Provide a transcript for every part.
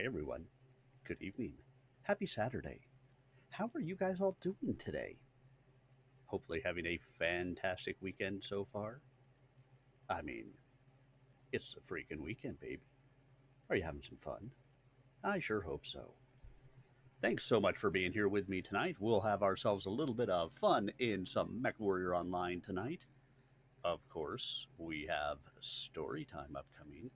Hi, everyone. Good evening. Happy Saturday. How are you guys all doing today? Hopefully, having a fantastic weekend so far. I mean, it's a freaking weekend, baby. Are you having some fun? I sure hope so. Thanks so much for being here with me tonight. We'll have ourselves a little bit of fun in some Mech Warrior Online tonight. Of course, we have story time upcoming.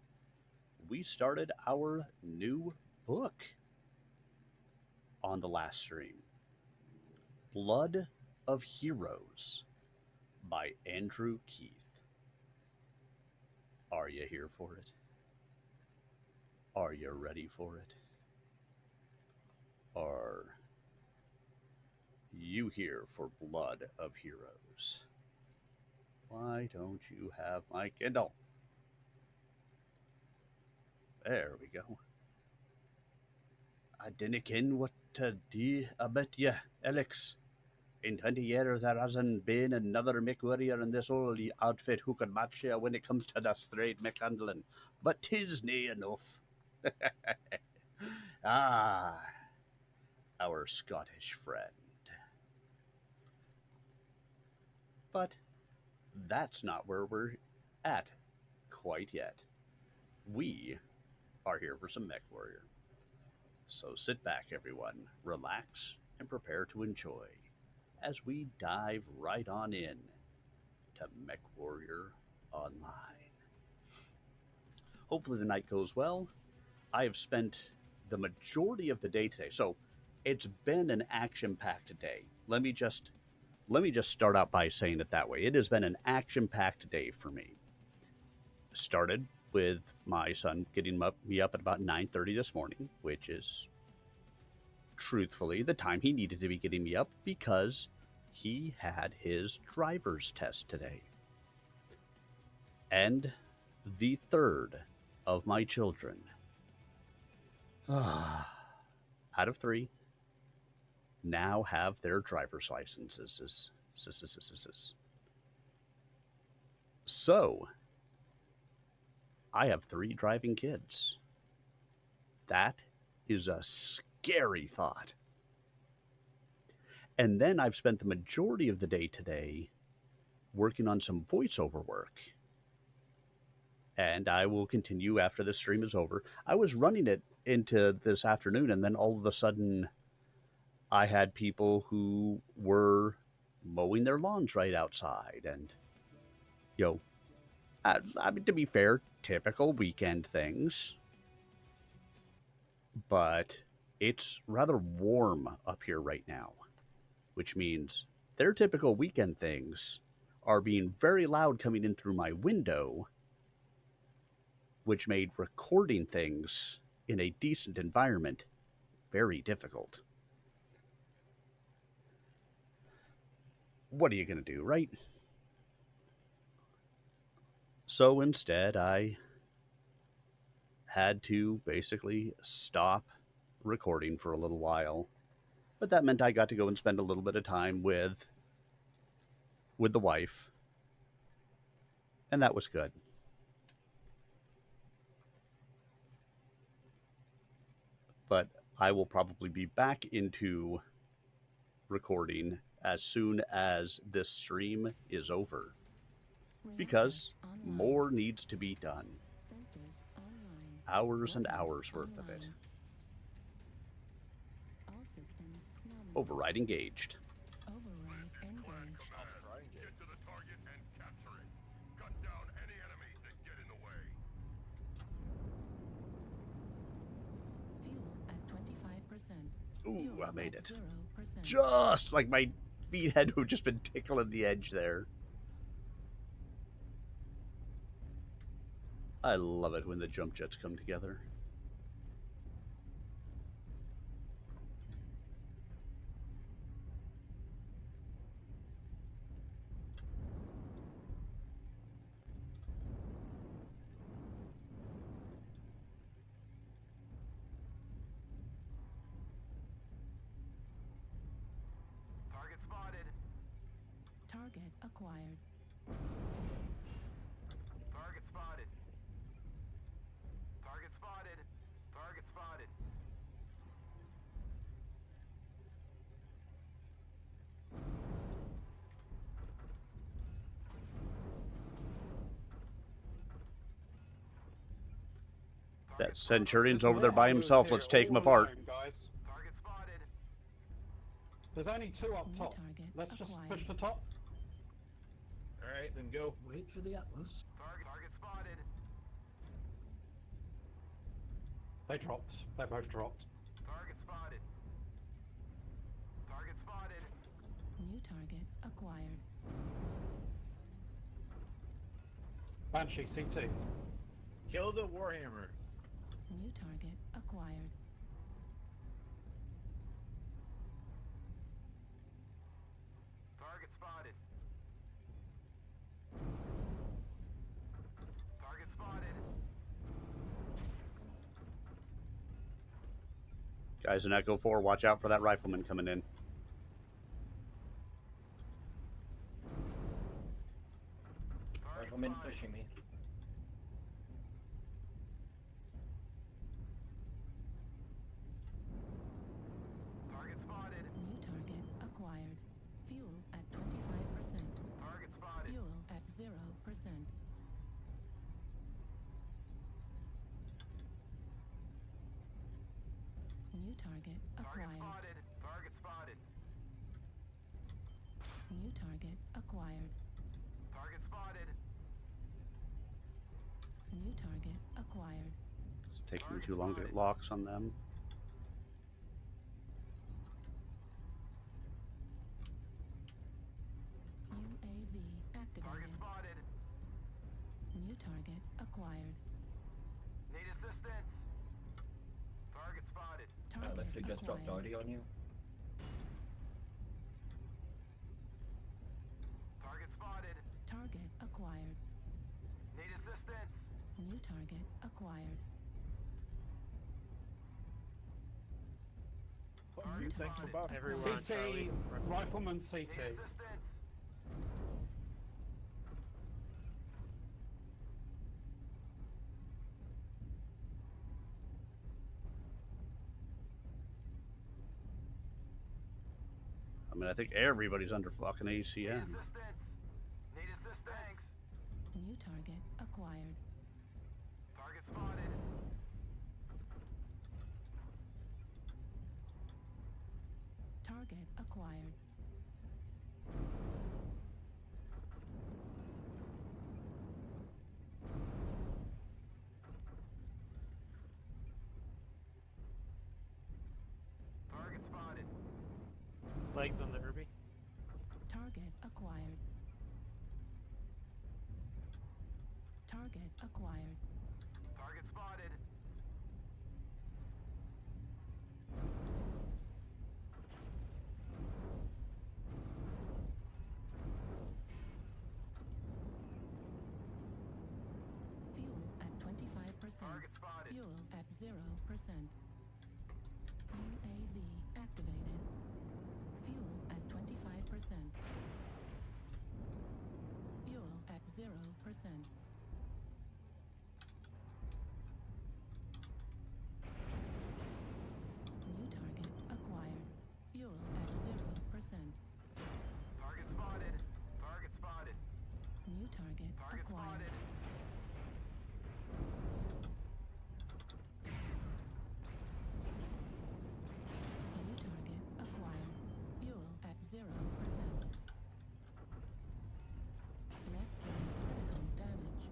We started our new book on the last stream, Blood of Heroes by Andrew Keith. Are you here for it? Are you ready for it? Are you here for Blood of Heroes? Why don't you have my Kindle? There we go. I dinna ken what to do about you, Alex. In 20 years, there hasn't been another mech warrior in this old outfit who could match you when it comes to the straight mech handling. But 'tis nae enough. Ah, our Scottish friend. But that's not where we're at quite yet. We are here for some Mech Warrior. So sit back, everyone, relax, and prepare to enjoy as we dive right on in to Mech Warrior Online. Hopefully, the night goes well. I have spent the majority of the day today, so it's been an action-packed day. Let me just start out by saying it that way. It has been an action-packed day for me. Started with my son getting me up at about 9:30 this morning, which is truthfully the time he needed to be getting me up because he had his driver's test today. And the third of my children, out of three, now have their driver's licenses. So, I have three driving kids. That is a scary thought. And then I've spent the majority of the day today working on some voiceover work. And I will continue after the stream is over. I was running it into this afternoon, and then all of a sudden, I had people who were mowing their lawns right outside. And, you know, I mean, to be fair, typical weekend things. But it's rather warm up here right now, which means their typical weekend things are being very loud coming in through my window, which made recording things in a decent environment very difficult. What are you going to do, right? So instead, I had to basically stop recording for a little while. But that meant I got to go and spend a little bit of time with the wife. And that was good. But I will probably be back into recording as soon as this stream is over, because more needs to be done. Hours and hours worth of it. Override engaged. Get to the target and capture it. Cut down any enemies that get in the way. Fuel at 25%. Ooh, I made at it. 0%. Just like my feet had to have just been tickling the edge there. I love it when the jump jets come together. Target spotted. Target acquired. Target spotted. Target spotted. Target spotted. That Centurion's over there by himself. Let's take him apart. Guys. Target spotted. There's only 2 up New top. target Let's just acquired. push the top. Alright, then go. Wait for the Atlas. Target spotted. They dropped. They both dropped. Target spotted. Target spotted. New target acquired. Banshee, CT. Kill the Warhammer. New target acquired. Target spotted. Target spotted. Guys in Echo 4, watch out for that rifleman coming in. Target Rifleman spotted. pushing me. Target spotted. New target acquired. Fuel at 25%. Target spotted. Fuel at 0%. New target Target acquired. spotted. Target spotted. New target acquired. Target spotted. New target acquired. It's taking me too long to get locks on them. UAV Target activated. spotted. New target acquired. Need assistance. Target spotted. Target Atlas, they just dropped acquired. Artie on you. Target spotted. Target acquired. Need assistance. New target acquired. Target New spotted. target Buff. Everyone on acquired. Charlie. CT. Rifleman CT. Need assistance. I mean, I think everybody's under fucking Need ACN. assistance. Need assistance. New target acquired. Target spotted. Target acquired. Target spotted. Legs on the Irby. Target acquired. Target acquired. Target spotted. Fuel at 25%. Target spotted. Fuel at 0%. UAV activated. Fuel at 25%. Fuel at 0%. New target acquired. Fuel at 0%. Target spotted. Target spotted. New target Target acquired. spotted. New target acquired. Fuel at 0%. Left leg critical damage.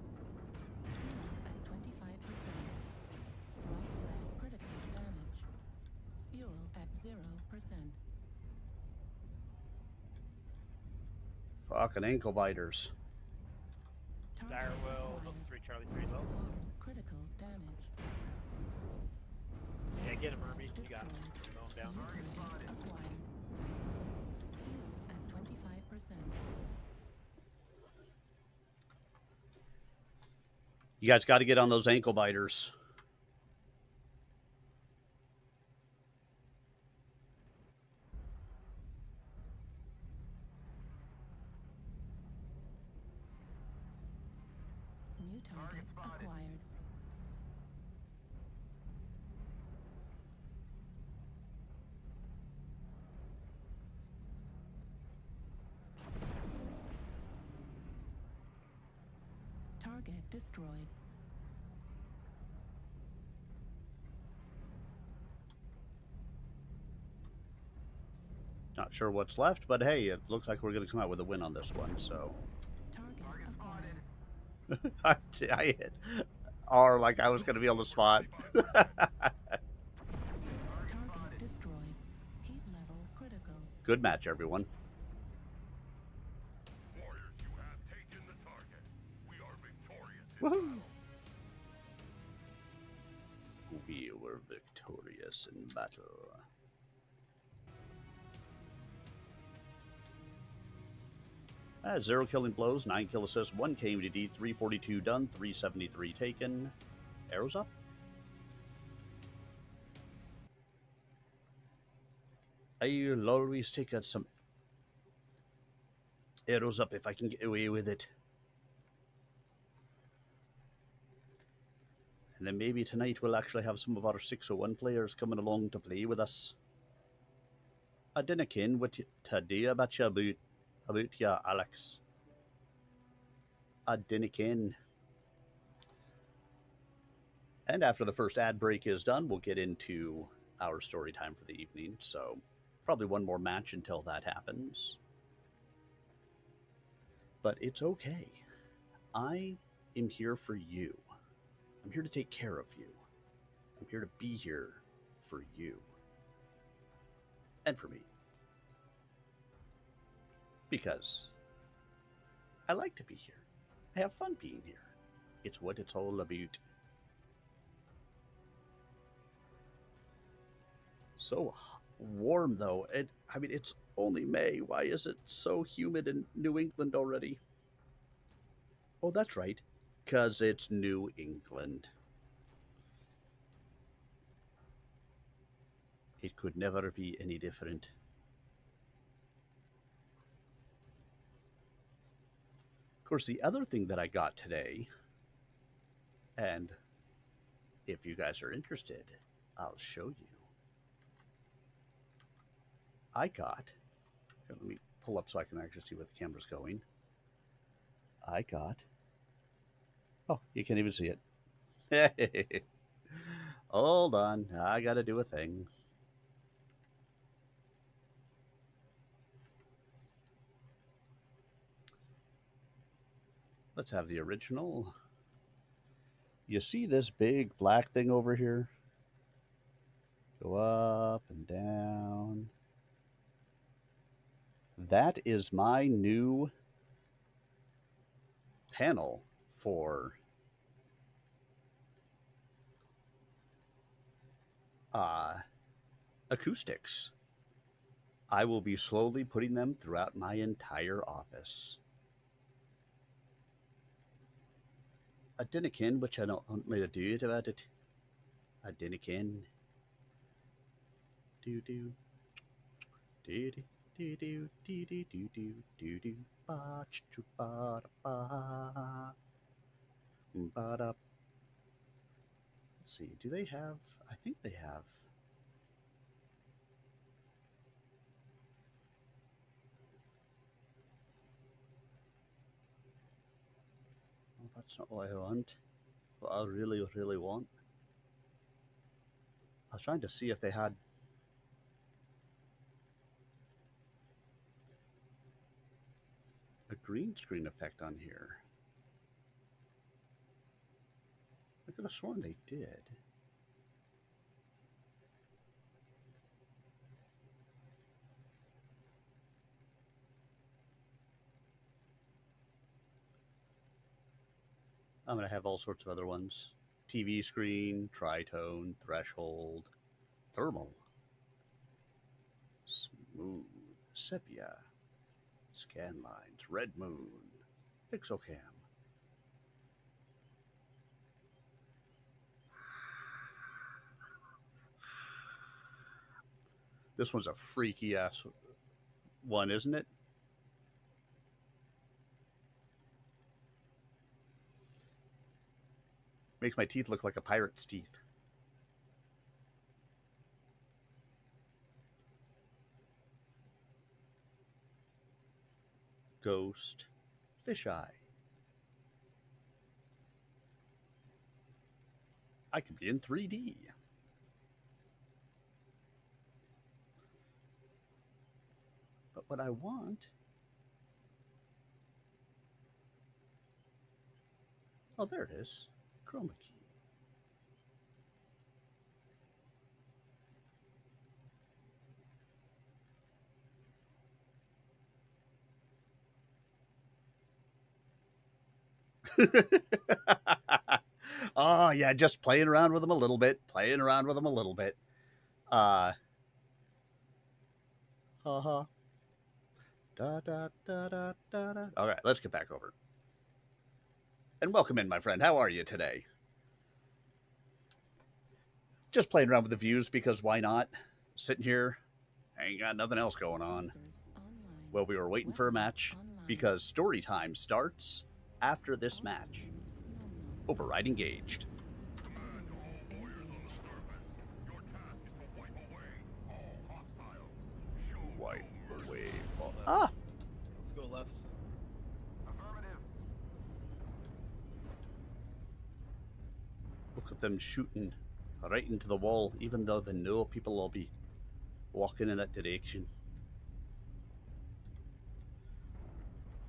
Fuel at 25%. Right leg critical damage. Fuel at 0%. Fucking ankle biters. Target Direwell, acquired. 3 Charlie 3 low. Arm critical damage. Yeah, get him, Left Irby. leg You got him. destroyed. Mow him down. New target acquired. Fuel at 25%. You guys got to get on those ankle biters. New target spotted. acquired. Target destroyed. Not sure what's left, but hey, it looks like we're going to come out with a win on this one. So Target acquired. I hit R like I was going to be able to spot. Target destroyed. Heat level critical. Good match, everyone. Warriors, you have taken the target. We are victorious in Woohoo! battle. We were victorious in battle. Zero killing blows, 9 kill assists, 1 KMDD, 342 done, 373 taken. Arrows up. I'll always take some arrows up if I can get away with it. And then maybe tonight we'll actually have some of our 601 players coming along to play with us. I dinna ken what to do about you, Alex. I dinna ken. And after the first ad break is done, we'll get into our story time for the evening. So probably one more match until that happens. But it's okay. I am here for you. I'm here to take care of you. I'm here to be here for you. And for me. Because I like to be here. I have fun being here. It's what it's all about. So warm, though. It's only May. Why is it so humid in New England already? Oh, that's right. 'Cause it's New England. It could never be any different. Of course, the other thing that I got today, and if you guys are interested, I'll show you. I got, here, let me pull up so I can actually see where the camera's going. I got, oh, you can't even see it. Hold on, I gotta do a thing. Let's have the original. You see this big black thing over here? Go up and down. That is my new panel for acoustics. I will be slowly putting them throughout my entire office. I dinna ken what you want me to do about it. I dinna ken. Do do do do do do do do do do do do ba ch ba ba ba da. Let's see. Do they have? I think they have. Well, that's not what I want. What I really, really want. I was trying to see if they had a green screen effect on here. I could have sworn they did. I'm going to have all sorts of other ones. TV screen, tritone, threshold, thermal, smooth, sepia, scan lines, red moon, pixel cam. This one's a freaky ass one, isn't it? Makes my teeth look like a pirate's teeth. Ghost, fisheye. I could be in 3D. But what I want... Oh, there it is. Chroma key. Oh, yeah, just playing around with them a little bit. Playing around with them a little bit. Uh-huh. Da, da, da, da, da, da. All right, let's get back over. And welcome in, my friend. How are you today? Just playing around with the views because why not? Sitting here, ain't got nothing else going on. Sensors online. Well, we were waiting for a match Online. because story time starts after this All match. systems nominal. Override engaged. Command to all warriors on the Engage. surface. Your task is to wipe away all hostiles. Show Wipe no mercy. away. Let's go left. Affirmative. Look at them shooting right into the wall, even though they know people will be walking in that direction.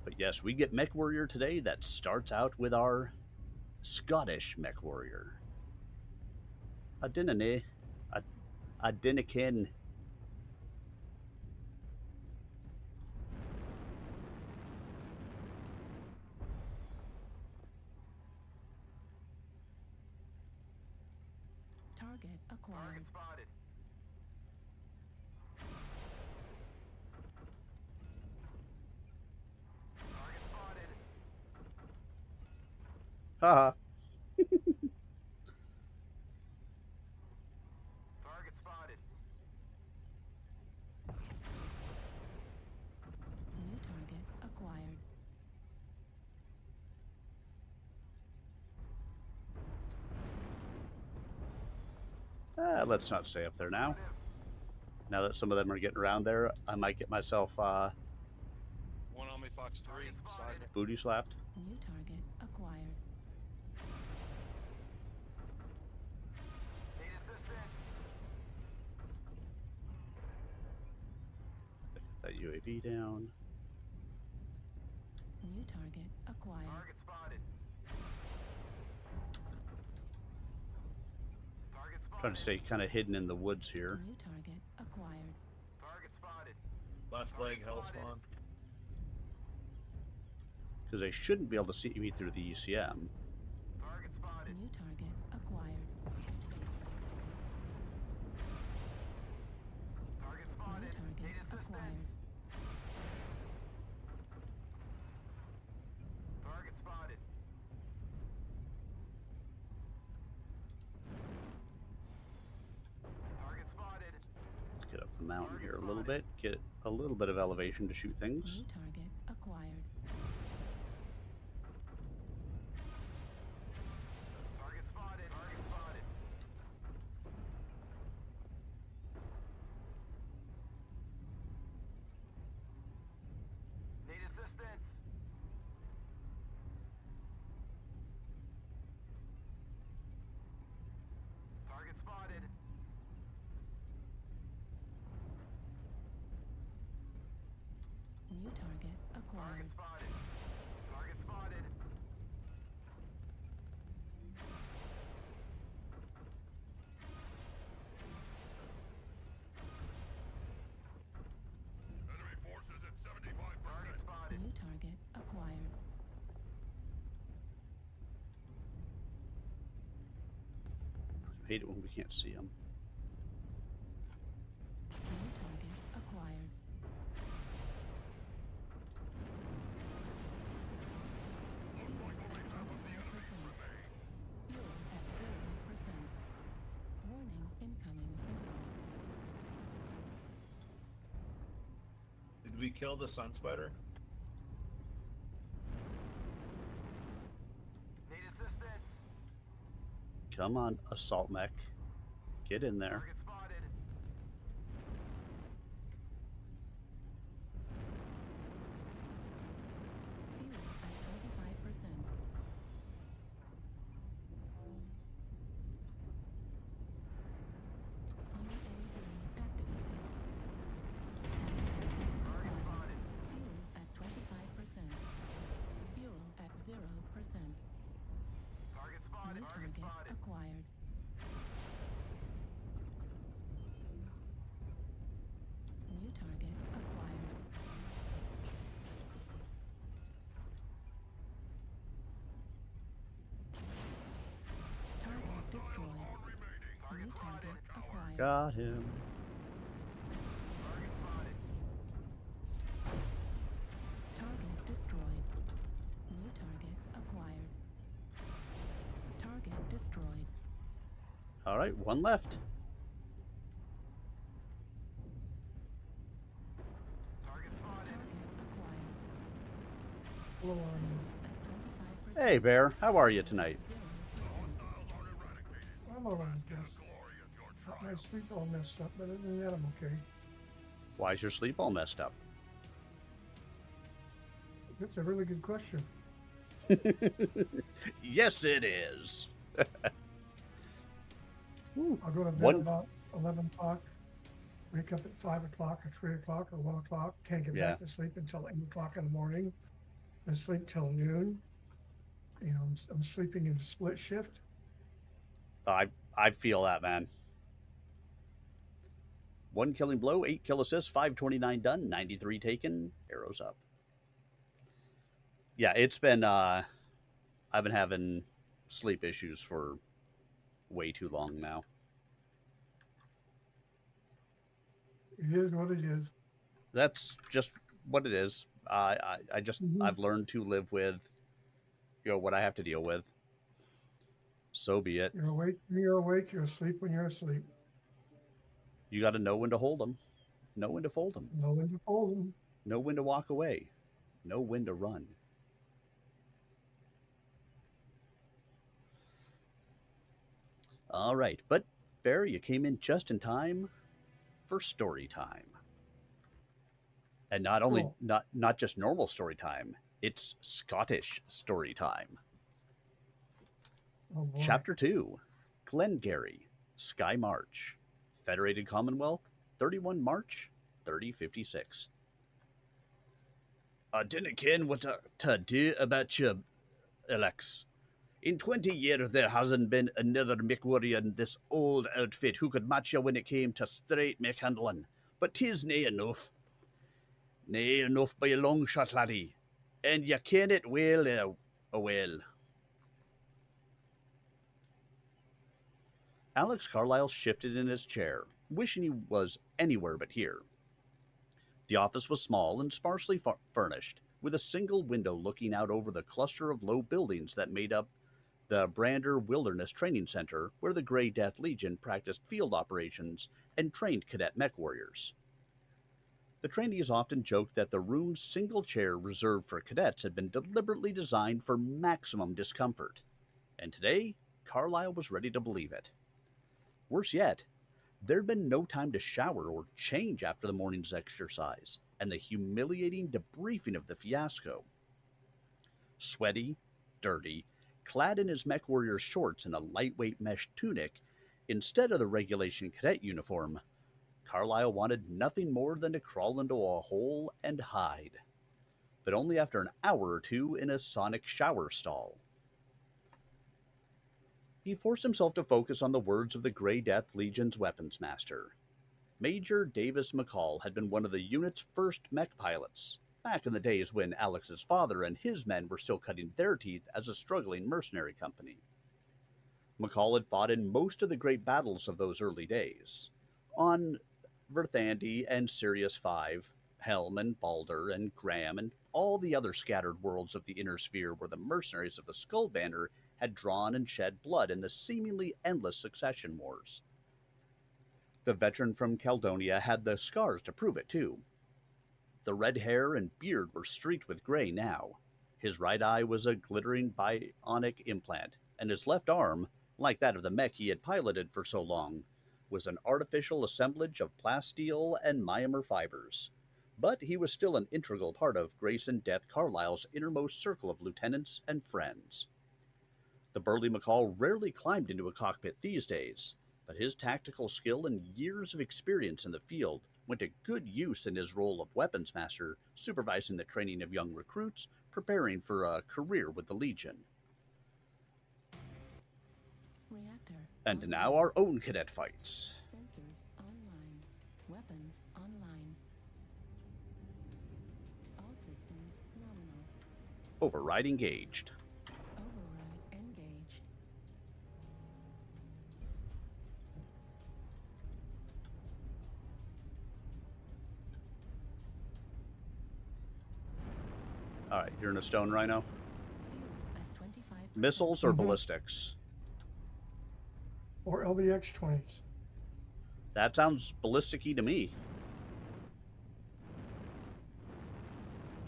But yes, we get Mech Warrior today. That starts out with our Scottish Mech Warrior. I didn't know. I didn't ken. Target acquired. Target spotted. Target spotted. Haha. Target spotted. New target acquired. Let's not stay up there now. Now that some of them are getting around there, I might get myself One on me, Fox 3. Target spotted. booty slapped. New target acquired. Need assistance. Get that UAV down. New target acquired. Target spotted. Target spotted. Trying to stay kind of hidden in the woods here. New target acquired. Target spotted. Last leg, hell spawn. Because they shouldn't be able to see me through the ECM. Target spotted. New target acquired. Target New spotted. target Need assistance. acquired. Target spotted. Target spotted. Let's get up the mountain here a little bit. Get a little bit of elevation to shoot things. New target acquired. Target spotted. Target spotted. Need assistance. Target spotted. New target Target acquired. spotted. Target spotted. Enemy forces at 75%. Target spotted. New target acquired. Hate it when we can't see them. New target acquired. Looks like only half of the enemies 25%. remain. Fuel at 0%. Warning incoming missile. Did we kill the sun spider? Need assistance. Come on, assault mech. Get in there. Target spotted. Fuel at 25%. UAV activated. Acquired. Got him. Target destroyed. New target acquired. Target destroyed. All right, one left. Target acquired. Hello, At 25%. Hey, Bear. How are you tonight? 0%. I'm alright, I guess. My sleep all messed up, but other than that, I'm okay. Why's your sleep all messed up? That's a really good question. Yes, it is. I'll go to bed One- about 11 o'clock, wake up at 5 o'clock or 3 o'clock or 1 o'clock, can't get Yeah. back to sleep until 8 o'clock in the morning, then sleep till noon. You know, I'm sleeping in split shift. I feel that, man. 1 killing blow, 8 kill assists, 529 done, 93 taken, arrows up. Yeah, it's been I've been having sleep issues for way too long now. It is what it is. That's just what it is. I just I've learned to live with, what I have to deal with. So be it. You're awake when you're awake, you're asleep when you're asleep. You got to know when to hold them, know when to fold them, Know when to fold them. know when to walk away, know when to run. All right, but Bear, you came in just in time for story time. And not only Cool. not just normal story time, it's Scottish story time. Oh boy. Chapter 2, Glengarry, Sky March, Federated Commonwealth, 31 March, 3056. I dinna ken what to do about you, Alex. In 20 years, there hasn't been another mech warrior in this old outfit who could match you when it came to straight mech handling. But 'tis nae enough. Nae enough by a long shot, laddie. And you ken it well, well. Alex Carlyle shifted in his chair, wishing he was anywhere but here. The office was small and sparsely furnished, with a single window looking out over the cluster of low buildings that made up the Brander Wilderness Training Center, where the Grey Death Legion practiced field operations and trained cadet mech warriors. The trainees often joked that the room's single chair reserved for cadets had been deliberately designed for maximum discomfort. And today, Carlyle was ready to believe it. Worse yet, there'd been no time to shower or change after the morning's exercise and the humiliating debriefing of the fiasco. Sweaty, dirty, clad in his mech warrior shorts and a lightweight mesh tunic, instead of the regulation cadet uniform, Carlyle wanted nothing more than to crawl into a hole and hide. But only after an hour or two in a sonic shower stall. He forced himself to focus on the words of the Grey Death Legion's weapons master. Major Davis McCall had been one of the unit's first mech pilots, back in the days when Alex's father and his men were still cutting their teeth as a struggling mercenary company. McCall had fought in most of the great battles of those early days. On Verthandi and Sirius V, Helm and Balder and Graham and all the other scattered worlds of the inner sphere where the mercenaries of the Skull Banner had drawn and shed blood in the seemingly endless succession wars. The veteran from Caledonia had the scars to prove it, too. The red hair and beard were streaked with gray now. His right eye was a glittering bionic implant, and his left arm, like that of the mech he had piloted for so long, was an artificial assemblage of plasteel and myomer fibers. But he was still an integral part of Grayson Death Carlyle's innermost circle of lieutenants and friends. The burly McCall rarely climbed into a cockpit these days, but his tactical skill and years of experience in the field went to good use in his role of weapons master, supervising the training of young recruits preparing for a career with the Legion. Reactor And online. now our own cadet fights. Sensors online. Weapons online. All systems nominal. Override engaged. Override engaged. All right, you're in a stone rhino. Fuel at 25%. Missiles or Mhm. ballistics? Or LBX 20s. That sounds ballistic-y to me.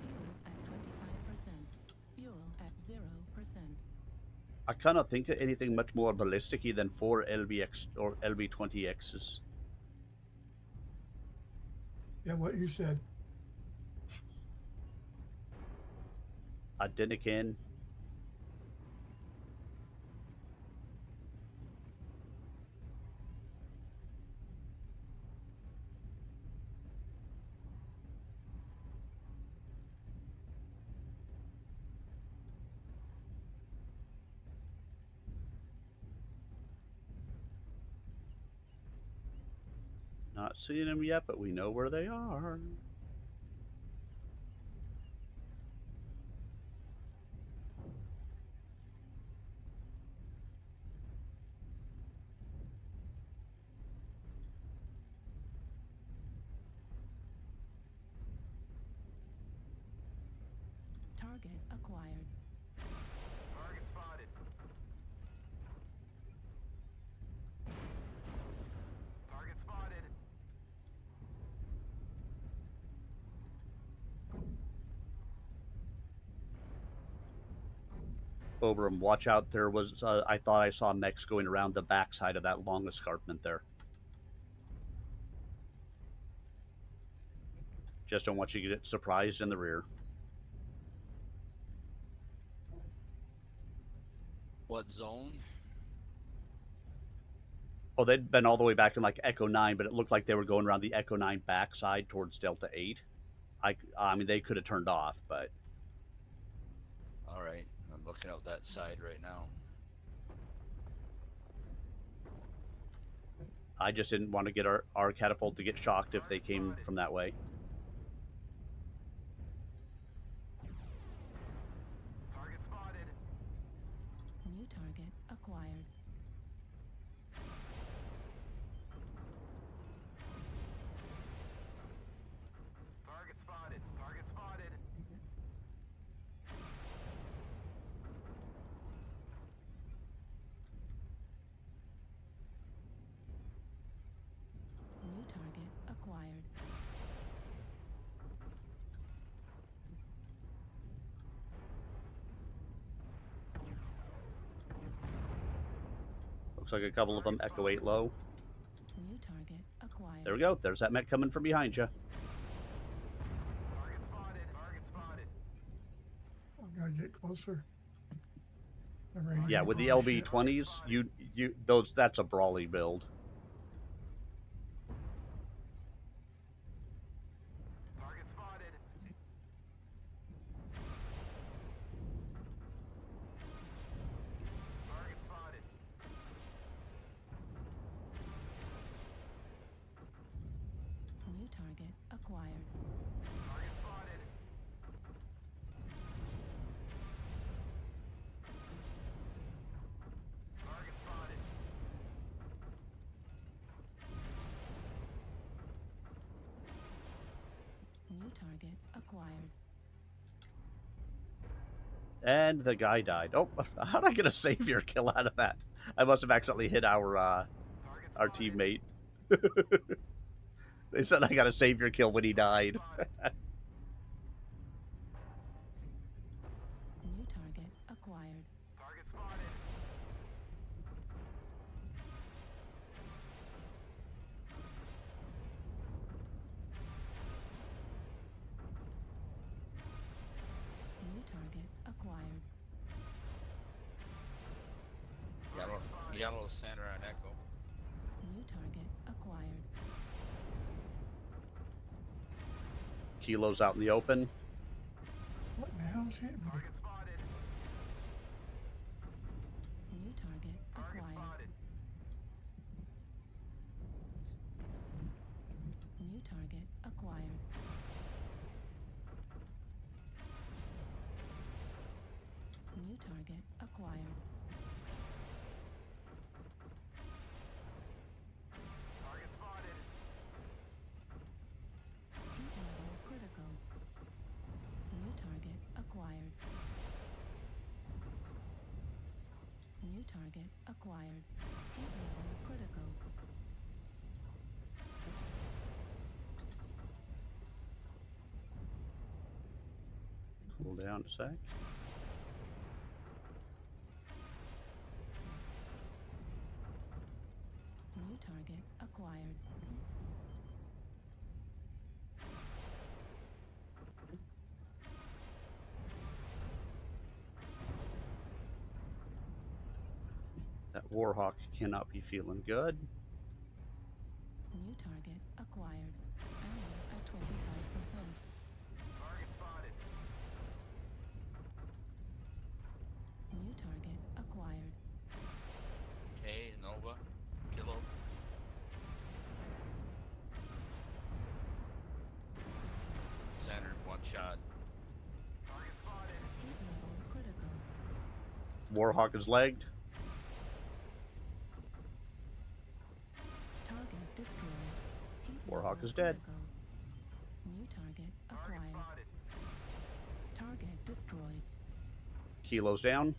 Fuel at 25%. Fuel at 0%. I cannot think of anything much more ballistic-y than 4 LBX or LB-20Xs. Yeah, what you said. I didn't can. Not seeing them yet, but we know where they are. Target acquired. Target spotted. Target spotted. Oberum, watch out. There was, I thought I saw mechs going around the backside of that long escarpment there. Just don't want you to get surprised in the rear. What zone? Oh, they'd been all the way back in like Echo 9, but it looked like they were going around the Echo 9 backside towards Delta 8. I mean, they could have turned off, but All right, I'm looking out that side right now. I just didn't want to get our catapult to get shocked if they came from that way. Target spotted. New target acquired. Target spotted. Target spotted. New target acquired. Looks like a couple of them Echo 8 low. New target acquired. There we go. There's that mech coming from behind you. Target spotted. Target spotted. I gotta get closer. Yeah, with the Oh, shit. LB-20s, that's a brawly build. Target spotted. Target spotted. New target acquired. Target spotted. Target spotted. New target acquired. And the guy died. Oh, how did I get a savior kill out of that? I must have accidentally hit our Target spotted. teammate. They said I got a savior kill when he died. Spotted. New target acquired. Target spotted. New target acquired. Yellow center on Echo. New target acquired. Kilo's out in the open. What the hell's hitting me? Target spotted. New target Target acquired. spotted. New target acquired. New target acquired. Target spotted. Heat level critical. New target acquired. target acquired. Heat level critical. Cool down a sec. New target acquired. That Warhawk cannot be feeling good. New target acquired. Ammo at 25%. Target spotted. New target acquired. Okay, Nova. Kilo. Centered, one shot. Target spotted. Heat level critical. Warhawk is legged. Target destroyed. Heat Warhawk level is dead. critical. New target Target acquired. spotted. Target destroyed. Kilo's down.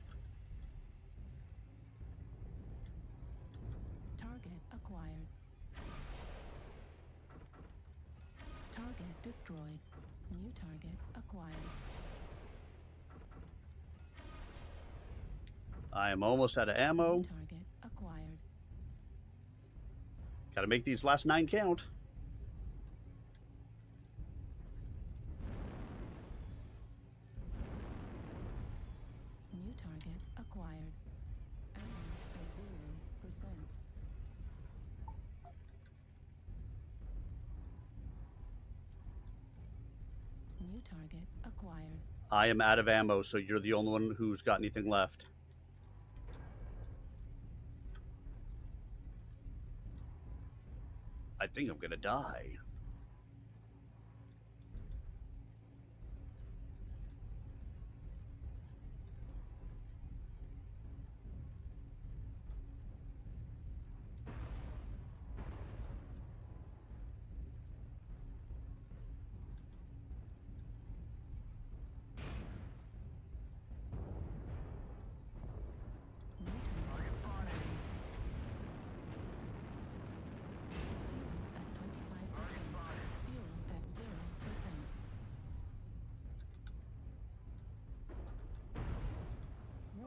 Target acquired. Target destroyed. New target acquired. I am almost out of ammo. New target acquired. Gotta make these last 9 count. New target acquired. Ammo at 0%. New target acquired. I am out of ammo, so you're the only one who's got anything left. I think I'm gonna die. New target acquired. Fuel at 25%. Fuel at 0%.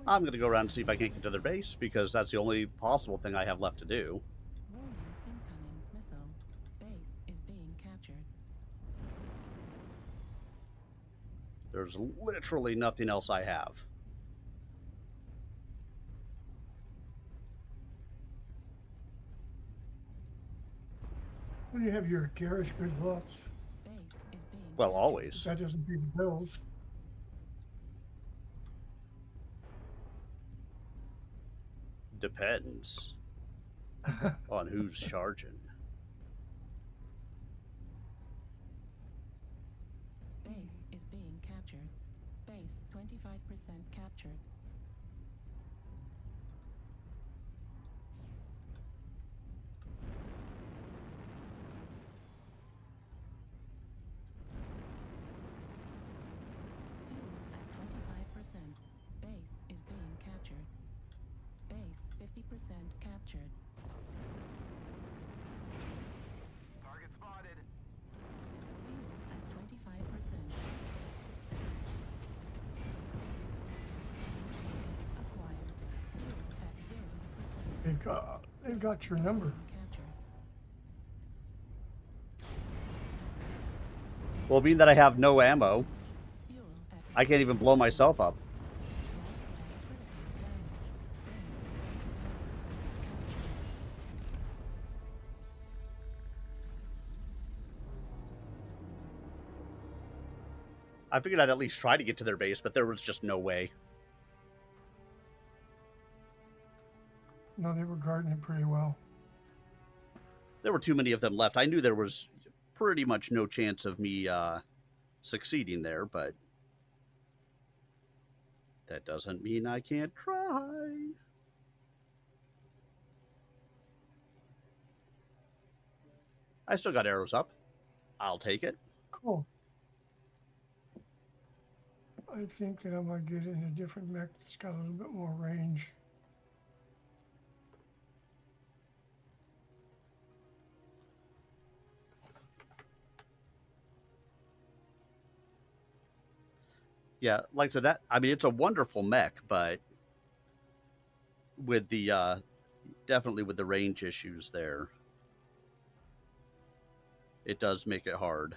I'm gonna go around and see if I can't get to their base, because that's the only possible thing I have left to do. Warning, incoming missile. Base is being captured. There's literally nothing else I have. When you have your garish good looks, Base is being Well, captured. always. that doesn't pay the bills. Depends on who's charging. Base is being captured. Base 25% captured. Fuel at 25%. Base is being captured. Base 50% captured. Target spotted. Fuel at 25%. Acquired. Fuel at 0%. They've got your number. Being captured. Well, being that I have no ammo, Fuel at I can't even blow myself up. I figured I'd at least try to get to their base, but there was just no way. No, they were guarding it pretty well. There were too many of them left. I knew there was pretty much no chance of me succeeding there, but that doesn't mean I can't try. I still got arrows up. I'll take it. Cool. I think that I'm gonna get in a different mech that's got a little bit more range. Yeah, like I said, that I mean, it's a wonderful mech, but with the definitely with the range issues there, it does make it hard.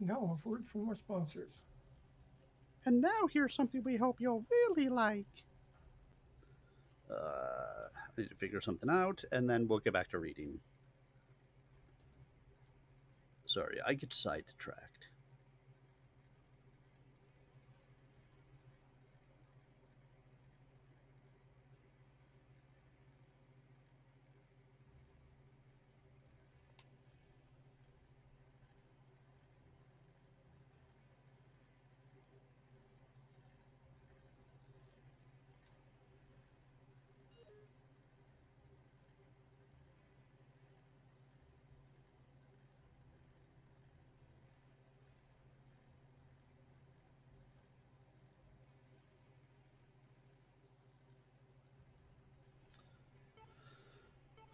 Now, a word from our sponsors. And now here's something we hope you'll really like. I need to figure something out, and then we'll get back to reading. Sorry, I get sidetracked.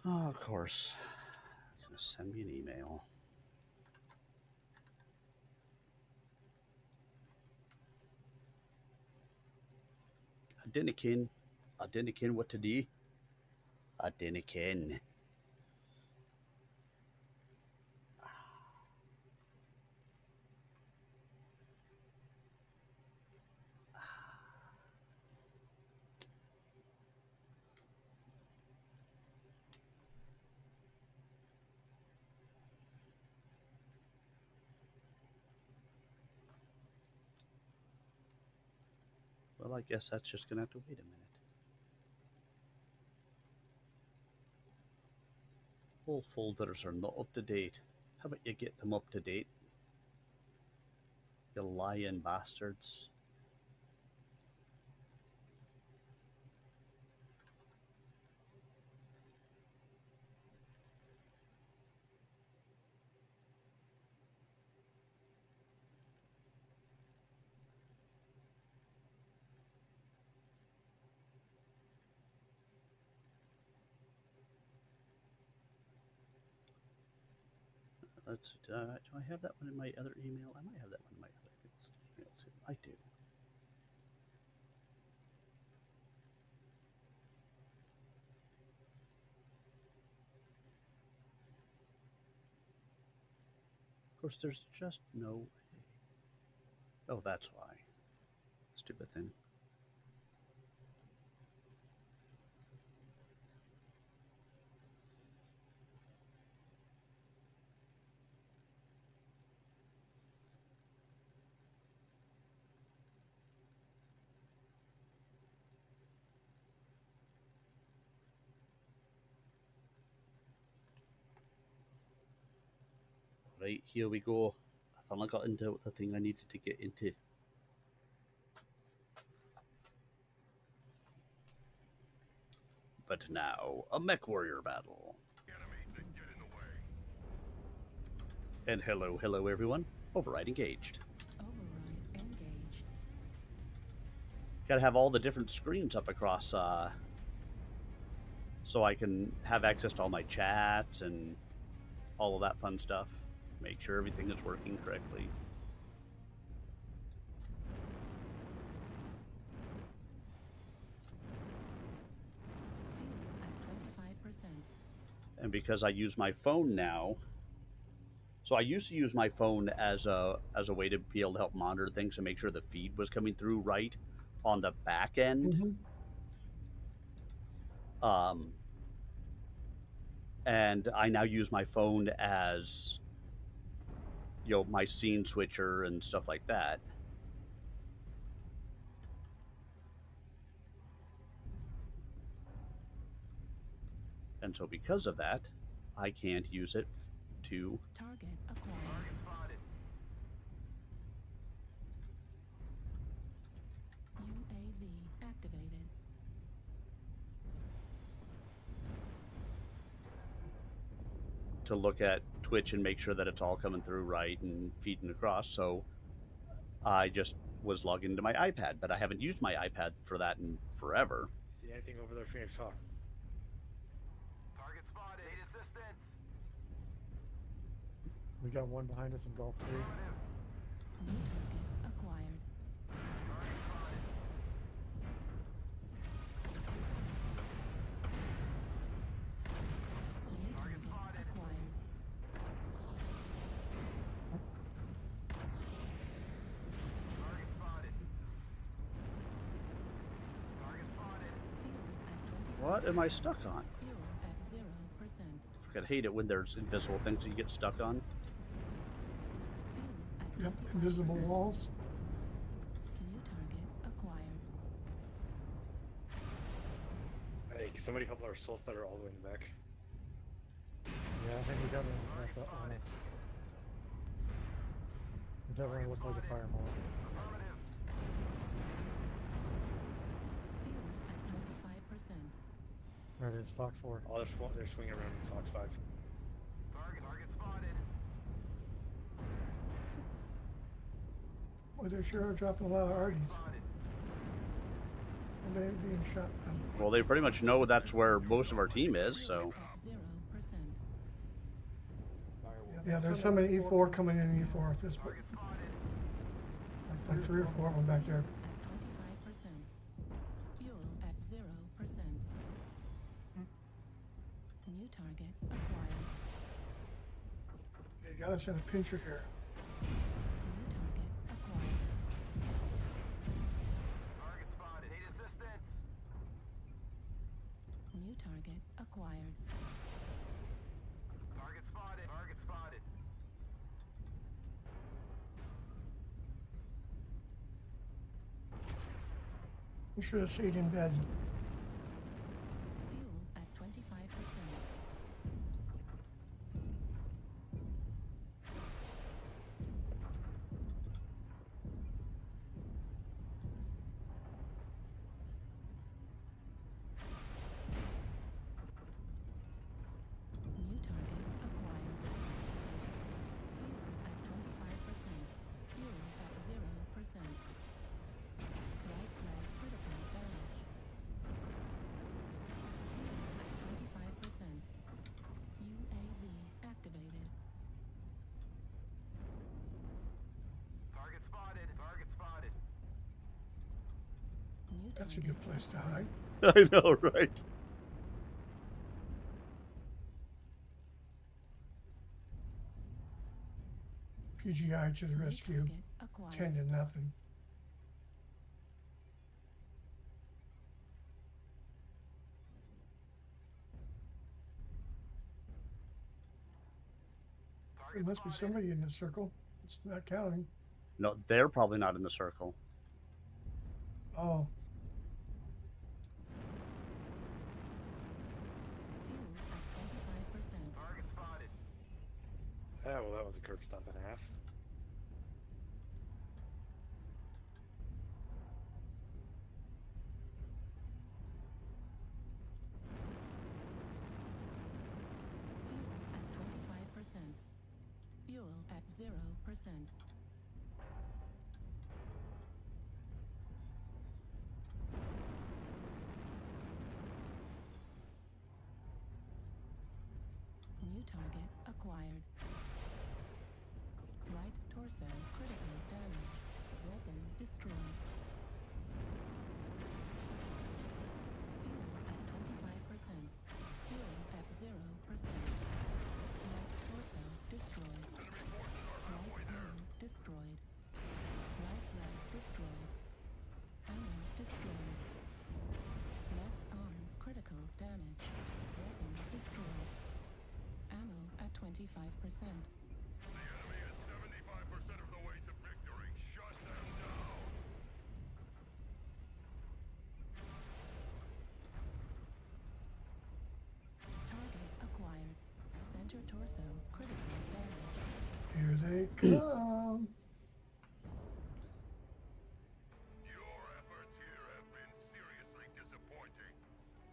Oh, of course. It's gonna send me an email. I didn't ken. I didn't ken what to do. I didn't ken. Well, I guess that's just gonna have to wait a minute. All folders are not up to date. How about you get them up to date? You lying bastards. Let's. Do I have that one in my other email? I might have that one in my other email too. I do. Of course, there's just no way. Oh, that's why. Stupid thing. Right, here we go. I finally got into the thing I needed to get into. But now, a mech warrior battle. Enemies that get in the way. And hello everyone. Override engaged. Override engaged. Gotta have all the different screens up across, so I can have access to all my chats and all of that fun stuff. Make sure everything is working correctly. Fuel at 25%. And because I use my phone now, so I used to use my phone as a way to be able to help monitor things and make sure the feed was coming through right on the back end. And I now use my phone as, you know, my scene switcher and stuff like that. And so because of that, I can't use it to. Target acquired. Target spotted. UAV activated. To look at Twitch and make sure that it's all coming through right and feeding across. So I just was logging into my iPad, but I haven't used my iPad for that in forever. See anything over there, Phoenix Hawk? Target spotted. Need assistance. We got one behind us in Gulf 3. New target acquired. Target spotted. New Target target spotted. acquired. Target spotted. Target spotted. Fuel at 25%. What am I stuck on? Fuel at 0%. I hate it when there's invisible things that you get stuck on. Fuel at Yep, invisible 25%. walls. New target acquired. Hey, can somebody help our soul fighter all the way in the back? Yeah, I think we got one left on it. It definitely looked like a fire mold. Affirmative. Fuel at 25%. There it is, Fox 4. Oh, they're swinging around in Fox 5. Target spotted. Well, they sure are dropping a lot of arties. Spotted. And they're being shot from. Well, they pretty much know that's where most of our team is, so. At 0%. Yeah, there's some in E4 coming in E4 at this point. Target spotted. Like 3 or 4 of them back there. At 25%. Fuel at 0%. New target acquired. They got us in a pincher here. New target acquired. Target spotted. Need assistance. New target acquired. Target spotted. Target spotted. You should have stayed in bed. Fuel at 25%. New target acquired. Fuel at 25%. Fuel at 0%. Right leg critical damage. Fuel at 25%. UAV activated. Target spotted. Target spotted. New That's a target good place to hide. I know, right? PGI to the New rescue. target acquired. 10 to nothing. There Target must be spotted. somebody in the circle. It's not counting. No, they're probably not in the circle. Oh, Fuel at 25%. Target spotted. Yeah, well, that was a curb stop and a half. Fuel at 25%. Fuel at 0%. New target acquired. Right torso critically damaged. Weapon destroyed. Fuel at 25%. Fuel at 0%. Right torso destroyed. Right arm destroyed. Right leg destroyed. Ammo destroyed. Left arm critical damage. Weapon destroyed. Ammo at 25%. The enemy is 75% of the way to victory. Shut them down. Target acquired. Center torso critical damage. here they come. Your efforts here have been seriously disappointing.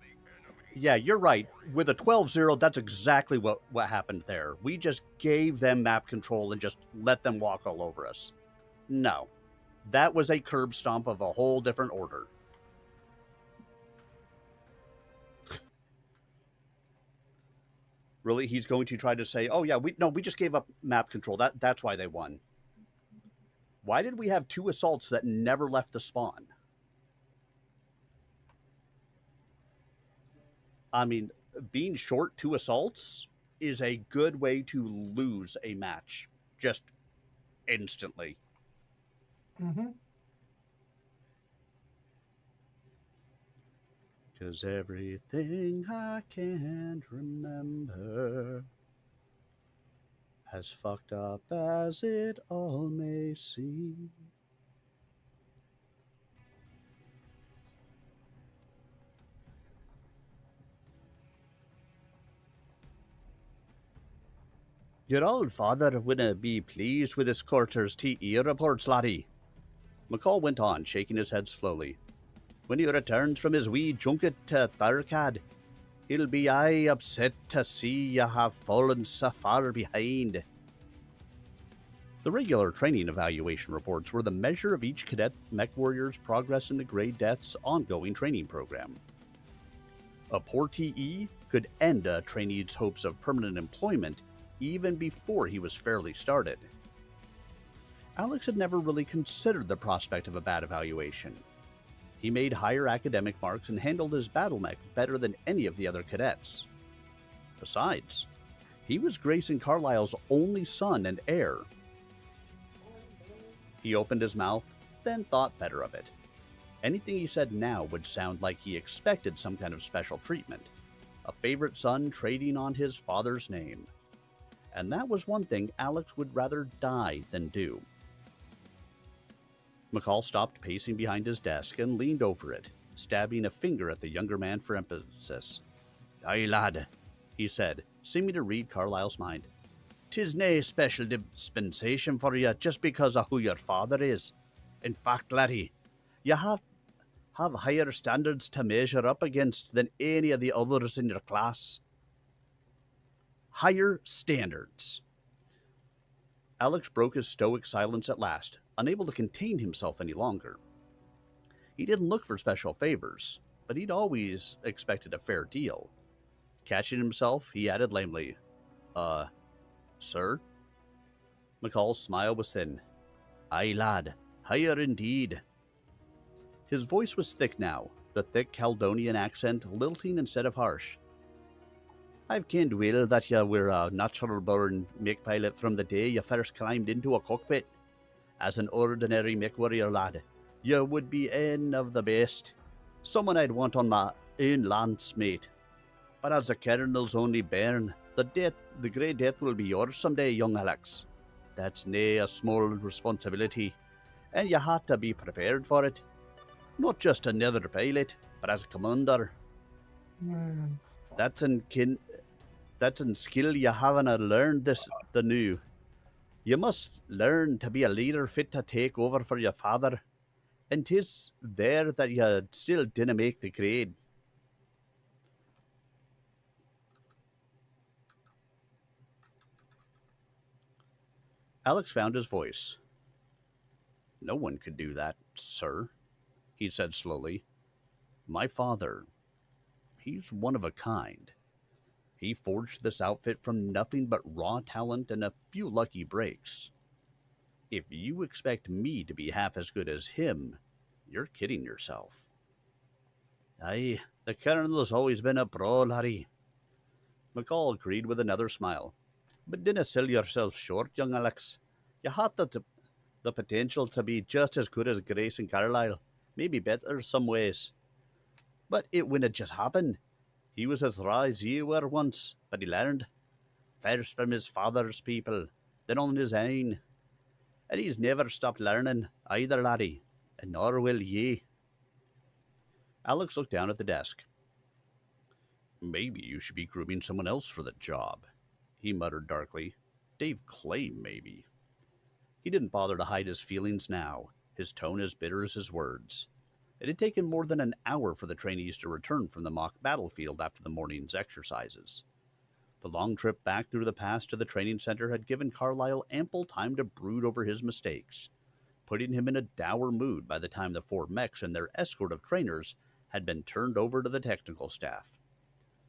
The enemy Yeah, you're right. With a 12-0, that's exactly what happened there. We just gave them map control and just let them walk all over us. No, that was a curb stomp of a whole different order. Really, he's going to try to say, "Oh yeah, we just gave up map control. That's why they won." Why did we have 2 assaults that never left the spawn? I mean, being short 2 assaults is a good way to lose a match just instantly. Mm-hmm. Cause everything I can't remember, as fucked up as it all may seem. Your old father winna be pleased with his quarter's TE reports, laddie. McCall went on, shaking his head slowly. When he returns from his wee junket to Thurcad, he'll be aye upset to see you have fallen so far behind. The regular training evaluation reports were the measure of each cadet mech warrior's progress in the Grey Death's ongoing training program. A poor TE could end a trainee's hopes of permanent employment even before he was fairly started. Alex had never really considered the prospect of a bad evaluation. He made higher academic marks and handled his battle mech better than any of the other cadets. Besides, he was Grayson Carlyle's only son and heir. He opened his mouth, then thought better of it. Anything he said now would sound like he expected some kind of special treatment. A favorite son trading on his father's name. And that was one thing Alex would rather die than do. McCall stopped pacing behind his desk and leaned over it, stabbing a finger at the younger man for emphasis. Aye, lad, he said, seeming to read Carlyle's mind. 'Tis nae special dispensation for you just because of who your father is. In fact, laddie, you have higher standards to measure up against than any of the others in your class. Higher standards. Alex broke his stoic silence at last, unable to contain himself any longer. He didn't look for special favors, but he'd always expected a fair deal. Catching himself, he added lamely, Sir? McCall's smile was thin. Aye, lad, higher indeed. His voice was thick now, the thick Caledonian accent lilting instead of harsh. I've kenned well that you were a natural-born mech pilot from the day you first climbed into a cockpit. As an ordinary mech warrior lad, you would be ane of the best. Someone I'd want on my own lance, mate. But as the Colonel's only bairn, the Grey Death will be yours someday, young Alex. That's nae a small responsibility, and you have to be prepared for it. Not just another pilot, but as a commander. Man. That's in skill you haven't learned the new. You must learn to be a leader fit to take over for your father, and 'tis there that you still dinna make the grade. Alex found his voice. No one could do that, sir, he said slowly. My father, he's one of a kind. He forged this outfit from nothing but raw talent and a few lucky breaks. If you expect me to be half as good as him, you're kidding yourself. Aye, the Colonel's always been a pro, laddie. McCall agreed with another smile. But dinna sell yourself short, young Alex. You had the potential to be just as good as Grace and Carlyle, maybe better some ways. But it wouldn't just happen. He was as raw as you were once, but he learned. First from his father's people, then on his own. And he's never stopped learning, either, laddie, and nor will ye. Alex looked down at the desk. Maybe you should be grooming someone else for the job, he muttered darkly. Dave Clay, maybe. He didn't bother to hide his feelings now, his tone as bitter as his words. It had taken more than an hour for the trainees to return from the mock battlefield after the morning's exercises. The long trip back through the pass to the training center had given Carlyle ample time to brood over his mistakes, putting him in a dour mood by the time the 4 mechs and their escort of trainers had been turned over to the technical staff.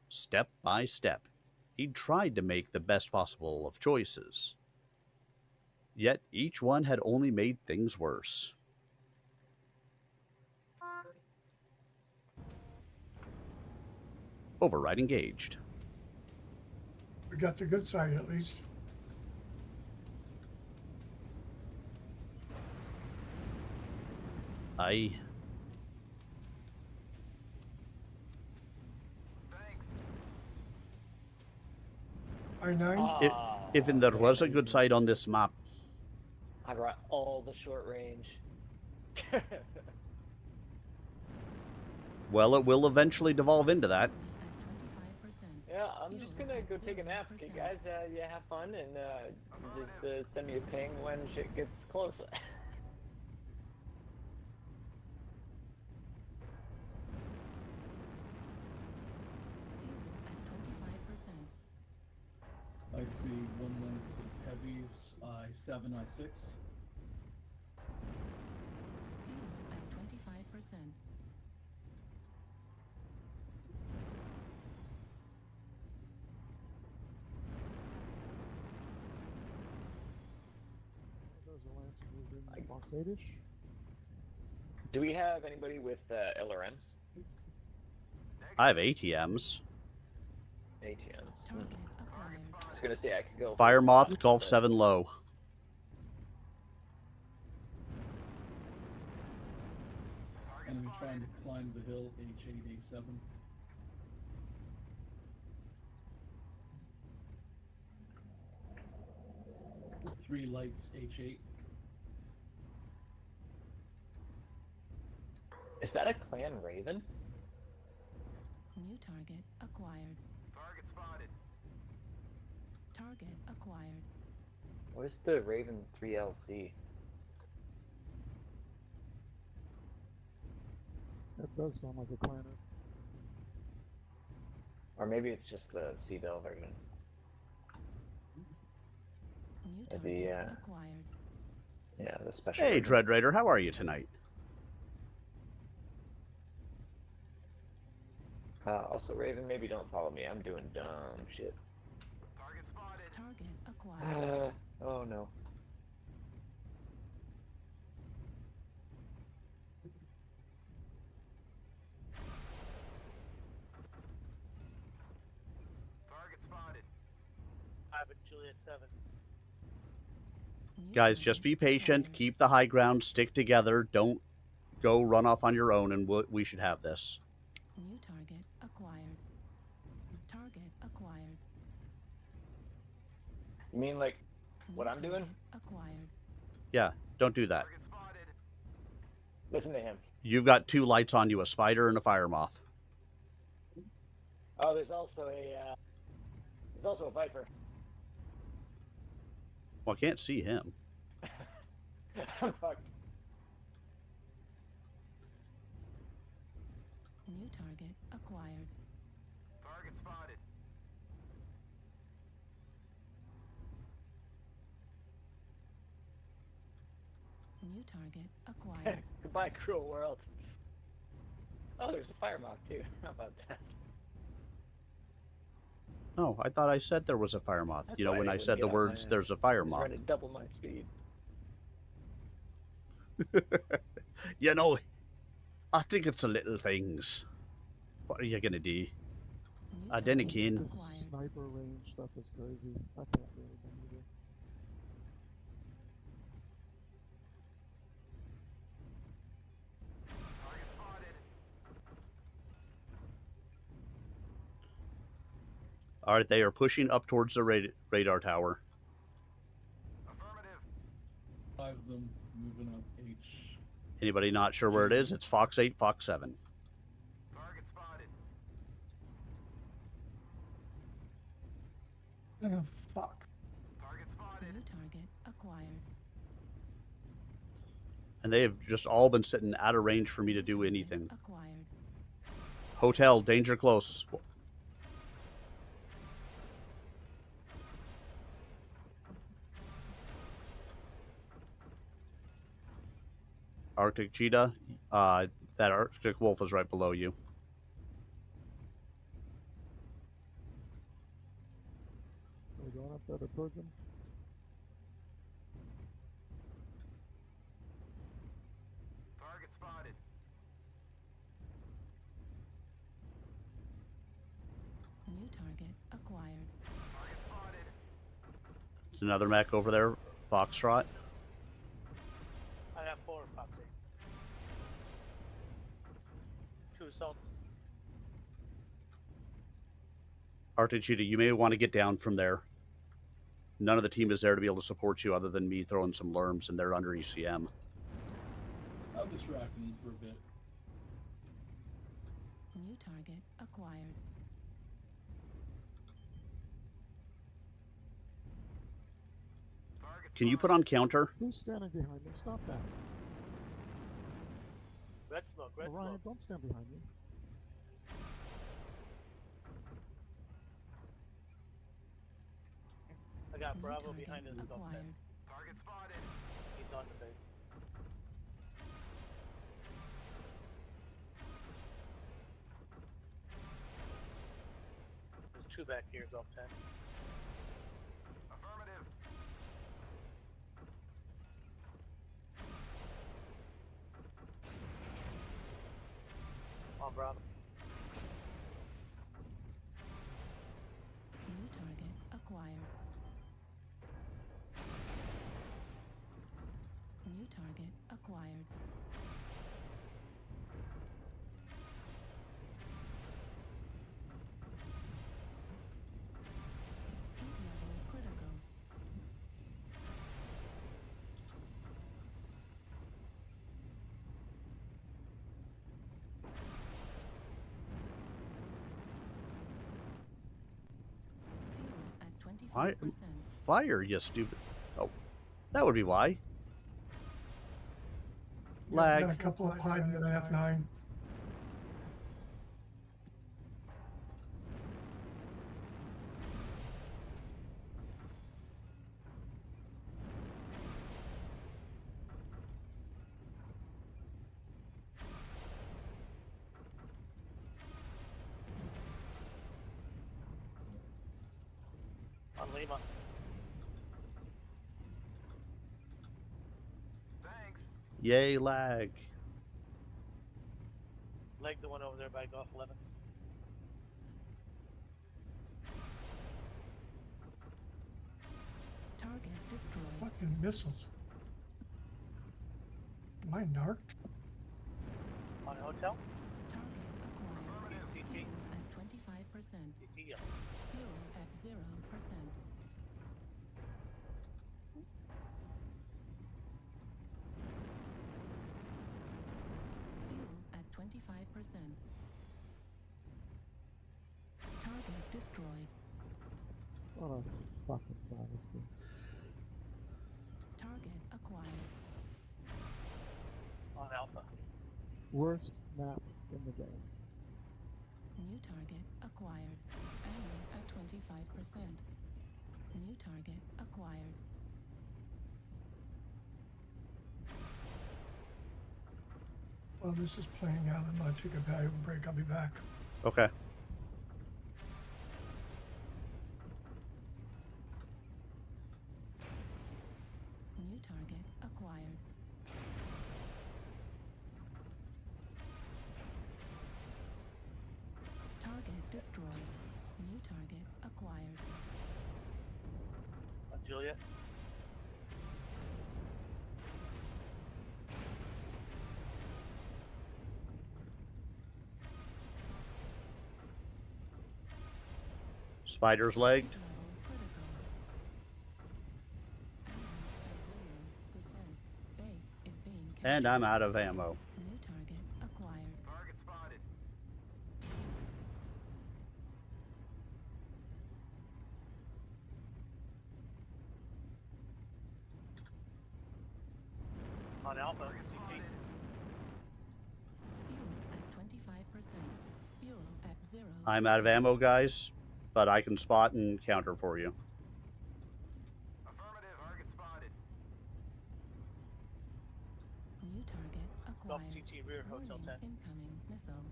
Step by step, he'd tried to make the best possible of choices. Yet each one had only made things worse. Override engaged. We got the good side at least. I I-9. if there was a good side on this map, I brought all the short range. well, it will eventually devolve into that. At 25%. Yeah, I'm just gonna go take a nap. Okay, guys, yeah, have fun and just send me a ping when shit gets close. Fuel at 25%. I see one length of heavies, I-7, I-6. Fuel at 25%. Those are Lance moved in Fox 8-ish. Do we have anybody with LRMs? I have ATMs. ATMs. Target acquired. I was gonna say I could go. Fire for Moth, that, Golf but- 7 low. Enemy trying to climb the hill, H8, A7. Three lights, H8. Is that a clan Raven? New target acquired. Target spotted. Target acquired. What is the Raven 3LC? That does sound like a planet. Or maybe it's just the C-Bell version. New The, target acquired. Yeah, the special. Hey, version. Dread Raider, how are you tonight? Also, Raven, maybe don't follow me. I'm doing dumb shit. Target spotted. Target acquired. Oh no. Target spotted. Juliet 7. New Guys, target just be patient. acquired. Keep the high ground. Stick together. Don't go run off on your own, and we should have this. New target acquired. Target acquired. You mean like what New I'm doing? target Acquired. Yeah, don't do that. Target spotted. Listen to him. You've got 2 lights on you, a spider and a fire moth. Oh, there's also a Viper. Well, I can't see him. Fuck. New target acquired. Target spotted. New target acquired. Goodbye, cruel world. Oh, there's a fire moth too. How about that? Oh, I thought I said there was a fire moth. That's You know, why when they I wouldn't said get the on my words, ass. there's a fire I'm moth. trying to double my speed. You know, I think it's the little things. What are you going to do? New Then target again. acquired. Sniper range stuff is crazy. I can't do anything either. Target spotted. All right, they are pushing up towards the radar tower. Affirmative. 5 of them moving up H. Anybody not sure where it is? It's Fox 8, Fox 7. Target spotted. Oh, fuck. Target spotted. New target acquired. And they have just all been sitting out of range for me to New do target anything. acquired. Hotel, danger close. Arctic cheetah, that Arctic wolf is right below you. Are we going up there towards them? Target spotted. New target acquired. Target spotted. There's another mech over there, Foxtrot. I got 4, Foxy. 2 assaults. Arctic cheetah, you may want to get down from there. None of the team is there to be able to support you other than me throwing some lerms, and they're under ECM. I'm distracting them for a bit. New target acquired. Target Can you put on counter? Who's standing behind me? Stop that. Red smoke, red Orion, smoke. don't stand behind me. I got New Bravo target behind us. Don't acquired. Target spotted. He's on the base. There's 2 back here, Golf 10. Affirmative. On Bravo. New target acquired. New target acquired. Heat level critical. Fuel at 25%. Fire, you stupid. Oh, that would be why. Yeah, I got a Lag. couple of hiding in F9. On Lima. Thanks. Yay, lag. Leg the one over there by Golf 11. Target destroyed. Fucking missiles. Am I narked? On hotel. Target acquired. CT. Fuel at 25%. CT, yeah. Fuel at 0%. Fuel at 25%. Target destroyed. What a fucking travesty. Target acquired. On Alpha. Worst map in the game. New target acquired. Ammo at 25%. New target acquired. Well, this is playing out. I'm gonna take a valuable break. I'll be back. Okay. New target acquired. Target destroyed. New target acquired. On Juliet. Spider's legged. Level critical. Ammo at 0%. Base is being captured. And I'm out of ammo. New target acquired. Target spotted. On Alpha. CT. I'm out of ammo, guys, but I can spot and counter for you. Affirmative, target spotted. New target Golf acquired. TT rear Hotel Warning, 10. incoming missile.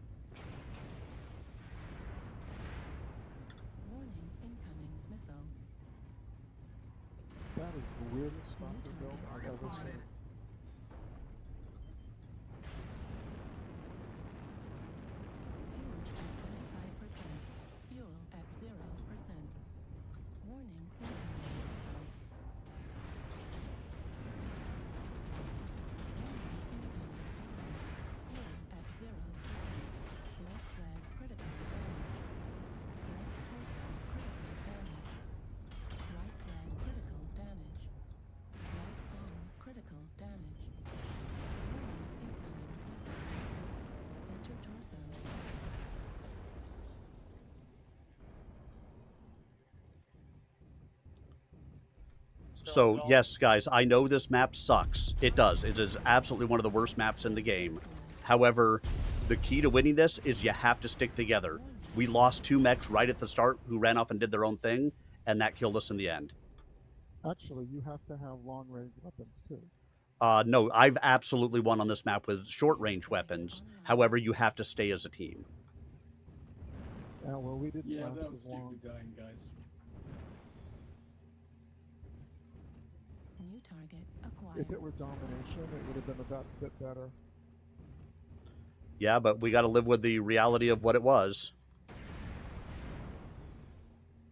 Warning, incoming missile. That is the weirdest New stomper build I've target ever acquired. seen. Fuel at 25%. Fuel at 0%. Warning, incoming missile. Warning, incoming missile. Fuel at 0%. Left flag critical damage. Left torso critical damage. Right flag critical damage. Right arm critical damage. Warning, incoming missile. Center torso. So, yes, guys, I know this map sucks. It does. It is absolutely one of the worst maps in the game. However, the key to winning this is you have to stick together. We lost 2 mechs right at the start who ran off and did their own thing, and that killed us in the end. Actually, you have to have long-range weapons too. No, I've absolutely won on this map with short-range weapons. However, you have to stay as a team. Yeah, well, we didn't Yeah, last that as was long. stupid dying, guys. New target acquired. If it were domination, it would have been a bit better. Yeah, but we got to live with the reality of what it was.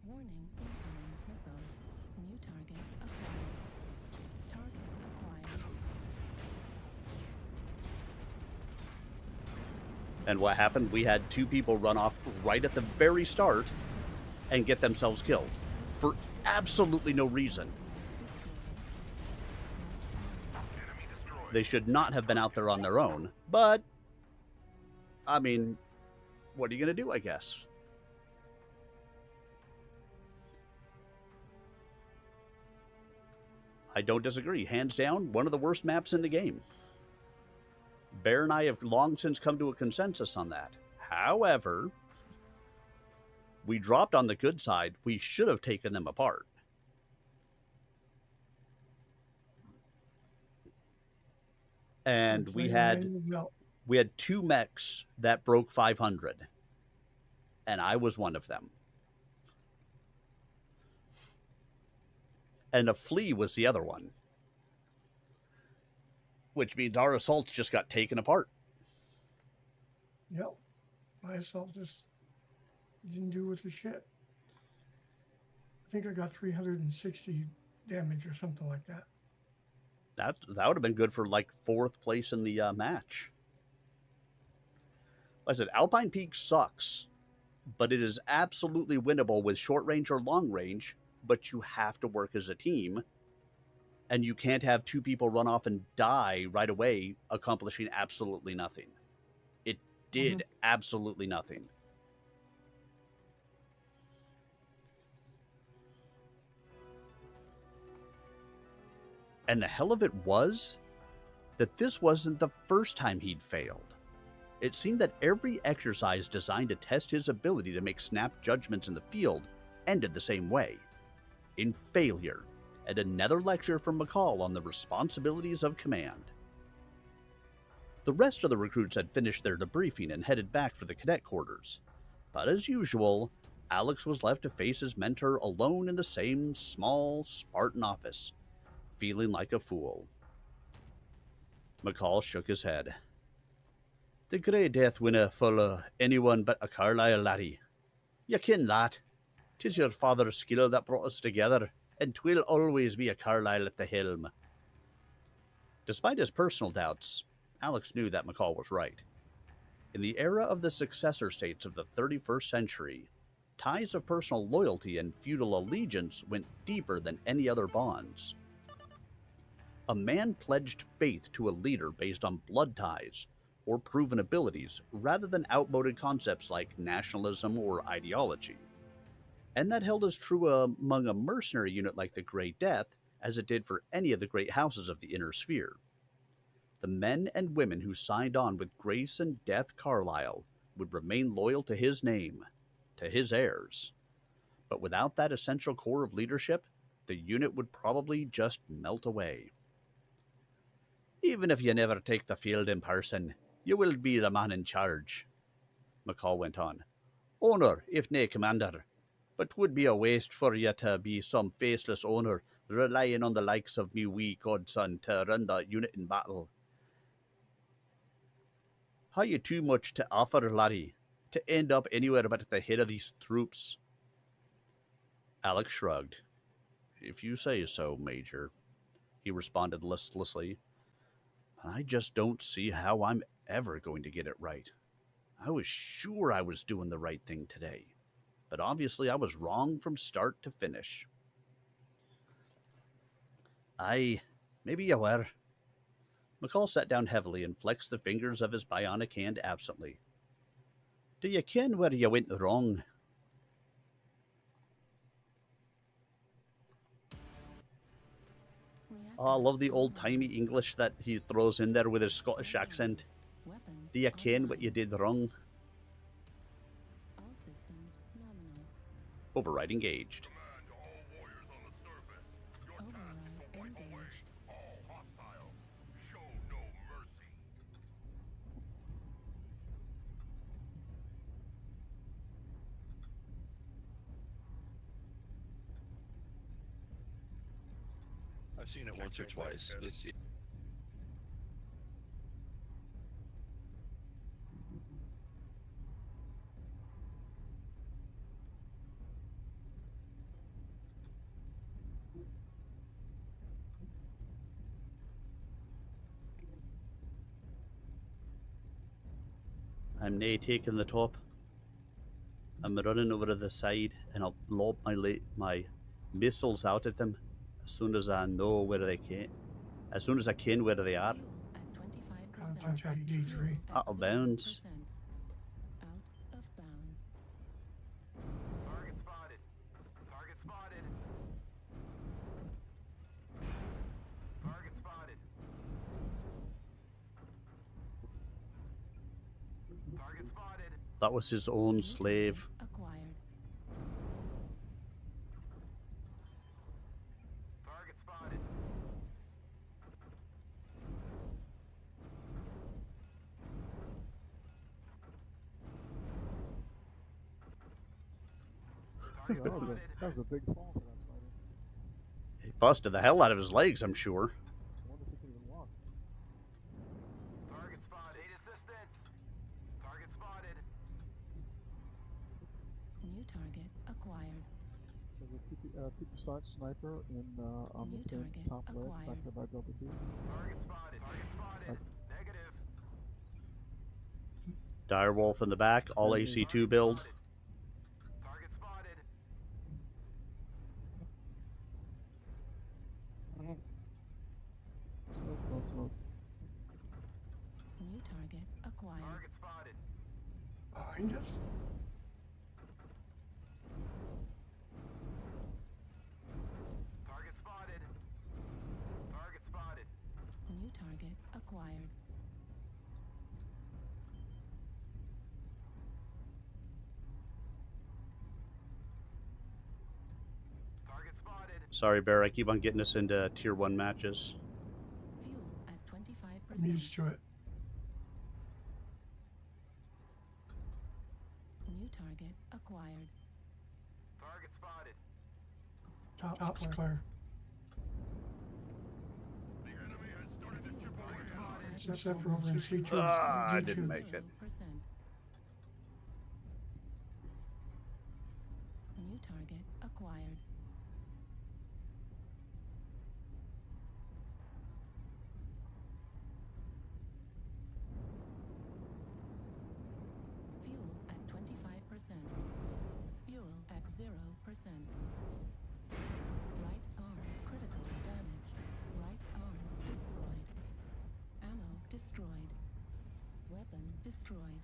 Warning, incoming missile. New target acquired. Target acquired. And what happened? We had 2 people run off right at the very start and get themselves killed for absolutely no reason. They should not have been out there on their own, but I mean, what are you going to do, I guess? I don't disagree. Hands down, one of the worst maps in the game. Bear and I have long since come to a consensus on that. However, we dropped on the good side. We should have taken them apart. And we had 2 mechs that broke 500. And I was one of them. And a flea was the other one. Which means our assaults just got taken apart. Yep. My assault just didn't do with the shit. I think I got 360 damage or something like that. That would have been good for like 4th place in the match. Like I said, Alpine Peak sucks, but it is absolutely winnable with short range or long range, but you have to work as a team, and you can't have 2 people run off and die right away, accomplishing absolutely nothing. It did absolutely nothing. And the hell of it was that this wasn't the first time he'd failed. It seemed that every exercise designed to test his ability to make snap judgments in the field ended the same way, in failure, and another lecture from McCall on the responsibilities of command. The rest of the recruits had finished their debriefing and headed back for the cadet quarters, but as usual, Alex was left to face his mentor alone in the same small, Spartan office, feeling like a fool. McCall shook his head. The Grey Death winna follow anyone but a Carlisle laddie. Ye ken that. 'Tis your father's skill that brought us together, and 'twill always be a Carlisle at the helm. Despite his personal doubts, Alex knew that McCall was right. In the era of the successor states of the 31st century, ties of personal loyalty and feudal allegiance went deeper than any other bonds. A man pledged faith to a leader based on blood ties or proven abilities rather than outmoded concepts like nationalism or ideology. And that held as true among a mercenary unit like the Grey Death as it did for any of the great houses of the Inner Sphere. The men and women who signed on with Grace and Death Carlisle would remain loyal to his name, to his heirs. But without that essential core of leadership, the unit would probably just melt away. Even if you never take the field in person, you will be the man in charge, McCall went on. Owner, if nae commander. But 'twould be a waste for ye to be some faceless owner relying on the likes of me wee godson to run the unit in battle. Hae you too much to offer, laddie, to end up anywhere but at the head of these troops? Alex shrugged. If you say so, Major, he responded listlessly. I just don't see how I'm ever going to get it right. I was sure I was doing the right thing today, but obviously I was wrong from start to finish. Aye, maybe you were. McCall sat down heavily and flexed the fingers of his bionic hand absently. Do you ken where you went wrong? Oh, I love the old-timey English that he throws in there with his Scottish accent. Do you ken what you did wrong? All systems nominal. Override engaged. Command to all warriors on the surface. Your task is Override to wipe away engaged. all hostiles. Show no mercy. I've seen it once or twice. I'm nae taking the top. I'm running over to the side and I'll lob my missiles out at them as soon as I know where they can. As soon as I can where they are. Fuel at 25%. Contact D3. Fuel at Out of bounds. 0%. Out of bounds. Target spotted. Target spotted. Target spotted. Target spotted. That was his own slave. Acquired. Target spotted. Target spotted. That was a big fall for that spider. He busted the hell out of his legs, I'm sure. I wonder if he can even walk. Target spotted. Need assistance. Target spotted. New target acquired. There's a people sniper in on New the third target top left, acquired. back by Delta 2. Target spotted. Target spotted. Negative. Direwolf in the back, all AC2 build. Target spotted. Smoke. New target acquired. Target spotted. Behind us. Target spotted. Target spotted. New target acquired. Target spotted. Sorry, Bear, I keep on getting us into tier 1 matches. Fuel at 25%. I'm used to it. New target acquired. Target spotted. Top's clear. The enemy has started to chip away at us. Except for over in C2. Ah, I D2. didn't make it. 0%. New target acquired. Fuel at 25%. Fuel at 0%. Right arm critical damage. Right arm destroyed. Ammo destroyed. Weapon destroyed.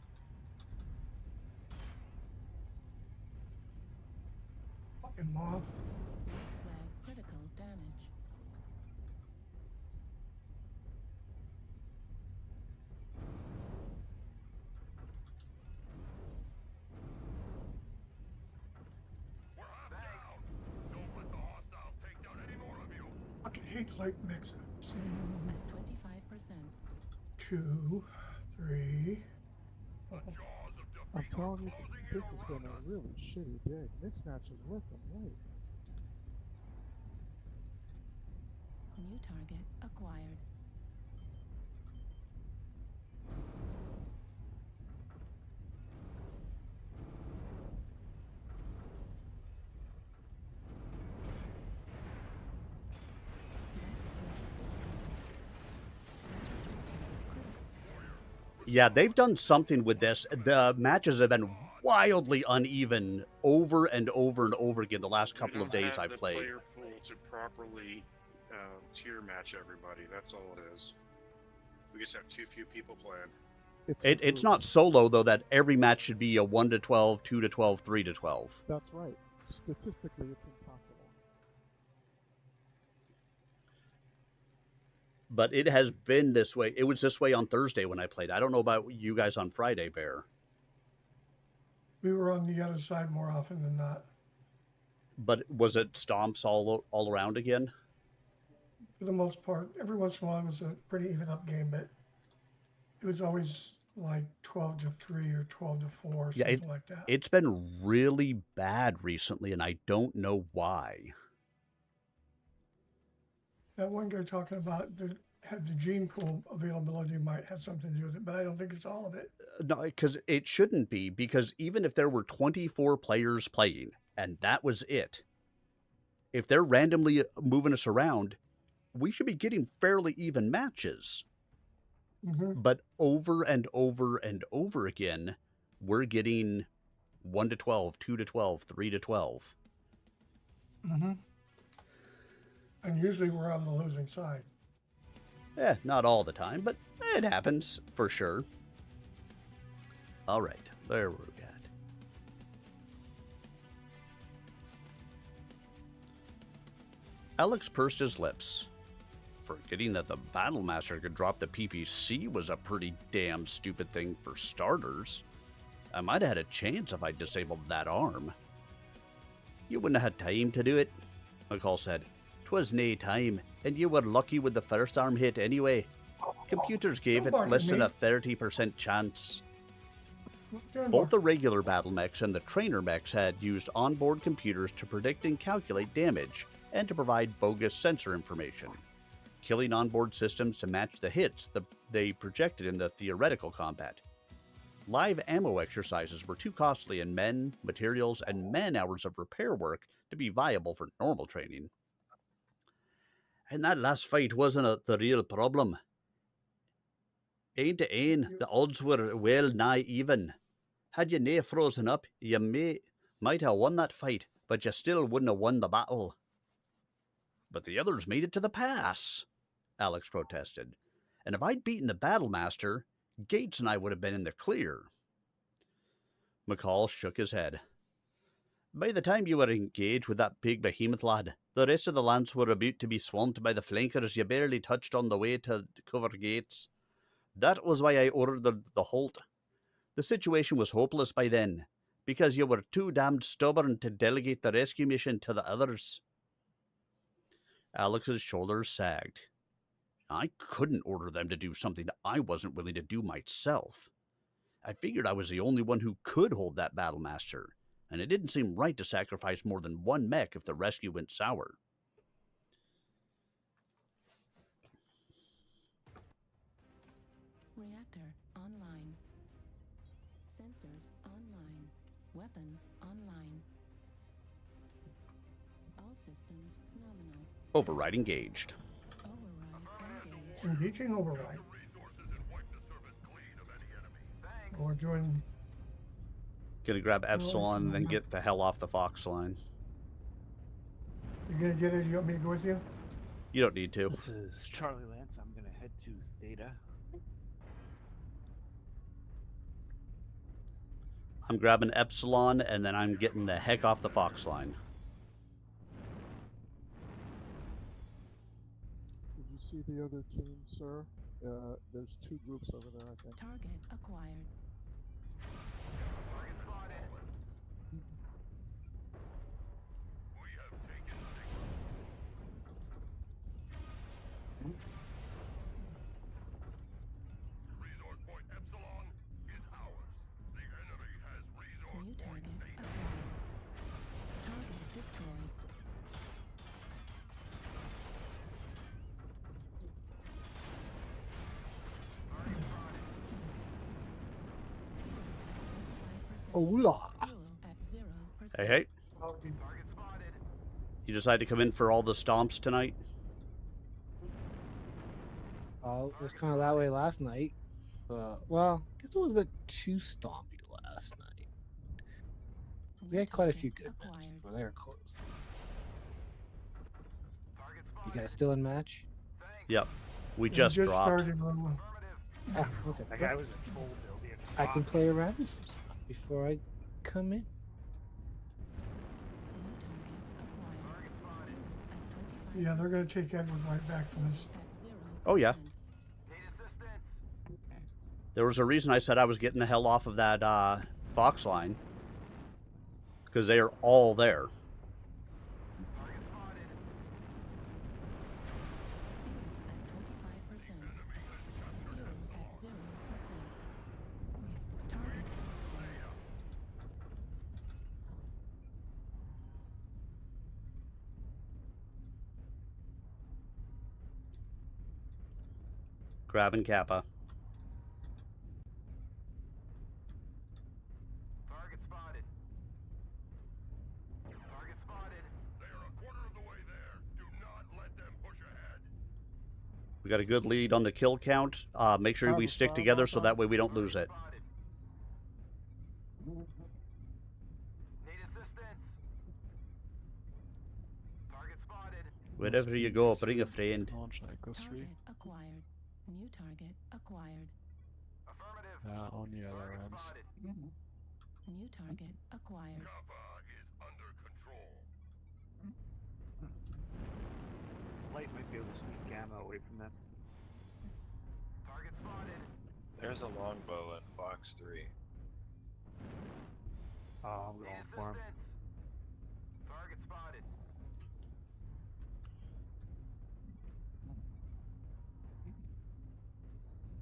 Fucking mob. Left flag critical damage. hate light mix. At 25%. 2, 3. Oh, I'm telling you, this has been a really shitty day. Mixed matches left and right. New target acquired. Yeah, they've done something with this. The matches have been wildly uneven over and over and over again the last couple of days I've played. Player pool to properly tier match everybody. That's all it is. We just have too few people playing. It's not solo though that every match should be a 1 to 12, 2 to 12, 3 to 12. That's right. Statistically, it's impossible. But it has been this way. It was this way on Thursday when I played. I don't know about you guys on Friday, Bear. we were on the other side more often than not. But was it stomps all around again? For the most part, every once in a while it was a pretty even up game, but it was always like 12 to 3 or 12 to 4, Yeah, something like that. It's been really bad recently, and I don't know why. That one guy talking about had the gene pool availability might have something to do with it, but I don't think it's all of it. No, because it shouldn't be, because even if there were 24 players playing, and that was it, if they're randomly moving us around, we should be getting fairly even matches. Mm-hmm. But over and over and over again, we're getting 1 to 12, 2 to 12, 3 to 12. Mm-hmm. And usually we're on the losing side. Not all the time, but it happens for sure. All right, there we're at. Alex pursed his lips. Forgetting that the Battlemaster could drop the PPC was a pretty damn stupid thing for starters. I might have had a chance if I disabled that arm. You wouldn't have had time to do it, McCall said. 'Twas nae time, and you were lucky with the first arm hit anyway. Computers gave it less than a 30% chance. Both the regular battle mechs and the trainer mechs had used onboard computers to predict and calculate damage, and to provide bogus sensor information, killing onboard systems to match the hits they projected in the theoretical combat. Live ammo exercises were too costly in men, materials, and man-hours of repair work to be viable for normal training. And that last fight wasn't the real problem. Ain to ain, the odds were well nigh even. Had you nae frozen up, you might have won that fight, but you still wouldn't have won the battle. But the others made it to the pass, Alex protested. And if I'd beaten the Battlemaster, Gates and I would have been in the clear. McCall shook his head. By the time you were engaged with that big behemoth lad, the rest of the lance were about to be swamped by the flankers you barely touched on the way to cover Gates. That was why I ordered the halt. The situation was hopeless by then, because you were too damned stubborn to delegate the rescue mission to the others. Alex's shoulders sagged. I couldn't order them to do something I wasn't willing to do myself. I figured I was the only one who could hold that Battlemaster, and it didn't seem right to sacrifice more than one mech if the rescue went sour. Reactor online. Sensors online. Weapons online. All systems nominal. Override engaged. Override engaged. Engaging override. We're doing. Gonna grab Epsilon and then get the hell off the Fox line. You gonna get it? You want me to go with you? You don't need to. This is Charlie Lance. I'm gonna head to Theta. I'm grabbing Epsilon and then I'm getting the heck off the Fox line. Did you see the other team, sir? There's 2 groups over there, I think. Target acquired. Hola. Fuel at 0%. Hey, hey. Target spotted. You decide to come in for all the stomps tonight? It was kind of that way last night. Well, I guess it was a bit too stompy last night. We had quite a few good matches before they were close. You guys still in match? Yep. We Yeah, just dropped. started rolling. Ah, okay. That guy was a troll building. I can play around with some stuff before I come in. Yeah, they're gonna take Edward right back from us. Oh, yeah. There was a reason I said I was getting the hell off of that Fox line. Because they are all there. Grabbing Kappa. Target spotted. Target spotted. They are a quarter of the way there. Do not let them push ahead. We got a good lead on the kill count. Make sure we stick together so that way we don't lose it. Need assistance. Target spotted. Wherever you go, bring a friend. Launch Echo 3. Target acquired. New target acquired. Affirmative. On the other Target end. spotted. New target acquired. Kappa is under control. The light might be able to sneak Gamma away from them. Target spotted. There's a longbow at Fox 3. Oh, I'm going for him. Target spotted.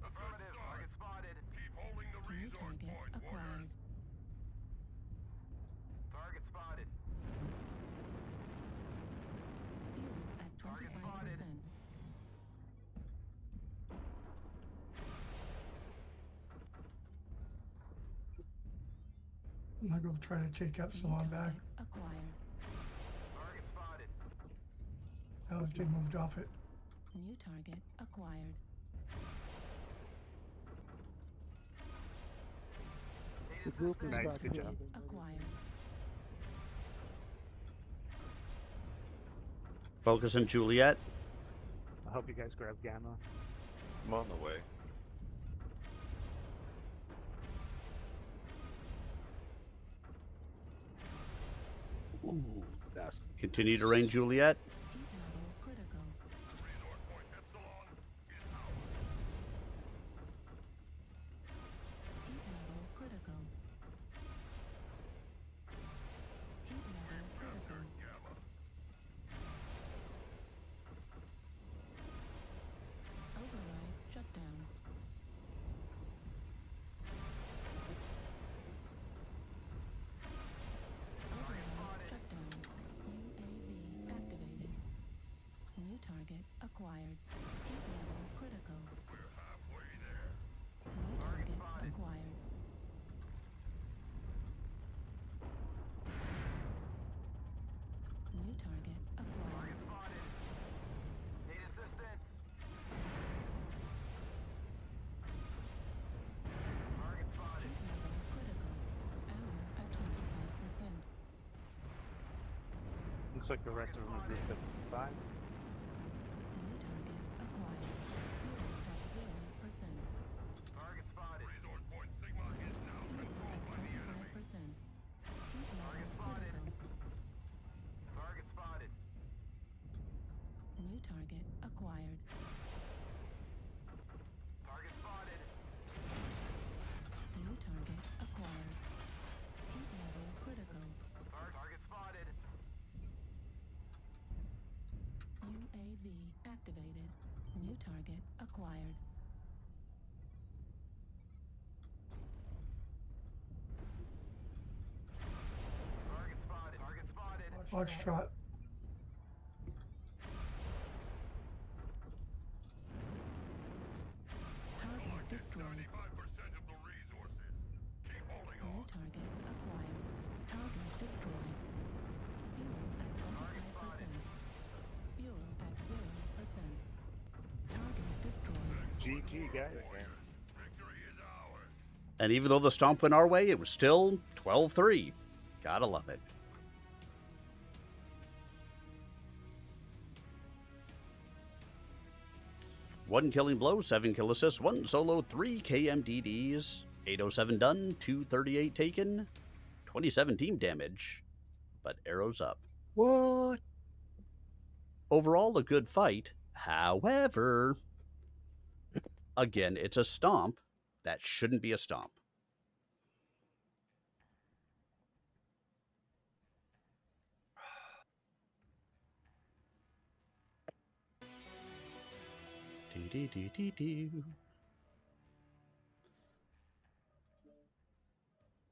Affirmative. Target spotted. Keep holding the New resource target point, acquired. warriors. Target spotted. Fuel at 25%. I'm gonna go try to take out some on back. Acquired. Target spotted. Alex did moved off it. New target acquired. The group is Nice, back good here. job. Acquired. Focus on Juliet. I hope you guys grab Gamma. I'm on the way. Ooh, that's Continue to rain Juliet. Heat level critical. Resource point Epsilon is out. Heat level critical. Heat level critical. Gamma. Override shutdown. Override shutdown. UAV activated. New target acquired. Heat level critical. We're halfway there. New target acquired. New target acquired. Spotted. Need assistance. Target spotted. Heat level critical. Ammo at 25%. Looks like the rest of them are grouped at 5. New target acquired. Fuel at 0%. Target spotted. Resource point Sigma is now Fuel controlled at by the enemy. 25%. Heat level spotted. critical. Target spotted. New target acquired. Target spotted. New target acquired. Heat level critical. Target spotted. UAV activated. New target acquired. Target spotted. Target spotted. Foxtrot. Target destroyed. 75% of the resources. Keep holding New on. target GG, guys. And even though the stomp went our way, it was still 12-3. Gotta love it. One killing blow, 7 kill assists, 1 solo, 3 KMDDs, 807 done, 238 taken, 27 team damage, but arrows up. What? Overall, a good fight. However, again, it's a stomp. That shouldn't be a stomp.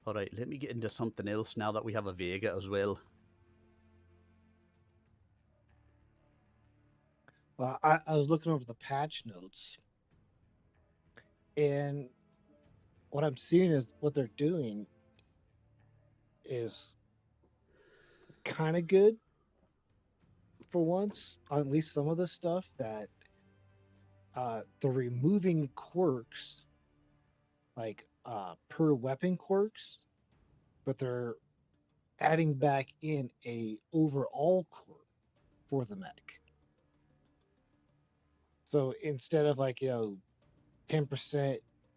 All right, let me get into something else now that we have a Vega as well. Well, I was looking over the patch notes, and what I'm seeing is what they're doing is kind of good for once, on at least some of the stuff that they're removing quirks, like per weapon quirks, but they're adding back in a overall quirk for the mech. So instead of 10%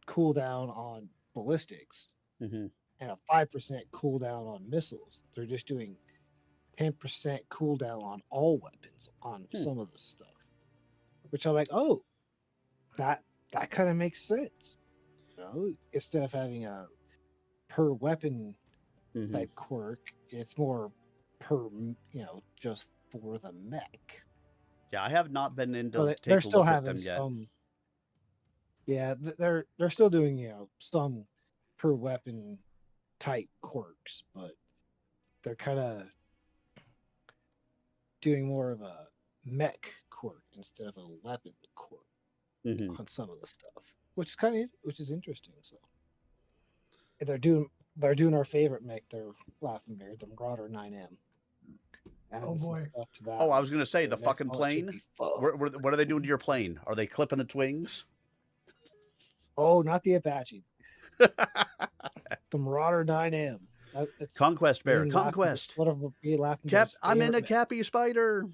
cooldown on ballistics Mm-hmm. and a 5% cooldown on missiles, they're just doing 10% cooldown on all weapons on some of the stuff. Which I'm like, oh, that kind of makes sense. You know, instead of having a per weapon type quirk, it's more per, just for the mech. Yeah, I have not been in to So take they're a still look at having them yet. some. Yeah, they're still doing some per weapon type quirks, but they're kind of doing more of a mech quirk instead of a weapon quirk on some of the stuff, which is interesting. So they're doing our favorite mech. They're laughing there, the Marauder 9M. Oh boy! Stuff to that Oh, I was going to say, the fucking month should plane? be fun. What are they doing to your plane? Are they clipping its wings? Oh, not the Apache. The Marauder 9M. Conquest Bear. Conquest. I'm in a Cappy Spider.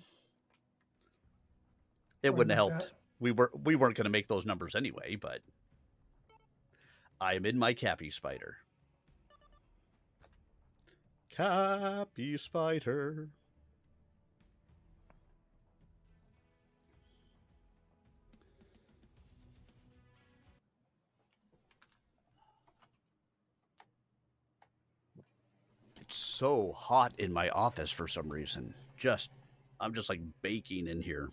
It wouldn't have helped. We weren't going to make those numbers anyway, but I'm in my Cappy Spider. Cappy Spider. It's so hot in my office for some reason. I'm just like baking in here.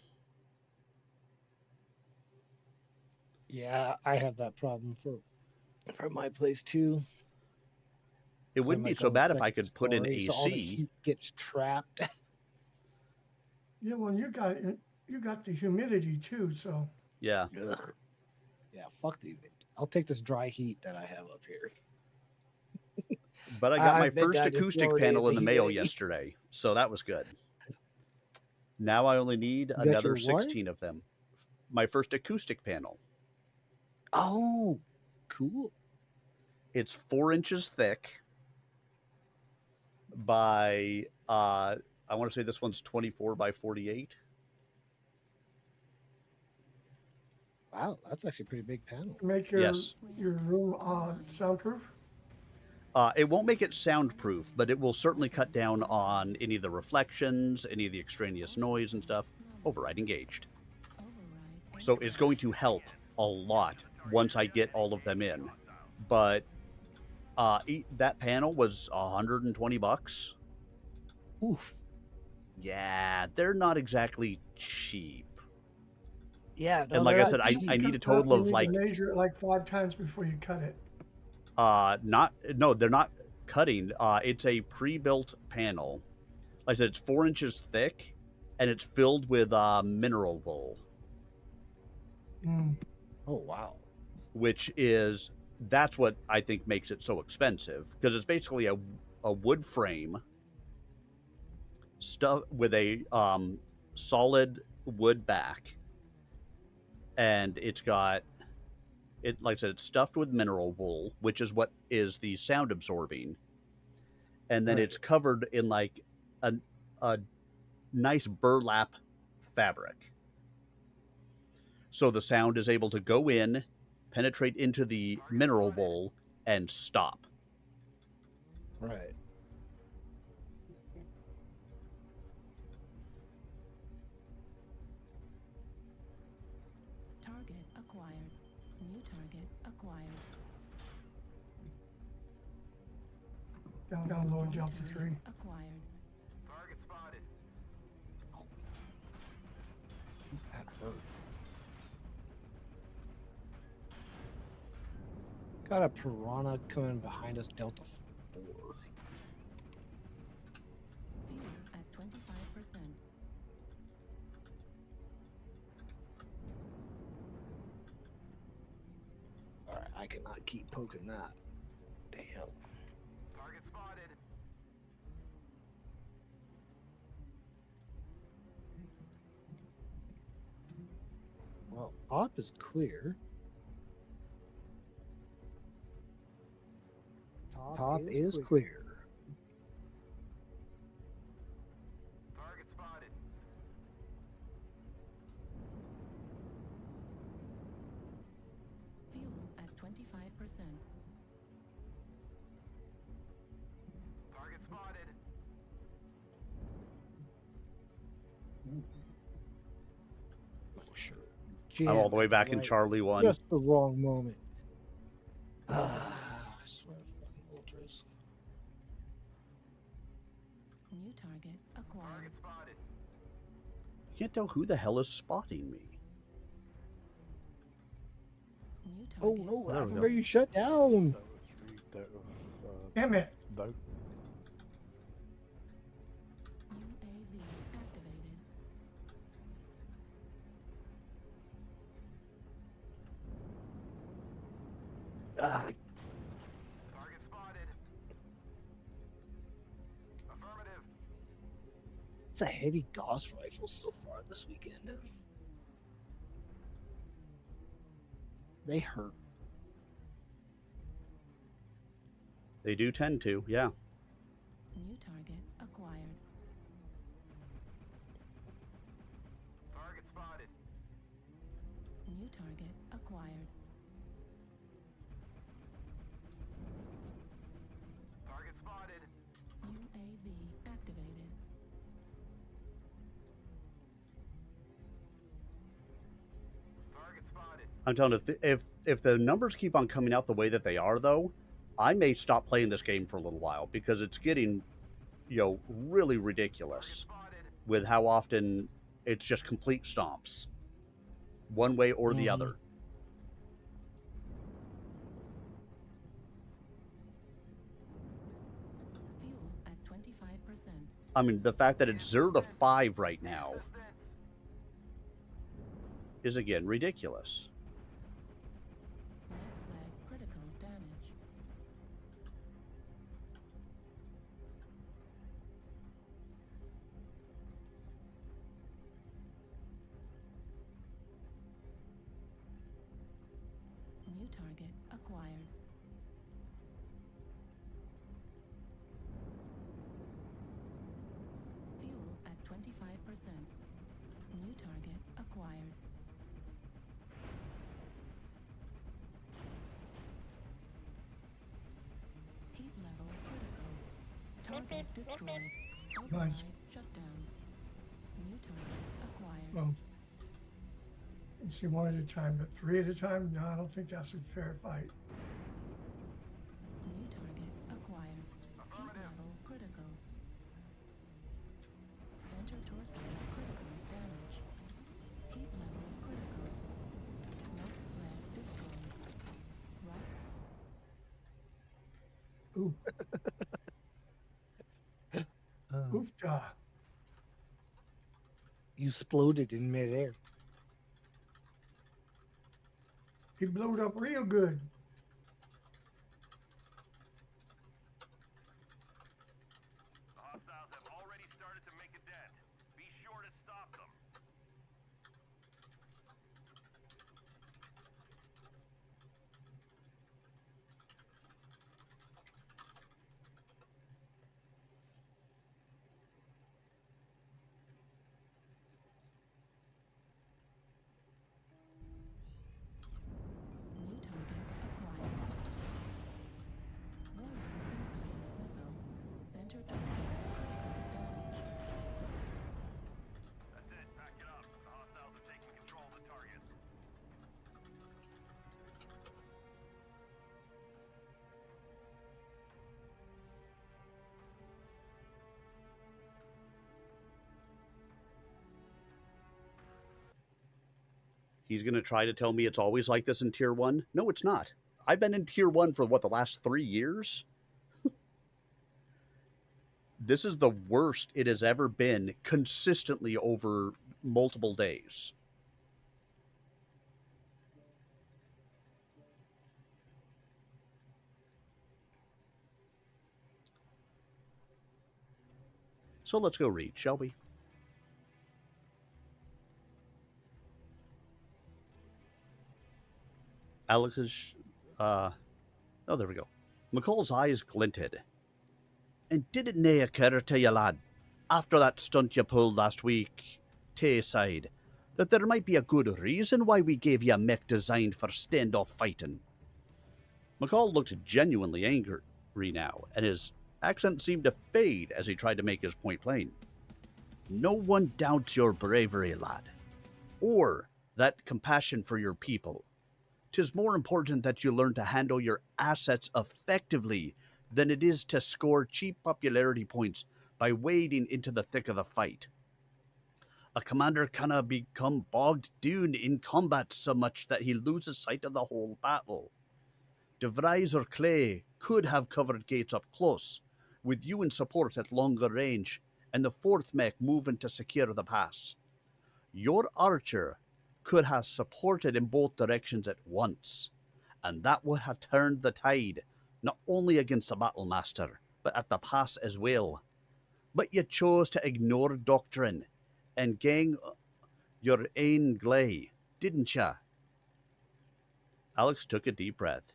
Yeah, I have that problem for my place too. It wouldn't be so bad if I could put in AC. So all the heat gets trapped. Yeah, well, you got the humidity too, so. Yeah. Ugh. Yeah, fuck the humidity. I'll take this dry heat that I have up here. But I got my first acoustic panel in the mail yesterday, so that was good. Now I only need another 16 of them. My first acoustic panel. Oh, cool. It's 4 inches thick by, I want to say this one's 24 by 48. Wow, that's actually a pretty big panel. Make your room soundproof? It won't make it soundproof, but it will certainly cut down on any of the reflections, any of the extraneous noise and stuff. Override engaged. So it's going to help a lot once I get all of them in. But that panel was $120. Oof. Yeah, they're not exactly cheap. Yeah, and like I said, I need a total of like. Measure it like 5 times before you cut it. No, they're not cutting. It's a pre-built panel. Like I said, it's 4 inches thick, and it's filled with mineral wool. Oh wow! That's what I think makes it so expensive, because it's basically a wood frame stuff with a solid wood back, and it's got It, like I said, it's stuffed with mineral wool, which is what is the sound absorbing, and then Right. it's covered in like a nice burlap fabric. So the sound is able to go in, penetrate into the mineral wool, and stop. Right. Target acquired. New target acquired. Download Delta 3. Acquired. Target spotted. That hurt. Got a piranha coming behind us, Delta 4. Fuel at 25%. Alright, I cannot keep poking that. Damn. Target spotted. Well, op is clear. Top is clear. Target spotted. Fuel at 25%. Target spotted. Oh, sure. I'm all the way back in Charlie 1. Just the wrong moment. I swear to fucking ultras. New target acquired. Target spotted. Can't tell who the hell is spotting me. New Oh target. no, There we Alphabet, go. you shut down. Damn it. UAV activated. Target spotted. Affirmative. It's a heavy Gauss rifle so far this weekend. They hurt. They do tend to, yeah. New target acquired. Target spotted. New target acquired. Target spotted. UAV activated. Target spotted. I'm telling you, if the numbers keep on coming out the way that they are, though, I may stop playing this game for a little while because it's getting, really ridiculous with how often it's just complete stomps, one way or the other. Fuel at 25%. I mean, the fact that it's 0 to 5 right now is again ridiculous. Left leg critical damage. New target acquired. Fuel at 25%. New target acquired. Heat level critical. Target destroyed. Nice. Override shut down. New target acquired. Well, let's see, one at a time, but 3 at a time? No, I don't think that's a fair fight. New target acquired. Heat level critical. Center torso critical damage. Heat level critical. Left leg destroyed. Right. Ooh. Oofda. You exploded in midair. He blowed up real good. The hostiles have already started to make a dent. Be sure to stop them. He's going to try to tell me it's always like this in Tier 1. No, it's not. I've been in Tier 1 for, what, the last 3 years? This is the worst it has ever been consistently over multiple days. So let's go read, shall we? Alex's, oh, there we go. McCall's eyes glinted. And did it nae occur to you, lad, after that stunt you pulled last week, Tayside, that there might be a good reason why we gave you a mech designed for standoff fighting? McCall looked genuinely angry now, and his accent seemed to fade as he tried to make his point plain. No one doubts your bravery, lad, or that compassion for your people. 'Tis more important that you learn to handle your assets effectively than it is to score cheap popularity points by wading into the thick of the fight. A commander cannot become bogged down in combat so much that he loses sight of the whole battle. De Vries or Clay could have covered gates up close, with you in support at longer range, and the fourth mech moving to secure the pass. Your archer could have supported in both directions at once, and that would have turned the tide, not only against the battlemaster, but at the pass as well. But you chose to ignore doctrine and gang your ain gley, didn't ya? Alex took a deep breath.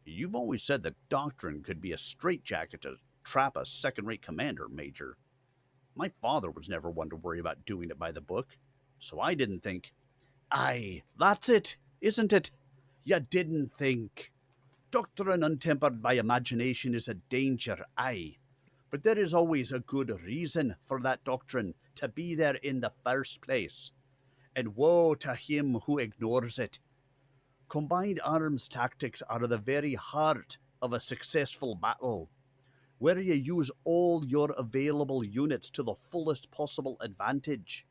You've always said that doctrine could be a straitjacket to trap a second-rate commander, Major. My father was never one to worry about doing it by the book, so I didn't think. Aye, that's it, isn't it? You didn't think. Doctrine untempered by imagination is a danger, aye. But there is always a good reason for that doctrine to be there in the first place. And woe to him who ignores it. Combined arms tactics are the very heart of a successful battle, where you use all your available units to the fullest possible advantage.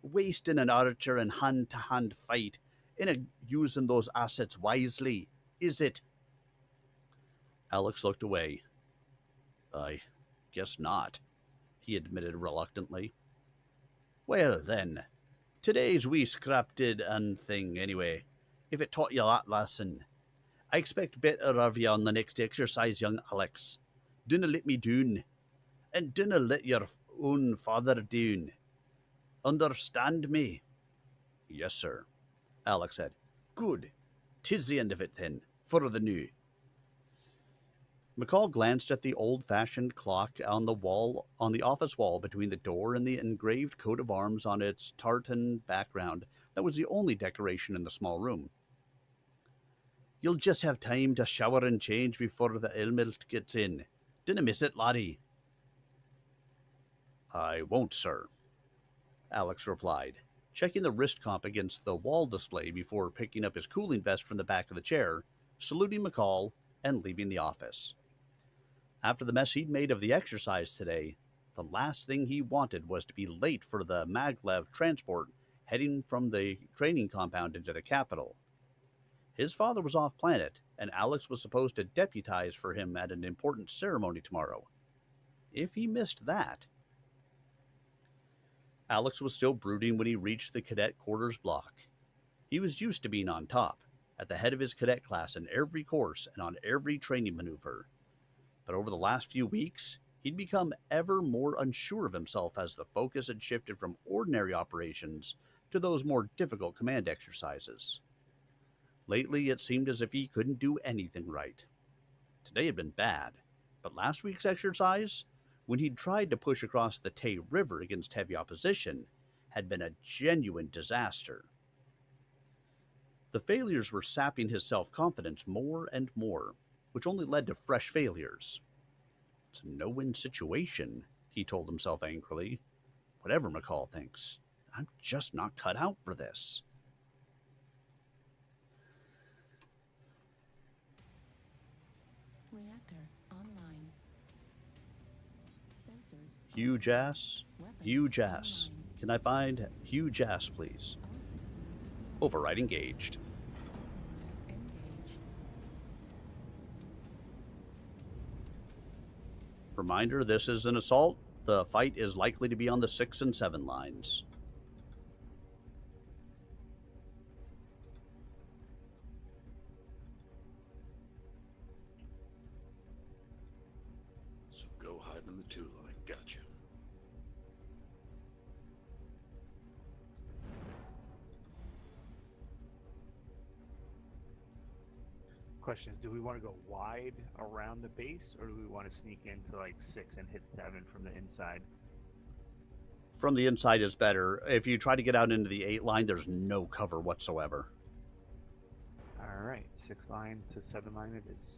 Wasting an archer in hand-to-hand fight in using those assets wisely, is it? Alex looked away. I guess not, he admitted reluctantly. Well then, today's wee scrap did an thing anyway, if it taught you that lesson. I expect better of you on the next exercise, young Alex. Dinna let me doon, and dinna let your own father doon. Understand me? Yes, sir, Alex said. Good. 'Tis the end of it then, for the new. McCall glanced at the old-fashioned clock on the office wall between the door and the engraved coat of arms on its tartan background that was the only decoration in the small room. You'll just have time to shower and change before the Elmilt gets in. Dinna miss it, laddie. I won't, sir, Alex replied, checking the wrist comp against the wall display before picking up his cooling vest from the back of the chair, saluting McCall, and leaving the office. After the mess he'd made of the exercise today, the last thing he wanted was to be late for the maglev transport heading from the training compound into the capital. His father was off planet, and Alex was supposed to deputize for him at an important ceremony tomorrow. If he missed that... Alex was still brooding when he reached the cadet quarters block. He was used to being on top, at the head of his cadet class in every course and on every training maneuver. But over the last few weeks, he'd become ever more unsure of himself as the focus had shifted from ordinary operations to those more difficult command exercises. Lately, it seemed as if he couldn't do anything right. Today had been bad, but last week's exercise, when he'd tried to push across the Tay River against heavy opposition, had been a genuine disaster. The failures were sapping his self-confidence more and more, which only led to fresh failures. It's a no-win situation, he told himself angrily. Whatever McCall thinks, I'm just not cut out for this. Reactor online. Sensors. Huge ass. Huge ass. Can I find huge ass, please? All systems Override engaged. Engage. Reminder, this is an assault. The fight is likely to be on the 6 and 7 lines. So go hide in the 2 line. Gotcha. Question is, do we want to go wide around the base, or do we want to sneak into like 6 and hit 7 from the inside? From the inside is better. If you try to get out into the 8 line, there's no cover whatsoever. All right, 6 line to 7 line it is.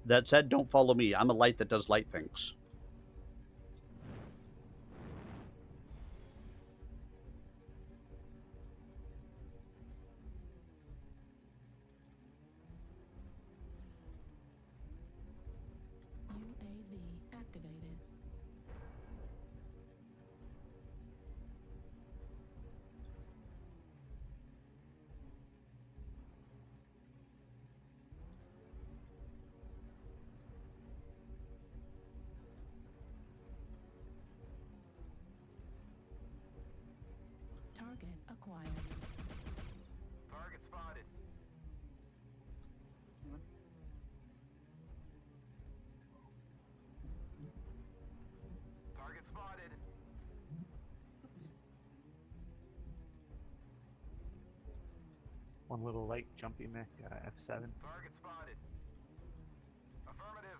That said, don't follow me. I'm a light that does light things. UAV activated. Target acquired. Target spotted. Target spotted. One little light jumpy mech, F7. Target spotted. Affirmative.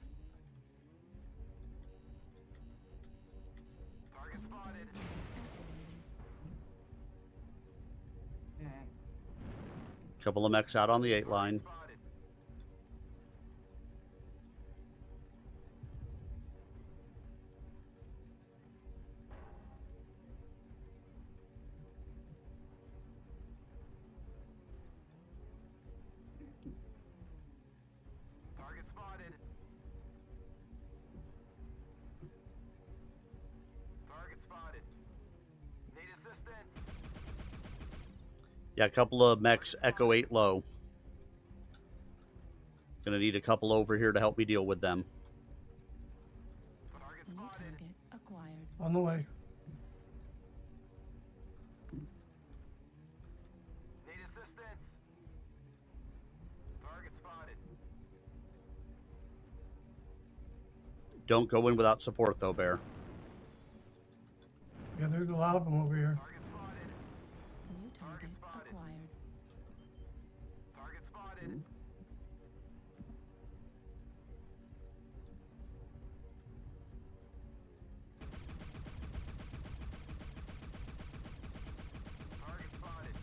Target spotted. Couple of mechs out on the 8 line. Spotted. Target spotted. Target spotted. Need assistance. Yeah, a couple of mechs Echo 8 low. Gonna need a couple over here to help me deal with them. Target New spotted. target acquired. On the way. Need assistance. Target spotted. Don't go in without support, though, Bear. Yeah, there's a lot of them over here. Target spotted. New target spotted. acquired. Target spotted. Target spotted.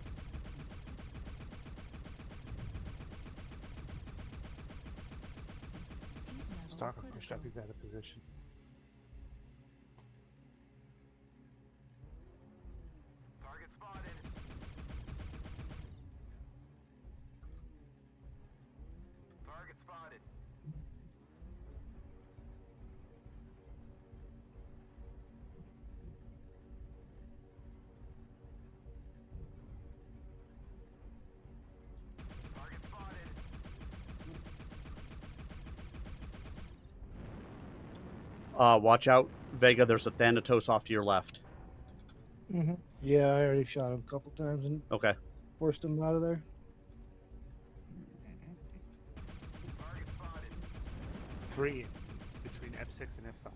Heat level Stalker pushed up, critical. he's out of position. Target spotted. Target spotted. Target spotted. Watch out, Vega. There's a Thanatos off to your left. Mm-hmm. Yeah, I already shot him a couple times and Okay. forced him out of there. Target spotted. 3 between F6 and F5.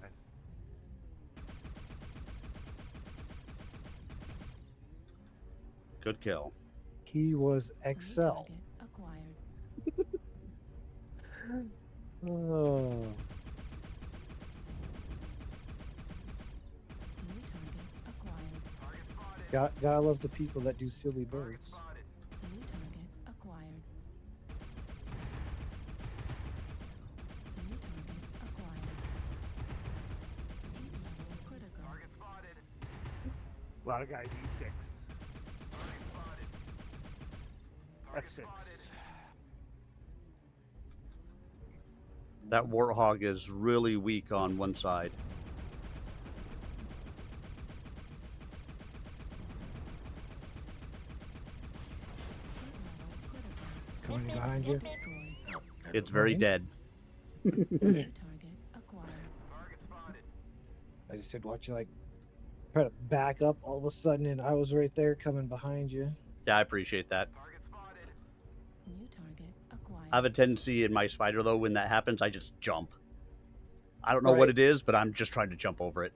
Good kill. He was New Excel. target acquired. Oh. New target acquired. Target spotted. Gotta love the people that do silly Target birds. spotted. New target acquired. New target acquired. Heat level critical. Target spotted. A lot of guys E6. Target spotted. Target F6. spotted. That Warthog is really weak on one side. Running behind you. Destroyed. Oh, It's very mind. dead. New target acquired. I just did watch you like try to back up all of a sudden, and I was right there coming behind you. Yeah, I appreciate that. New target acquired. I have a tendency in my spider, though, when that happens, I just jump. I don't know what Right. it is, but I'm just trying to jump over it.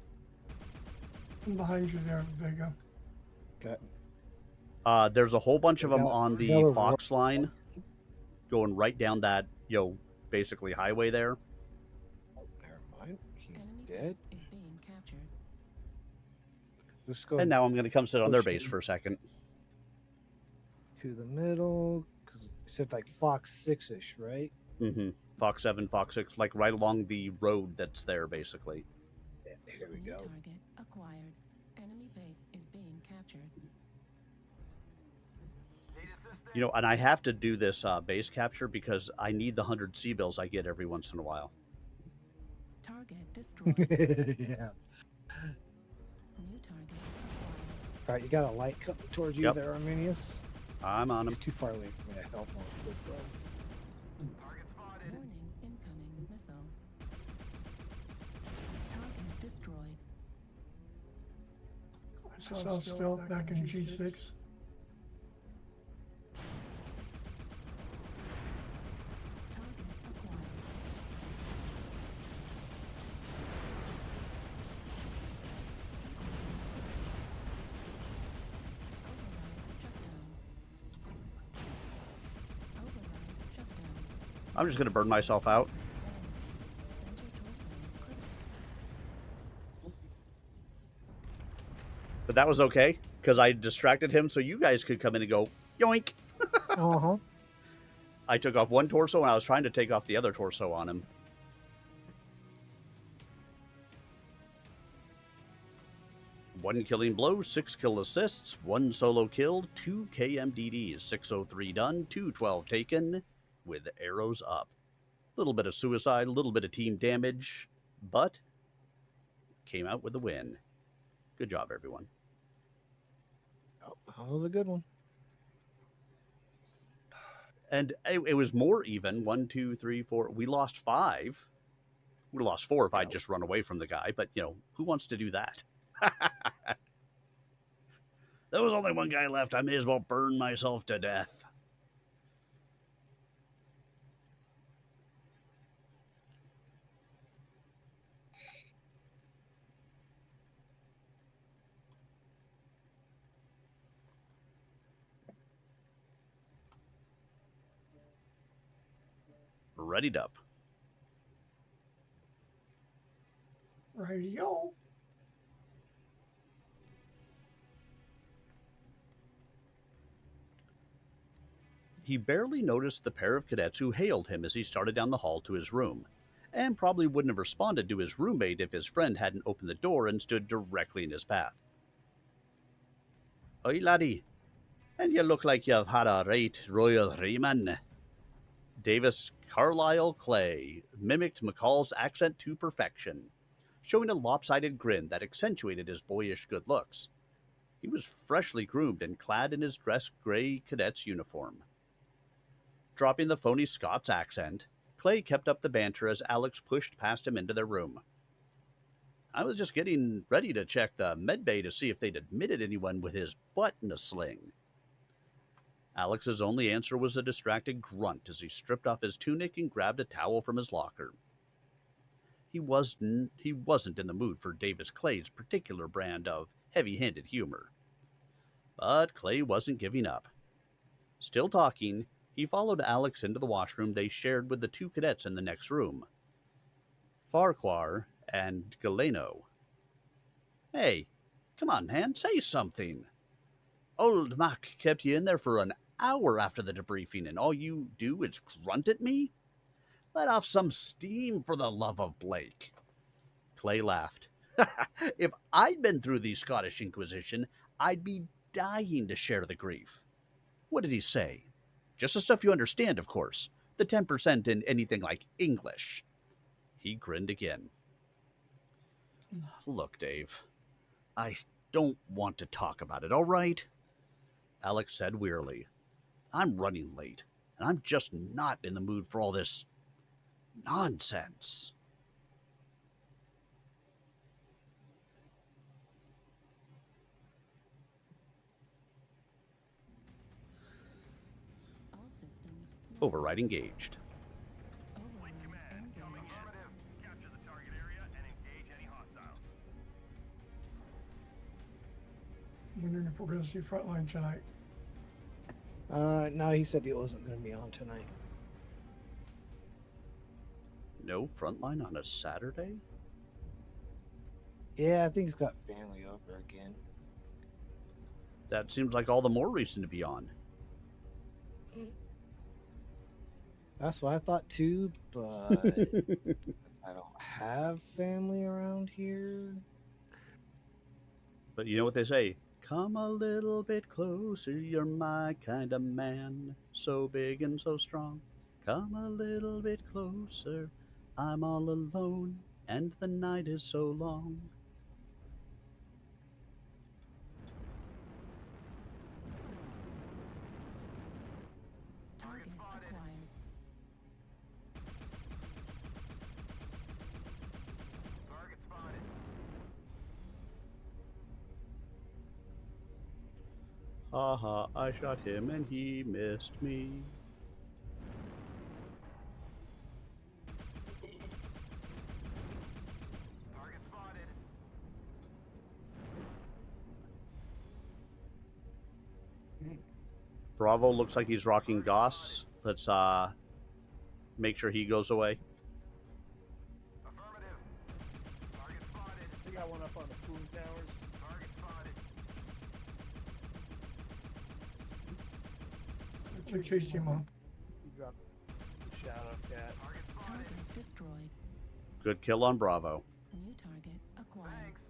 I'm behind you there, Vega. Okay. There's a whole bunch of them on the Another Fox line going right down that, basically highway there. Never mind. He's Enemy dead. base is being captured. Let's go And now I'm going to come sit on their push base him for a second. to the middle because you said like Fox 6-ish, right? Mm-hmm. Fox 7, Fox 6, like right along the road that's there, basically. Yeah, here we New go. target acquired. Enemy base is being captured. And I have to do this base capture because I need the 100 C-bills I get every once in a while. Target destroyed. Yeah. New target acquired. All right, you got a light coming towards you Yep. there, Arminius. I'm on He's him. too far away for me to help him. Warning, incoming missile. Target destroyed. I saw stealth back in G6. Target acquired. Override shutdown. I'm just going to burn myself out. Center torso critical. But that was okay because I distracted him so you guys could come in and go, yoink. Uh-huh. I took off one torso and I was trying to take off the other torso on him. One killing blow, 6 kill assists, 1 solo kill, 2 KMDDs, 603 done, 212 taken, with arrows up. Little bit of suicide, a little bit of team damage, but came out with a win. Good job, everyone. Oh, that was a good one. And it was more even. 1, 2, 3, 4. We lost 5. We lost 4 if I'd just run away from the guy. But, who wants to do that? There was only one guy left. I may as well burn myself to death. Readied up. Radio. He barely noticed the pair of cadets who hailed him as he started down the hall to his room, and probably wouldn't have responded to his roommate if his friend hadn't opened the door and stood directly in his path. "Oi, laddie, and you look like you've had a right royal reman." Davis Carlisle Clay mimicked McCall's accent to perfection, showing a lopsided grin that accentuated his boyish good looks. He was freshly groomed and clad in his dress gray cadet's uniform. Dropping the phony Scots accent, Clay kept up the banter as Alex pushed past him into their room. "I was just getting ready to check the medbay to see if they'd admitted anyone with his butt in a sling." Alex's only answer was a distracted grunt as he stripped off his tunic and grabbed a towel from his locker. He wasn't in the mood for Davis Clay's particular brand of heavy-handed humor. But Clay wasn't giving up. Still talking, he followed Alex into the washroom they shared with the 2 cadets in the next room, Farquhar and Galeno. "Hey, come on, man, say something. Old Mac kept you in there for an hour after the debriefing, and all you do is grunt at me? Let off some steam, for the love of Blake." Clay laughed. "If I'd been through the Scottish Inquisition, I'd be dying to share the grief." "What did he say?" "Just the stuff you understand, of course. The 10% in anything like English." He grinned again. "Look, Dave, I don't want to talk about it, all right?" Alex said wearily. "I'm running late. and I'm just not in the mood for all this nonsense. All systems. Override engaged. Override engaged. Affirmative. Capture the target area and engage any hostiles. Wondering if we're going to see Frontline tonight. No, he said he wasn't going to be on tonight. No frontline on a Saturday? Yeah, I think he's got family over again. That seems like all the more reason to be on. That's what I thought too, but I don't have family around here. But you know what they say? Come a little bit closer, you're my kind of man. So big and so strong. Come a little bit closer. I'm all alone, and the night is so long. Target acquired. Target spotted. Haha, I shot him and he missed me. Target spotted. Bravo looks like he's rocking Goss. Let's make sure he goes away. Affirmative. Target spotted. They got one up on the cooling towers. Target spotted. Took chase team on. He dropped the shadow cat. Target spotted. Target destroyed. Good kill on Bravo. New target acquired. Thanks.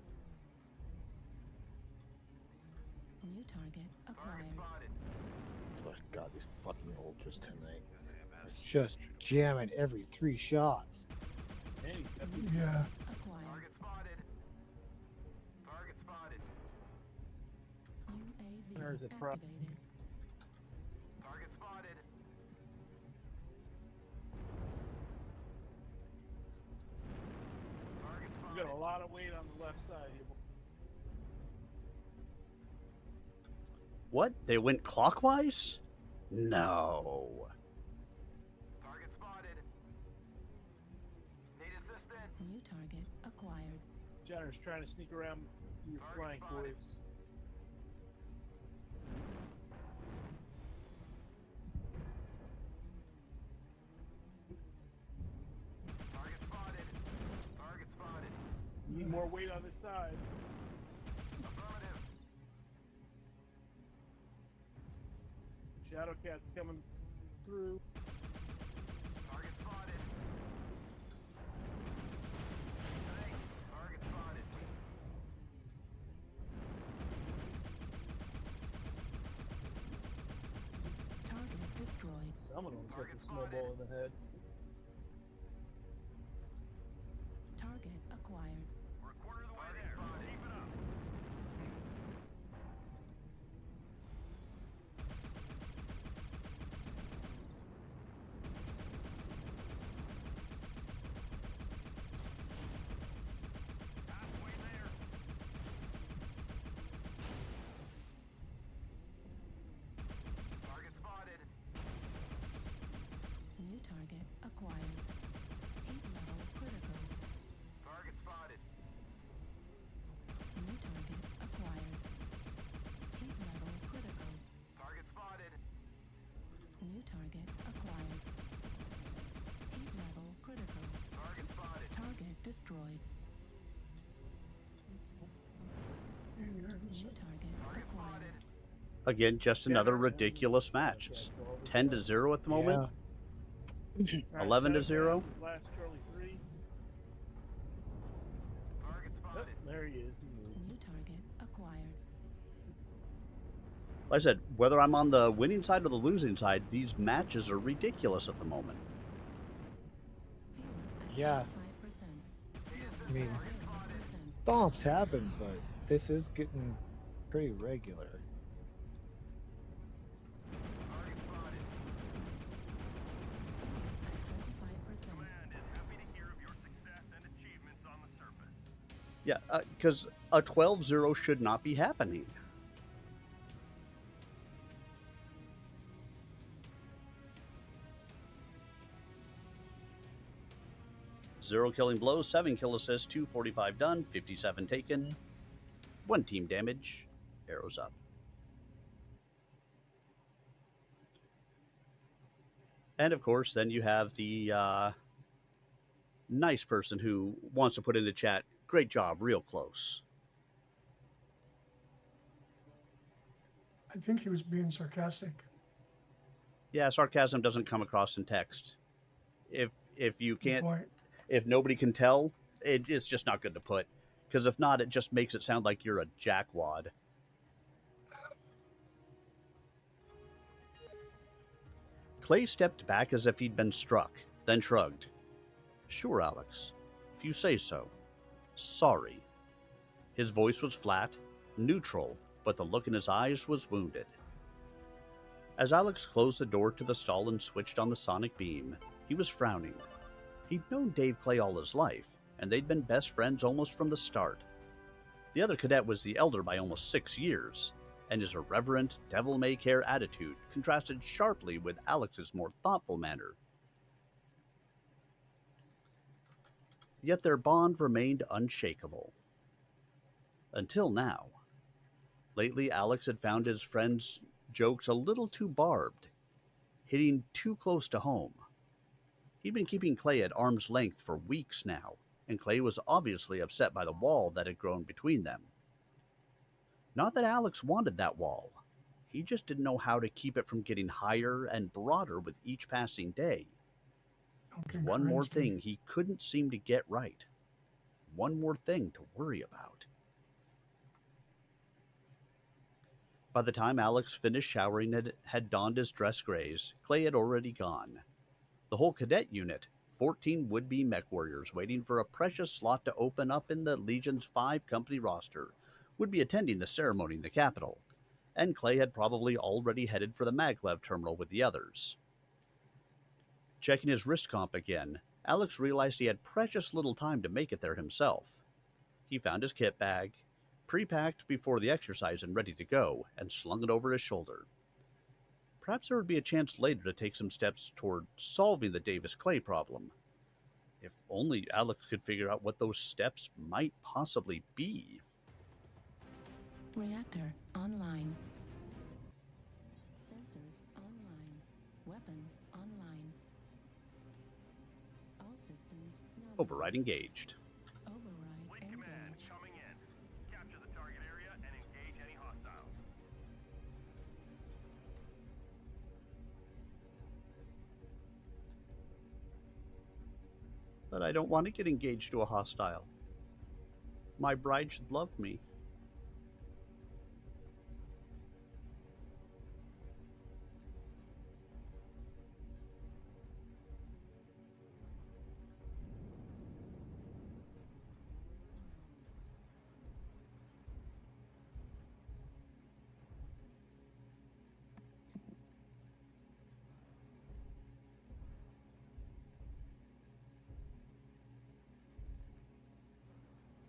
New target acquired. Target spotted. Oh, God, these fucking ultras tonight. They're just jamming every 3 shots. Hey, Yeah. Acquired. Target spotted. Target spotted. There's UAV a pro- activated. Target spotted. Target we spotted. got a lot of weight on the left side here. What? They went clockwise? No. Target spotted. Need assistance. New target acquired. Jenner's trying to sneak around your flank, boys. Target spotted. Target spotted. Need more weight on this side. Affirmative. Shadowcat's coming through. Target spotted. Thanks. Target spotted. Target destroyed. Someone will get Target the snowball in the head. Target acquired. We're a quarter of the way there. Keep it up. Halfway there. Target spotted. New target acquired. Heat level critical. Target spotted. New target acquired. Heat level critical. Target spotted. New target acquired. Heat level critical. Target spotted. Target destroyed. New target acquired. Again, just another ridiculous match. It's 10-0 at the moment. 11-0. Last Charlie 3. Target spotted. There he is. New target acquired. Like I said, whether I'm on the winning side or the losing side, these matches are ridiculous at the moment. Fuel at Yeah. 5%. I mean, 0%. stomps happen, but this is getting pretty regular. Target spotted. Yeah, because a 12-0 should not be happening. Zero killing blows, 7 kill assists, 245 done, 57 taken, 1 team damage, arrows up. And of course, then you have the nice person who wants to put in the chat, great job, real close. I think he was being sarcastic. Yeah, sarcasm doesn't come across in text. If you can't, if nobody can tell, it's just not good to put. Because if not, it just makes it sound like you're a jackwad. Clay stepped back as if he'd been struck, then shrugged. Sure, Alex. If you say so. Sorry. His voice was flat, neutral, but the look in his eyes was wounded. As Alex closed the door to the stall and switched on the sonic beam, he was frowning. He'd known Dave Clay all his life, and they'd been best friends almost from the start. The other cadet was the elder by almost 6 years, and his irreverent, devil-may-care attitude contrasted sharply with Alex's more thoughtful manner. Yet their bond remained unshakable. Until now. Lately, Alex had found his friend's jokes a little too barbed, hitting too close to home. He'd been keeping Clay at arm's length for weeks now, and Clay was obviously upset by the wall that had grown between them. Not that Alex wanted that wall. He just didn't know how to keep it from getting higher and broader with each passing day. Okay, One more thing he couldn't seem to get right. One more thing to worry about. By the time Alex finished showering and had donned his dress grays, Clay had already gone. The whole cadet unit, 14 would-be mech warriors waiting for a precious slot to open up in the Legion's 5-company roster, would be attending the ceremony in the capital, and Clay had probably already headed for the maglev terminal with the others. Checking his wrist comp again, Alex realized he had precious little time to make it there himself. He found his kit bag, pre-packed before the exercise and ready to go, and slung it over his shoulder. Perhaps there would be a chance later to take some steps toward solving the Davis Clay problem. If only Alex could figure out what those steps might possibly be. Reactor online. Sensors online. Weapons online. All systems nominal. Override engaged. Override Fleet command coming in. Capture the target area and engage any hostiles. But I don't want to get engaged to a hostile. My bride should love me.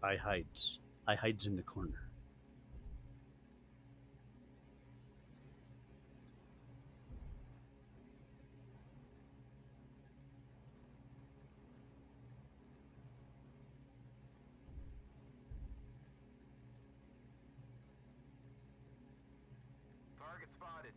I hides in the corner. Target spotted.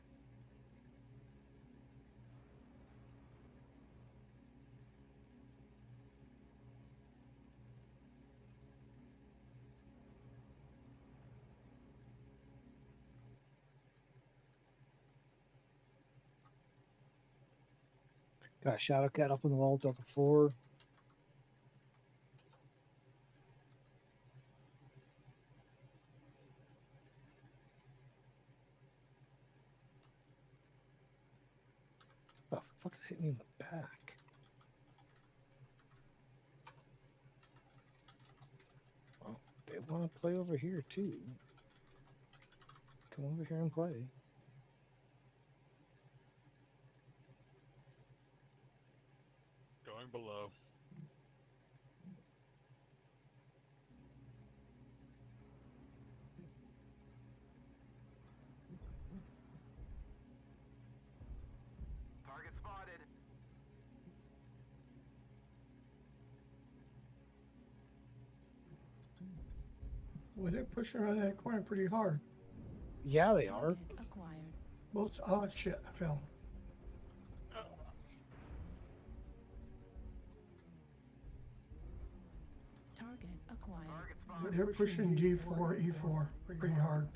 Got a shadow cat up on the wall, Delta 4. The fuck is hitting me in the back? Well, they want to play over here too. Come over here and play. Going below. Well, they're pushing around that corner pretty hard. Yeah, they are. Target acquired. Boats. Oh shit! I fell. Target acquired. They're pushing D4, E4 pretty hard.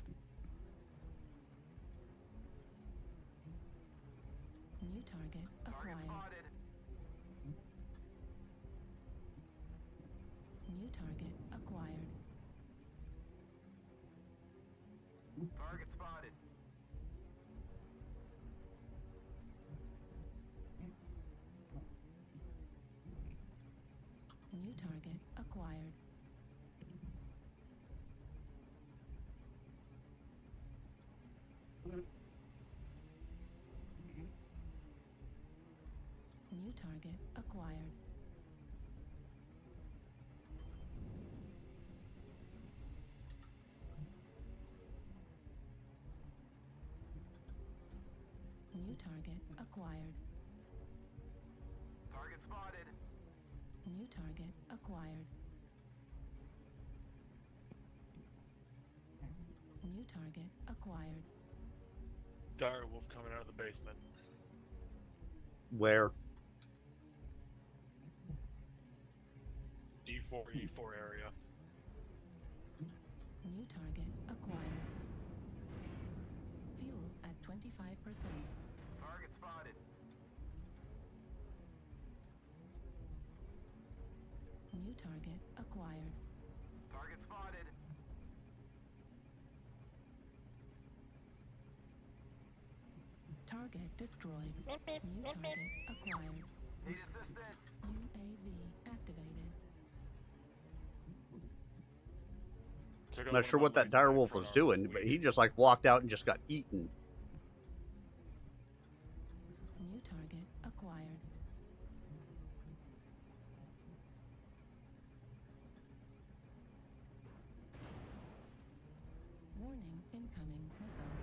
New target acquired. New target acquired. Target spotted. New target acquired. New target acquired. New target acquired. Target spotted. New target acquired. New target acquired. Dire wolf coming out of the basement. Where? D4, E4 area. New target acquired. Fuel at 25%. Target spotted. New target acquired. Target spotted. Target destroyed. New target acquired. Need assistance. UAV activated. I'm not sure what that dire wolf was doing, but he just like walked out and just got eaten. New target acquired. Warning, incoming missile.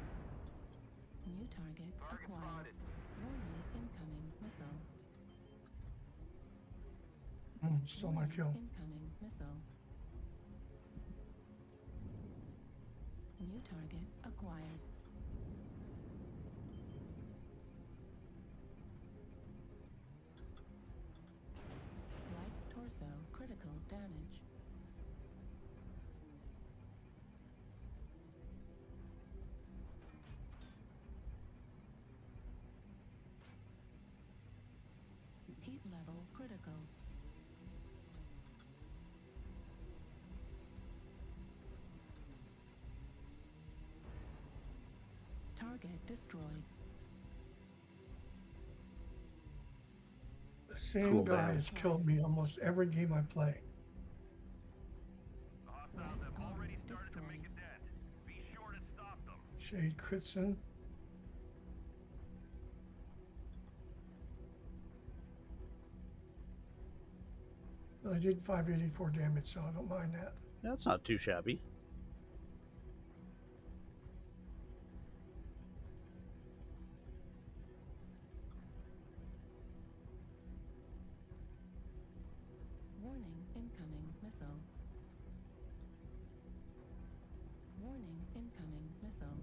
New target acquired. Warning, incoming missile. Stole my kill. Incoming missile. New target acquired. Right torso critical damage. Heat level critical. Target destroyed. The same Cool guy down. has killed me almost every game I play. The hostiles have already started to make a dent. Be sure to stop them. Shade Critson. I did 584 damage, so I don't mind that. That's not too shabby. Warning, incoming missile. Warning, incoming missile.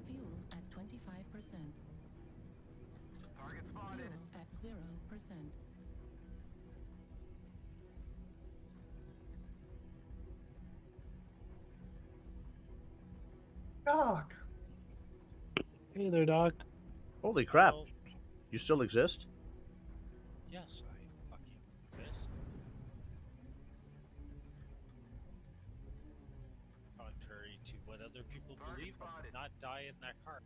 Fuel at 25%. Target spotted. Fuel at 0%. Doc! Hey there, Doc. Holy crap. Well, You still exist? yes, I fucking exist. Contrary to what other people believe, I did not die in that car.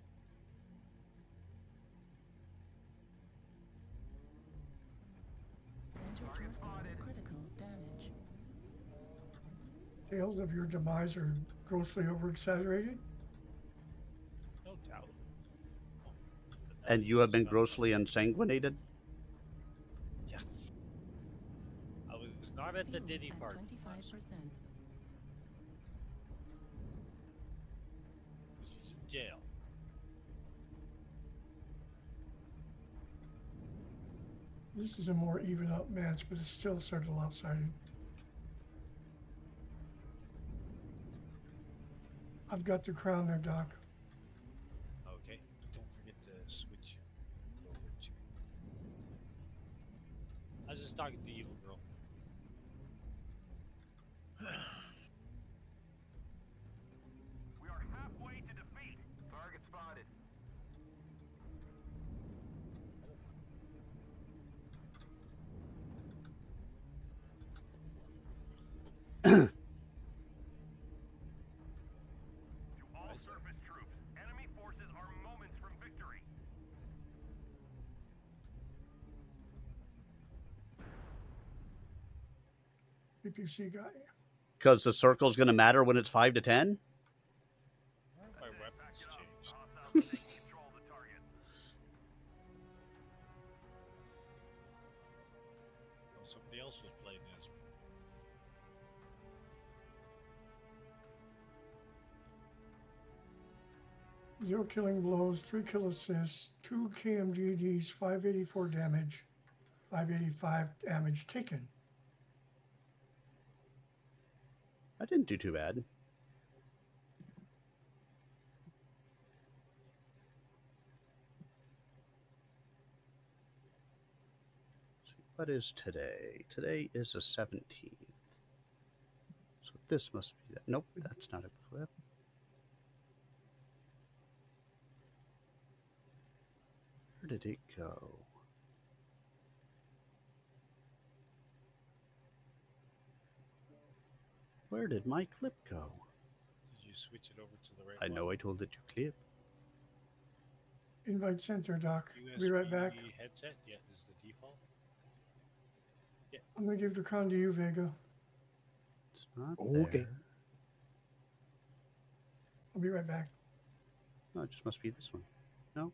Center torso critical damage. Tales of your demise are grossly over-exaggerated. No doubt. And you have been grossly unsanguinated? Yes. I was not at the Fuel Diddy at party. 25%. This was in jail. This is a more even up match, but it's still sort of lopsided. I've got the crown there, Doc. Okay. Don't forget to switch it over to. I was just talking to the evil girl. We are halfway to defeat. Target spotted. To all surface troops, enemy forces are moments from victory. PPC guy. Because the circle's going to matter when it's 5 to 10? My weapons changed. Control the target. Oh, somebody else was playing as. Zero killing blows, 3 kill assists, 2 KMGDs, 584 damage, 585 damage taken. I didn't do too bad. What is today? Today is the 17th. So this must be that. Nope, that's not a clip. Where did it go? Where did my clip go? Did you switch it over to the right I know one? I told it to clip. Invite center, Doc. USB Be right back. headset? Yeah, is the default. Yeah. I'm going to give the crown to you, Vega. It's not Okay. there. I'll be right back. No, it just must be this one. No.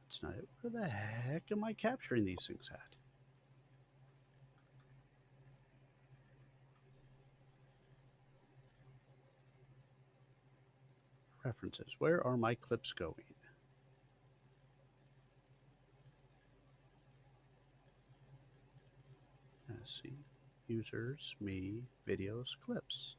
That's not it. Where the heck am I capturing these things at? References. Where are my clips going? Let's see. Users, me, videos, clips.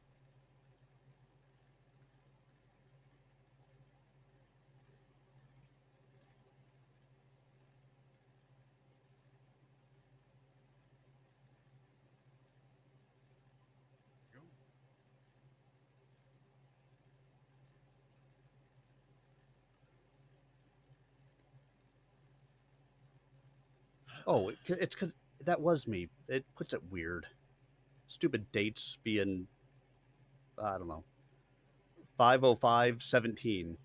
Oh, it's because that was me. It puts it weird. Stupid dates being, I don't know, 5:05:17.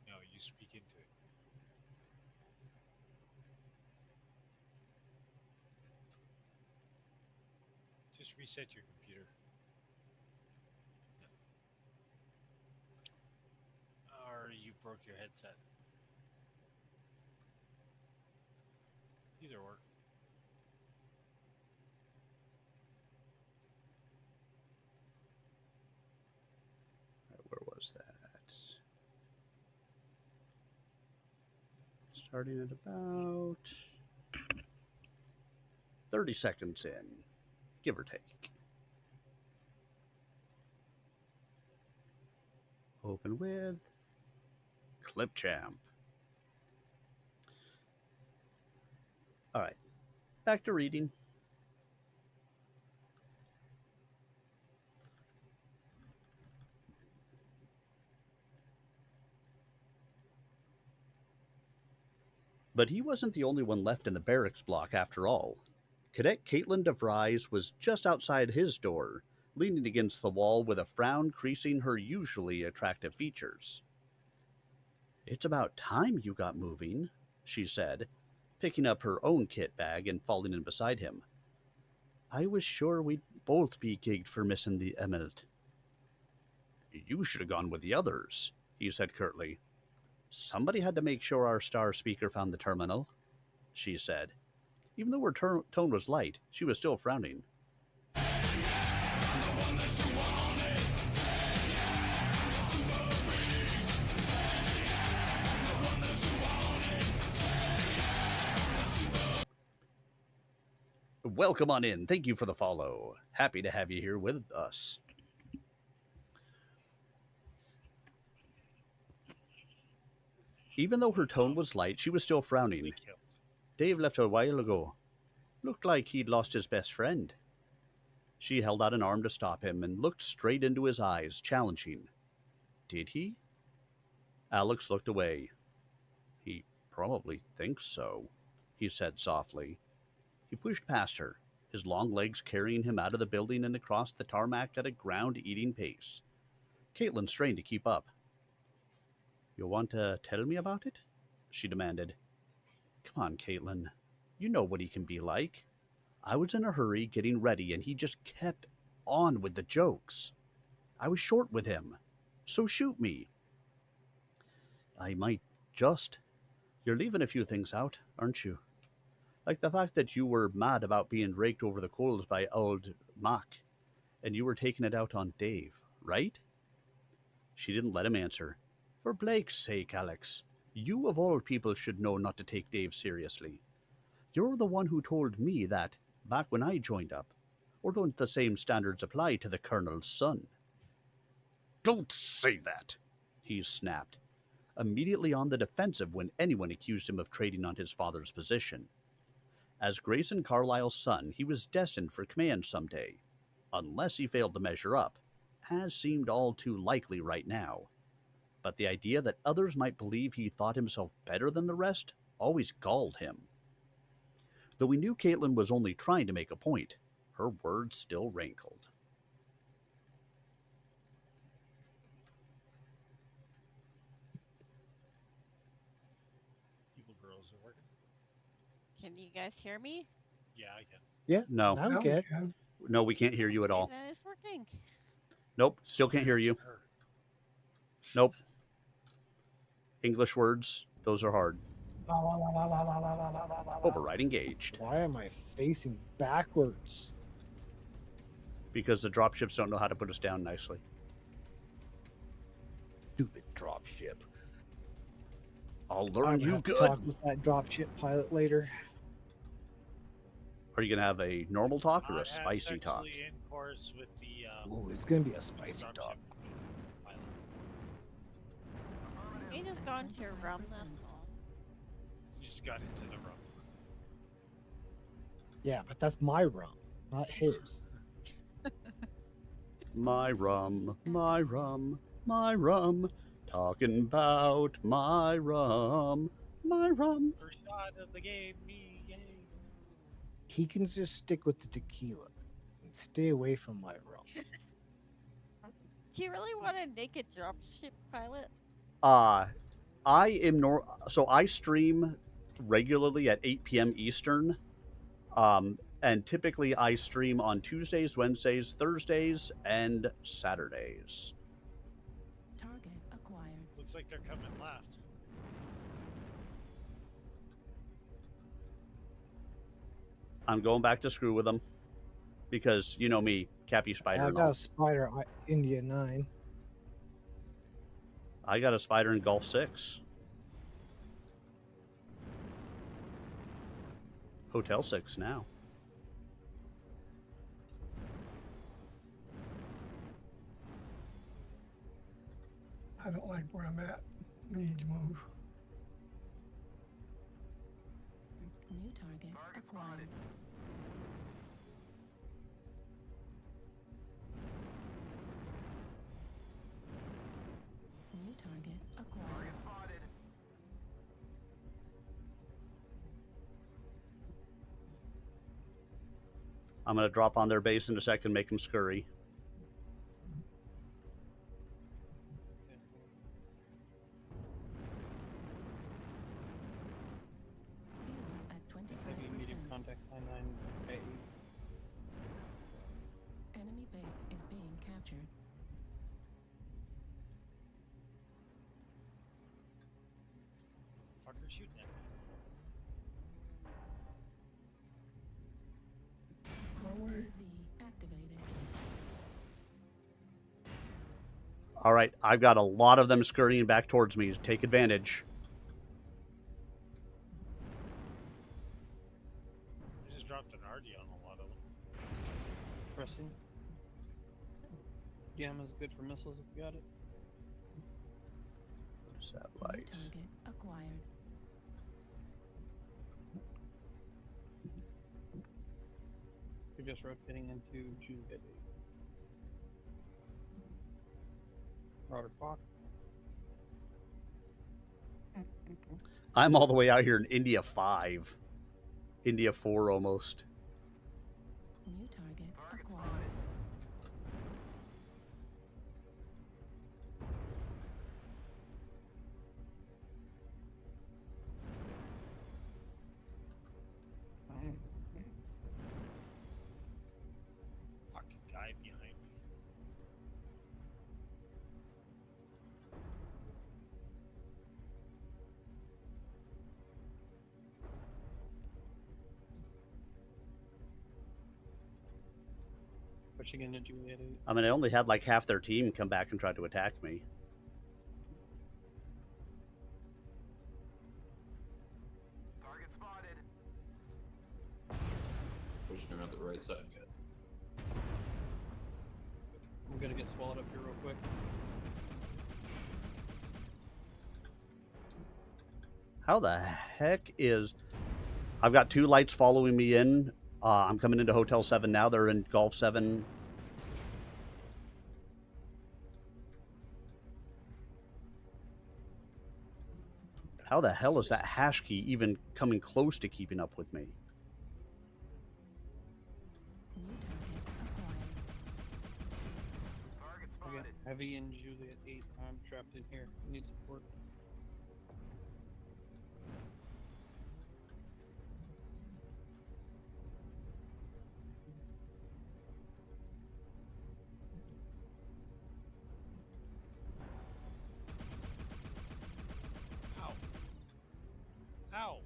No, you speak into it. Just reset your computer. Or you broke your headset. Either or. Where was that? Starting at about 30 seconds in, give or take. Open with Clip Champ. All right, back to reading. But he wasn't the only one left in the barracks block after all. Cadet Caitlin DeVries was just outside his door, leaning against the wall with a frown creasing her usually attractive features. "It's about time you got moving," she said, picking up her own kit bag and falling in beside him. "I was sure we'd both be gigged for missing the emerald." "You should have gone with the others," he said curtly. "Somebody had to make sure our star speaker found the terminal," she said. Even though her tone was light, she was still frowning. Welcome on in. Thank you for the follow. Happy to have you here with us. Even though her tone was light, she was still frowning. Dave left a while ago. Looked like he'd lost his best friend. She held out an arm to stop him and looked straight into his eyes, challenging. Did he? Alex looked away. He probably thinks so, he said softly. He pushed past her, his long legs carrying him out of the building and across the tarmac at a ground-eating pace. Caitlin strained to keep up. You want to tell me about it? She demanded. Come on, Caitlin. You know what he can be like. I was in a hurry getting ready and he just kept on with the jokes. I was short with him. So shoot me. I might just. You're leaving a few things out, aren't you? Like the fact that you were mad about being raked over the coals by old Mac, and you were taking it out on Dave, right? She didn't let him answer. For Blake's sake, Alex, you of all people should know not to take Dave seriously. You're the one who told me that back when I joined up. Or don't the same standards apply to the Colonel's son? Don't say that, he snapped, immediately on the defensive when anyone accused him of trading on his father's position. As Grayson Carlyle's son, he was destined for command someday, unless he failed to measure up, as seemed all too likely right now. But the idea that others might believe he thought himself better than the rest always galled him. Though we knew Caitlin was only trying to make a point, her words still rankled. Evil girls are working. Can you guys hear me? Yeah, I can. Yeah. No. Now we can. No, we can't hear you at all. Okay, then it's working. Nope, still can't hear you. Nope. English words, those are hard. Override engaged. Why am I facing backwards? Because the dropships don't know how to put us down nicely. Stupid dropship. I'll learn I'm you have good. to talk with that dropship pilot later. Are you going to have a normal talk or a spicy It's talk? actually in course with the. Oh, it's going to be a spicy talk. You just go into your room, that's all. You just got into the room. Yeah, but that's my rum, not his. My rum, my rum, my rum. Talking about my rum, my rum. First shot of the game, me, yay. He can just stick with the tequila and stay away from my rum. Do you really want a naked dropship pilot? I am so I stream regularly at 8 p.m. Eastern. And typically I stream on Tuesdays, Wednesdays, Thursdays, and Saturdays. Target acquired. Looks like they're coming left. I'm going back to screw with them because you know me, Cappy Spider. I And got all. a Spider India 9. I got a Spider in Golf 6. Hotel 6 now. I don't like where I'm at. We need to move. New target acquired. New target acquired. I'm going to drop on their base in a second, make them scurry. Fuel at 25%. Maybe medium contact 99 Enemy base is being captured. Fucker shooting at me. UAV activated. All right, I've got a lot of them scurrying back towards me. Take advantage. I just dropped an RD on a lot of them. Pressing. Gamma's good for missiles if you got it. Satellite. Target acquired. just rotating into Juliet 8. Marauder Fox. I'm all the way out here in India 5. India 4 almost. New target acquired. Fucking guy behind me. Pushing into Juliet 8. I mean, I only had like half their team come back and try to attack me. Target spotted. Pushing around the right side, guys. I'm gonna get swallowed up here real quick. How the heck is... I've got 2 lights following me in. I'm coming into Hotel 7 now. They're in Golf 7. How the hell is that hash key even coming close to keeping up with me? Okay, heavy in Juliet 8. I'm trapped in here. I need support. Ow. Ow.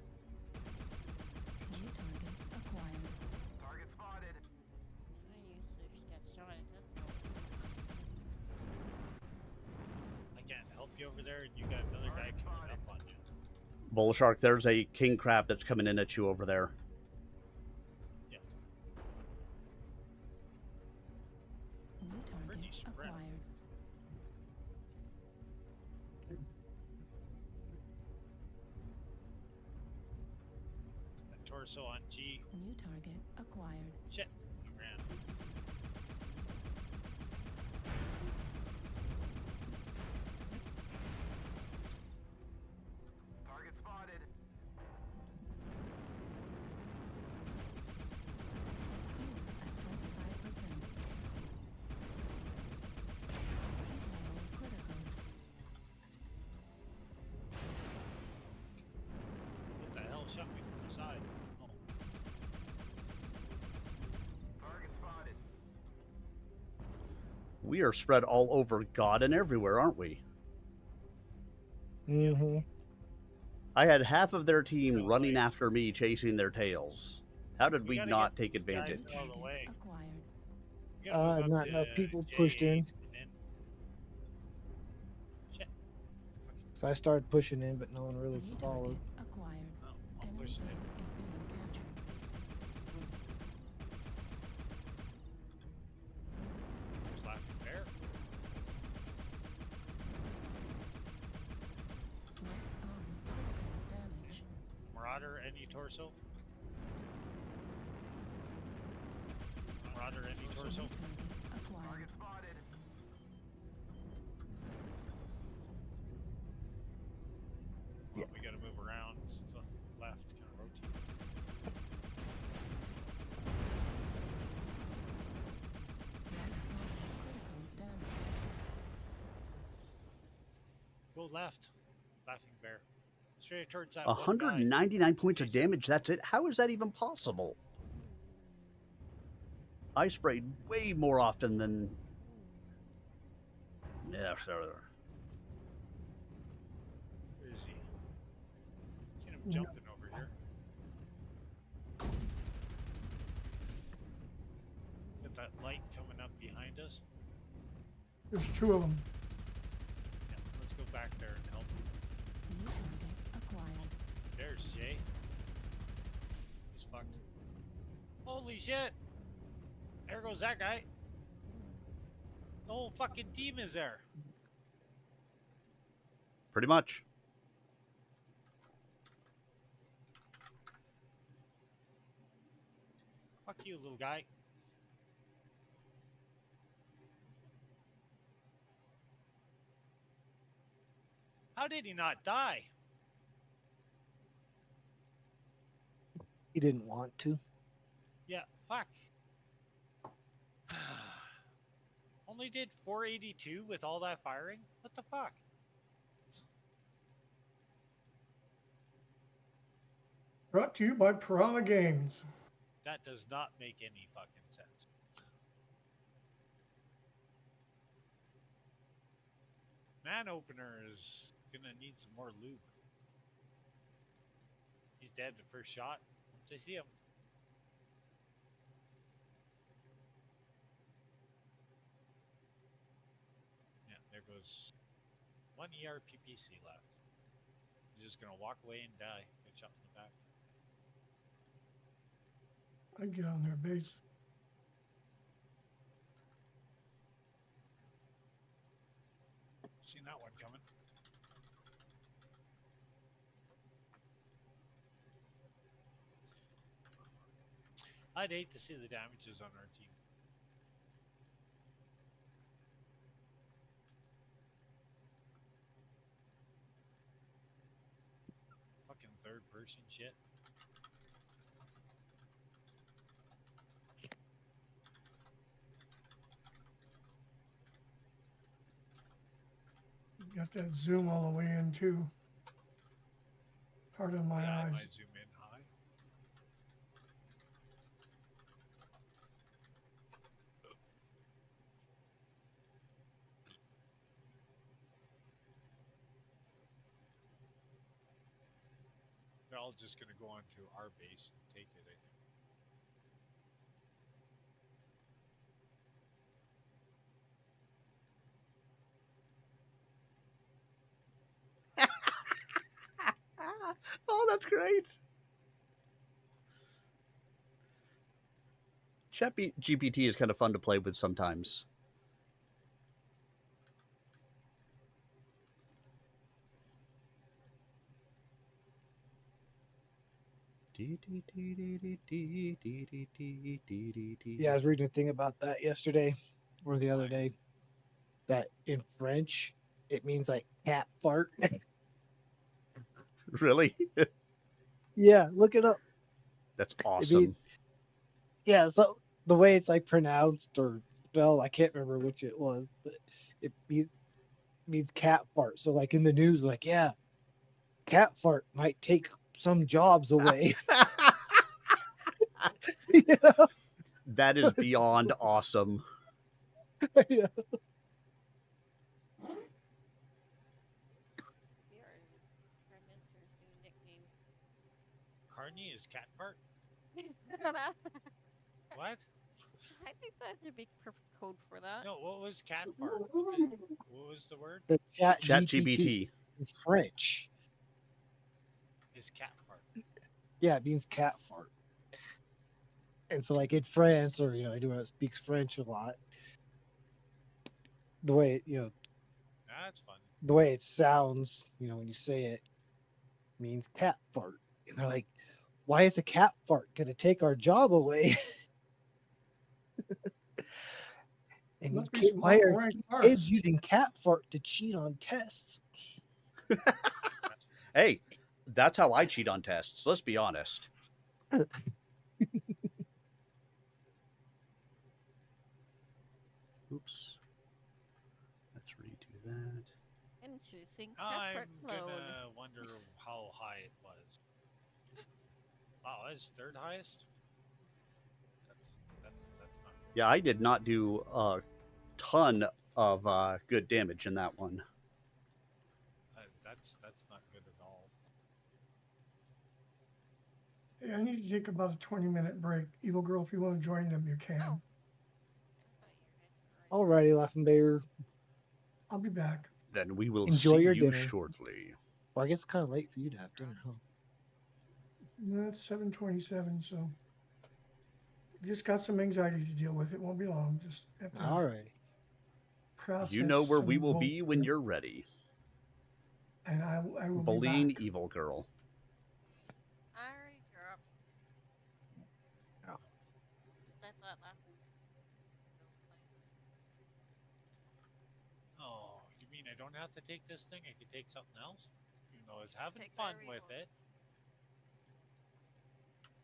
New target acquired. Target spotted. I usually just get shot at this I can't help you over there, and you got another guy coming up on you. Bull Shark, there's a king crab that's coming in at you over there. Yeah. New target acquired. That torso on G. New target acquired. Shit. He ran. Target spotted. What the hell shot me from the side? Oh. Target spotted. We are spread all over God and everywhere, aren't we? Mm-hmm. I had half of their team running after me, chasing their tails. How did we not take advantage? Guys out of the way. Acquired. You gotta move up Not to enough people J8 pushed in. and then... Shit. So I started pushing in, but no one really New followed. target acquired. Oh, I'm Enemy pushing base it. is being captured. There's Laughing Bear. Critical damage. Marauder, any torso? Marauder, any torso? Acquired. Target spotted. Well, we gotta move around to the left, kind of rotate. Critical damage. Go left. Laughing Bear. Straight towards that one guy. 199 points of damage, that's it? How is that even possible? I sprayed way more often than... Yeah, sure. Where is he? Seen him jumping over here. Got that light coming up behind us. There's 2 of them. Yeah, let's go back there and help him. New target acquired. There's Jay. He's fucked. Holy shit! There goes that guy. The whole fucking team is there. Pretty much. Fuck you, little guy. How did he not die? He didn't want to. Yeah, fuck. Only did 482 with all that firing? What the fuck? Brought to you by Piranha Games. That does not make any fucking sense. Man opener is gonna need some more lube. He's dead the first shot. Once I see him. Yeah, there goes one ERPPC left. He's just gonna walk away and die. Get shot in the back. I'd get on their base. Seen that one coming. I'd hate to see the damages on our team. Fucking third person shit. You got that zoom all the way in too. Hard on my Yeah, I eyes. might zoom in high. They're all just gonna go onto our base and take it, I think. Oh, that's great. Chat GPT is kind of fun to play with sometimes. Yeah, I was reading a thing about that yesterday or the other day. That in French, it means like cat fart. Really? Yeah, look it up. That's It awesome. mean- yeah, so the way it's like pronounced or spelled, I can't remember which it was, but it means cat fart. So like in the news, like, yeah, cat fart might take some jobs away. You know? That is beyond awesome. Yeah. Carney is cat fart? What? What? I think that should be perfect code for that. No, what was cat fart? What was the word? The chat GPT. GPT in French. Is cat fart. Yeah, it means cat fart. And so like in France, or anyone that speaks French a lot, the way That's fun. the way it sounds, when you say it, means cat fart. And they're like, why is a cat fart gonna take our job away? And Must be some why are ranked kids farts. using cat fart to cheat on tests? Hey, that's how I cheat on tests. Let's be honest. Oops. Let's redo that. Interesting. I'm Cat fart load. gonna wonder how high it was. Wow, that's third highest? That's not good. Yeah, I did not do a ton of good damage in that one. That's not good at all. Hey, I need to take about a 20-minute break. Evil Girl, if you want to join them, you can. Alrighty, Laughing Bear. I'll be back. Then we will Enjoy see your you dinner. shortly. Well, I guess it's kind of late for you to have dinner, huh? No, it's 7:27, so just got some anxiety to deal with. It won't be long. Just have to Alrighty. process You know where we some will be when bullshit, you're ready. and I will be Bullying back. Evil Girl. I already dropped. Oh. I thought laughing. Oh, you mean I don't have to take this thing. I could take something else. Even though I was having Take fun whatever you with want. it.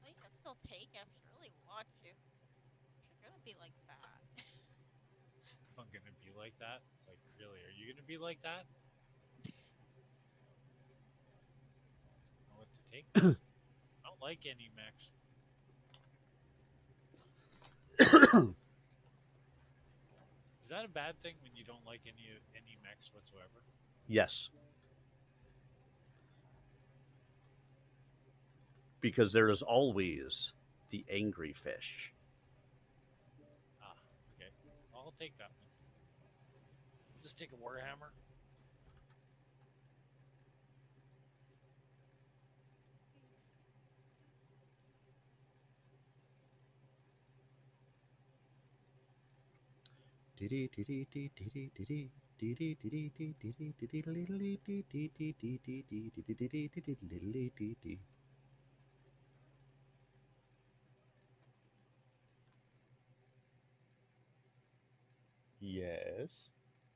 Well, you can still take it. I'm sure really want to. If you're gonna be like that. If I'm gonna be like that, like really, are you gonna be like that? Know what to take? I don't like any mechs. Is that a bad thing when you don't like any mechs whatsoever? Yes. Because there is always the angry fish. Ah, okay. I'll take that one. Just take a Warhammer. Yes.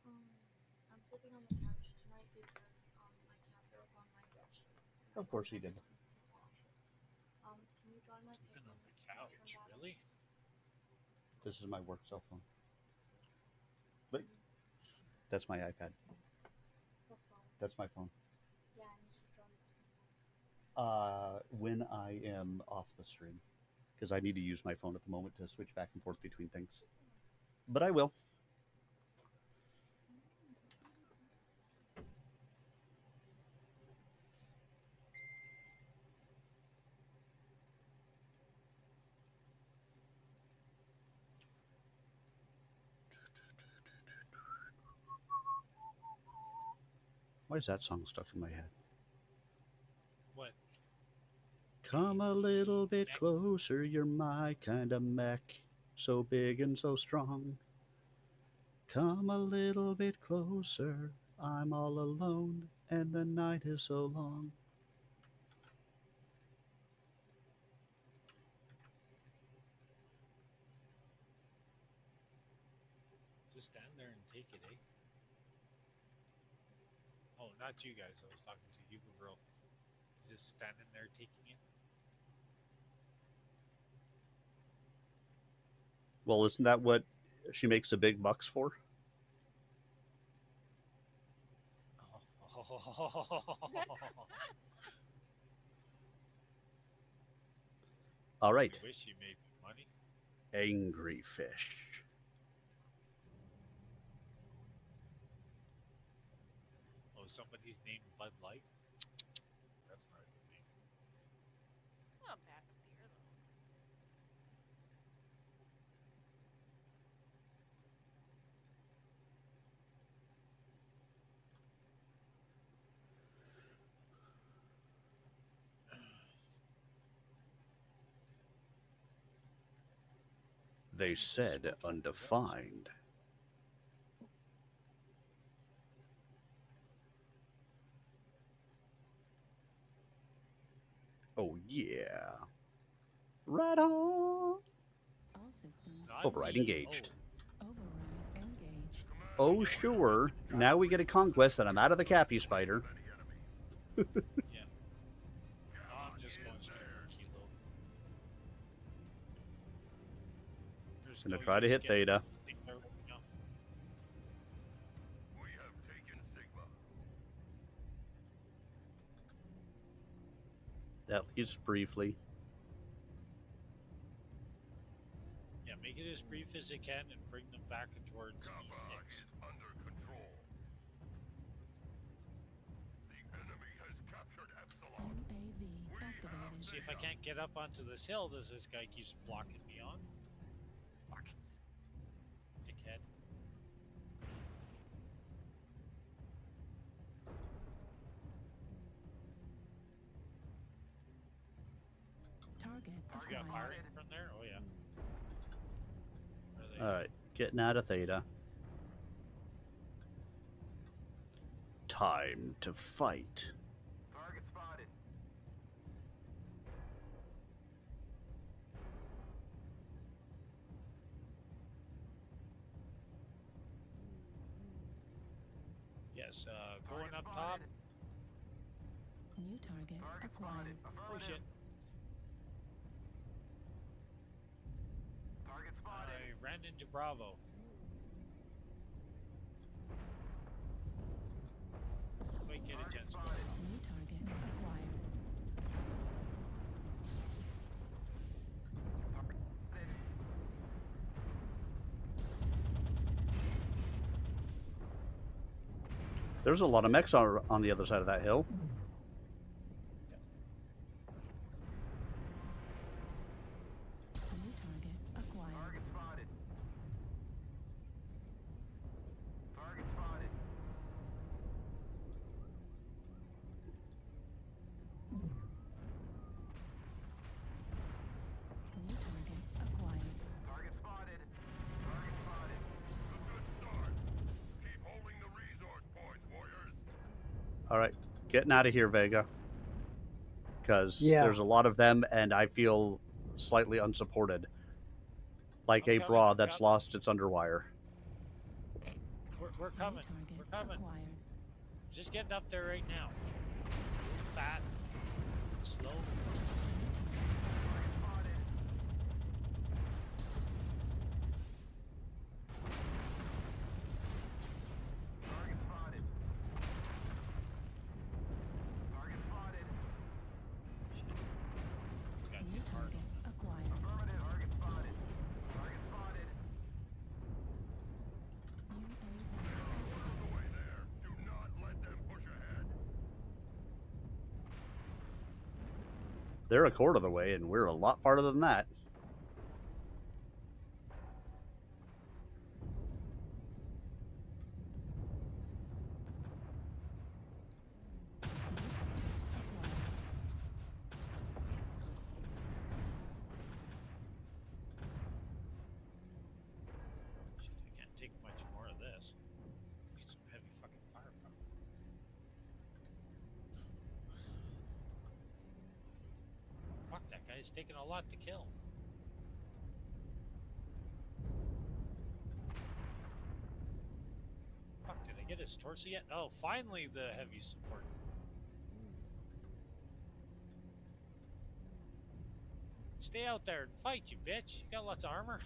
I'm sleeping on the couch tonight because my cat threw up on my bed sheet. Of course he did. To wash it. Can you join my Sleeping on the mushroom couch, battle? really? This is my work cell phone. But that's my iPad. What phone? That's my phone. Yeah, I need to join. When I am off the stream, because I need to use my phone at the moment to switch back and forth between things. But I will. Why is that song stuck in my head? What? Come a little bit closer, you're my kind of mech, so big and so strong. Come a little bit closer, I'm all alone, and the night is so long. Just stand there and take it, eh? Oh, not you guys. I was talking to you, girl. Just standing there taking it. Well, isn't that what she makes the big bucks for? All right. I wish you made money. Angry fish. Oh, somebody's named Bud Light? That's not a good name. Not bad beer though. They said undefined. Oh, yeah. Right on. All systems. Override engaged. Override engaged. Oh, sure. Now we get a conquest and I'm out of the Cappy Spider. Yeah. No, I'm just going straight for Kilo. There's Gonna no try to use hit getting Theta. Sigma right now. We have taken Sigma. At least briefly. Yeah, make it as brief as you can and bring them back towards Kappa E6. is under control. The enemy has captured Epsilon. UAV activated. See if I can't get up onto this hill as this guy keeps blocking me on. Fuck. Dickhead. Target You got acquired. firing from there? Oh, yeah. All right. Getting out of Theta. Time to fight. Target spotted. Yes, going up top. New target acquired. Oh shit. I ran into Bravo. Wait, get a jet scope. New target acquired. There's a lot of mechs on the other side of that hill. New target acquired. Target spotted. Target spotted. New target acquired. Target spotted. Target spotted. A good start. Keep holding the resource points, warriors. All right, getting out of here, Vega. Because Yeah. there's a lot of them, and I feel slightly unsupported. Like I'm a coming, bra I'm that's coming. lost its underwire. We're coming. New We're target coming. acquired. Just getting up there right now. Fat. Slow. Target spotted. Target spotted. Got New hit hard target on that. acquired. Affirmative. Target spotted. Target spotted. Out of the way there. Do not let them push ahead. They're a quarter of the way, and we're a lot farther than that. Shit, I can't take much more of this. Need some heavy fucking firepower. Fuck, that guy's taking a lot to kill. Fuck, did I get his torso yet? Oh, finally the heavy support. Stay out there and fight, you bitch. You got lots of armor.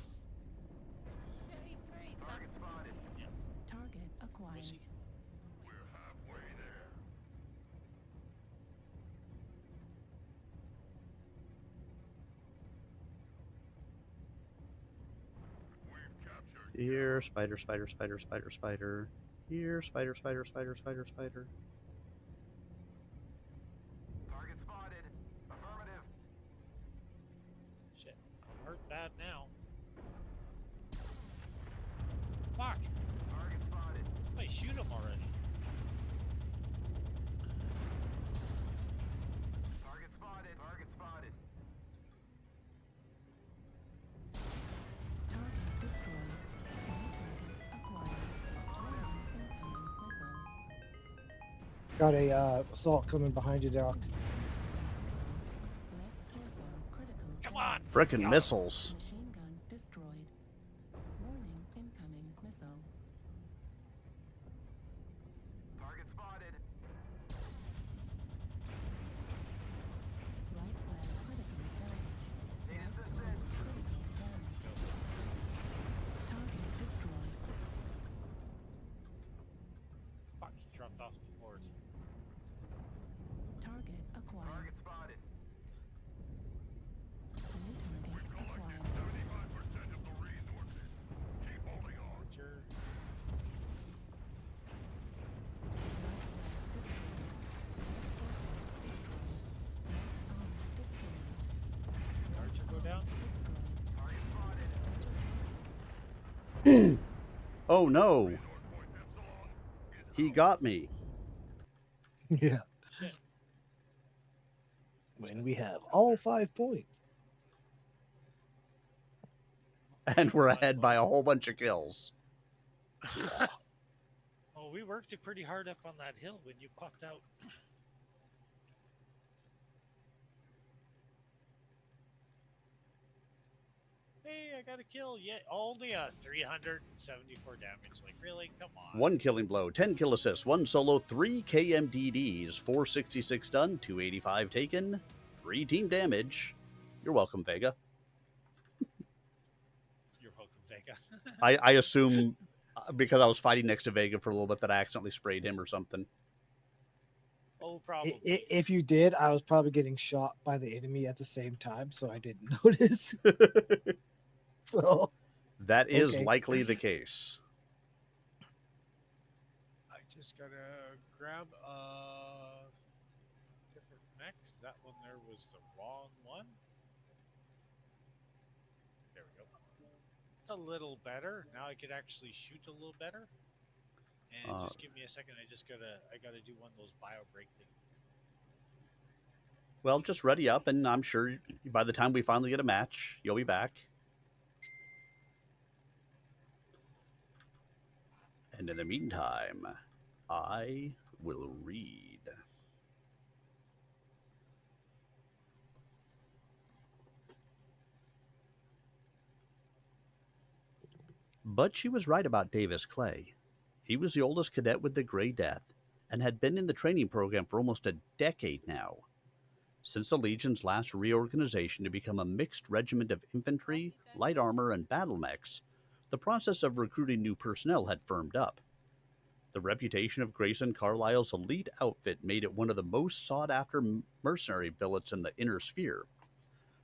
Target spotted. Yeah, Target acquired. pussy. We're halfway there. We've captured. Here, spider, spider, spider, spider, spider. Here, spider, spider, spider, spider, spider. Target spotted. Affirmative. Shit, I'm hurt bad now. Fuck! Target spotted. Somebody shoot him already. Target spotted. Target spotted. Target destroyed. New target acquired. Warning, incoming missile. Got a assault coming behind you, Doc. Left torso critical. Come on! Frickin' missiles. Machine gun destroyed. Warning, incoming missile. Target spotted. Right leg critical damage. Need Left assistance. arm critical damage. Target destroyed. Fuck, he dropped off the board. Target acquired. Target spotted. New target acquired. 75% of the resources. Keep holding on. Archer. Archer go down? Target spotted. Oh no! Resource point Epsilon is He out. got me. Yeah. Shit. When we have all 5 points. And we're ahead by a whole bunch of kills. Oh, we worked it pretty hard up on that hill when you popped out. Hey, I got a kill. Yeah, only a 374 damage. Like, really? Come on. 1 killing blow, 10 kill assists, 1 solo, 3 KMDDs, 466 done, 285 taken, 3 team damage. You're welcome, Vega. You're welcome, Vega. I assume because I was fighting next to Vega for a little bit that I accidentally sprayed him or something. Oh, probably. If you did, I was probably getting shot by the enemy at the same time, so I didn't notice. So that is okay. likely the case. I just gotta grab a different mech. That one there was the wrong one. There we go. It's a little better. Now I could actually shoot a little better. And just give me a second. I gotta do one of those bio break things. Well, just ready up, and I'm sure by the time we finally get a match, you'll be back. And in the meantime, I will read. But she was right about Davis Clay. He was the oldest cadet with the Gray Death and had been in the training program for almost a decade now. Since the Legion's last reorganization to become a mixed regiment of infantry, light armor, and battle mechs, the process of recruiting new personnel had firmed up. The reputation of Grayson Carlisle's elite outfit made it one of the most sought-after mercenary billets in the inner sphere.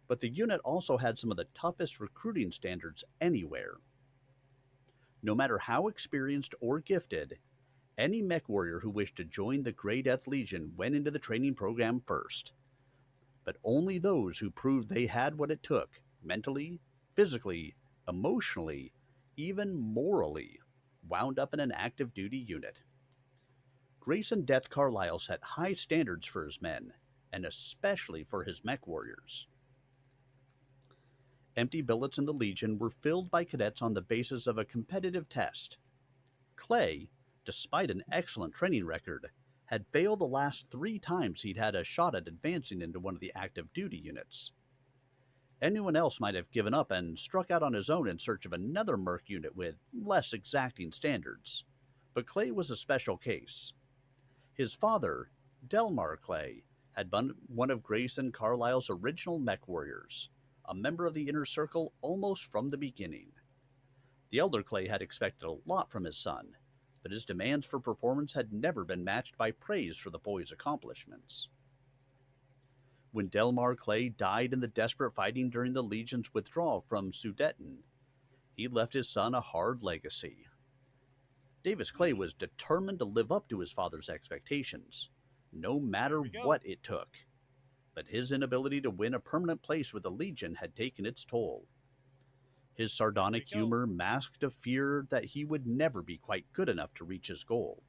But the unit also had some of the toughest recruiting standards anywhere. No matter how experienced or gifted, any mech warrior who wished to join the Grey Death Legion went into the training program first. But only those who proved they had what it took, mentally, physically, emotionally, even morally, wound up in an active duty unit. Grayson Death Carlisle set high standards for his men, and especially for his mech warriors. Empty billets in the Legion were filled by cadets on the basis of a competitive test. Clay, despite an excellent training record, had failed the last 3 times he'd had a shot at advancing into one of the active duty units. Anyone else might have given up and struck out on his own in search of another merc unit with less exacting standards. But Clay was a special case. His father, Delmar Clay, had been one of Grayson Carlisle's original mech warriors, a member of the Inner Circle almost from the beginning. The elder Clay had expected a lot from his son, but his demands for performance had never been matched by praise for the boy's accomplishments. When Delmar Clay died in the desperate fighting during the Legion's withdrawal from Sudeten, he left his son a hard legacy. Davis Clay was determined to live up to his father's expectations, no matter what it took. But his inability to win a permanent place with the Legion had taken its toll. His sardonic humor masked a fear that he would never be quite good enough to reach his goal.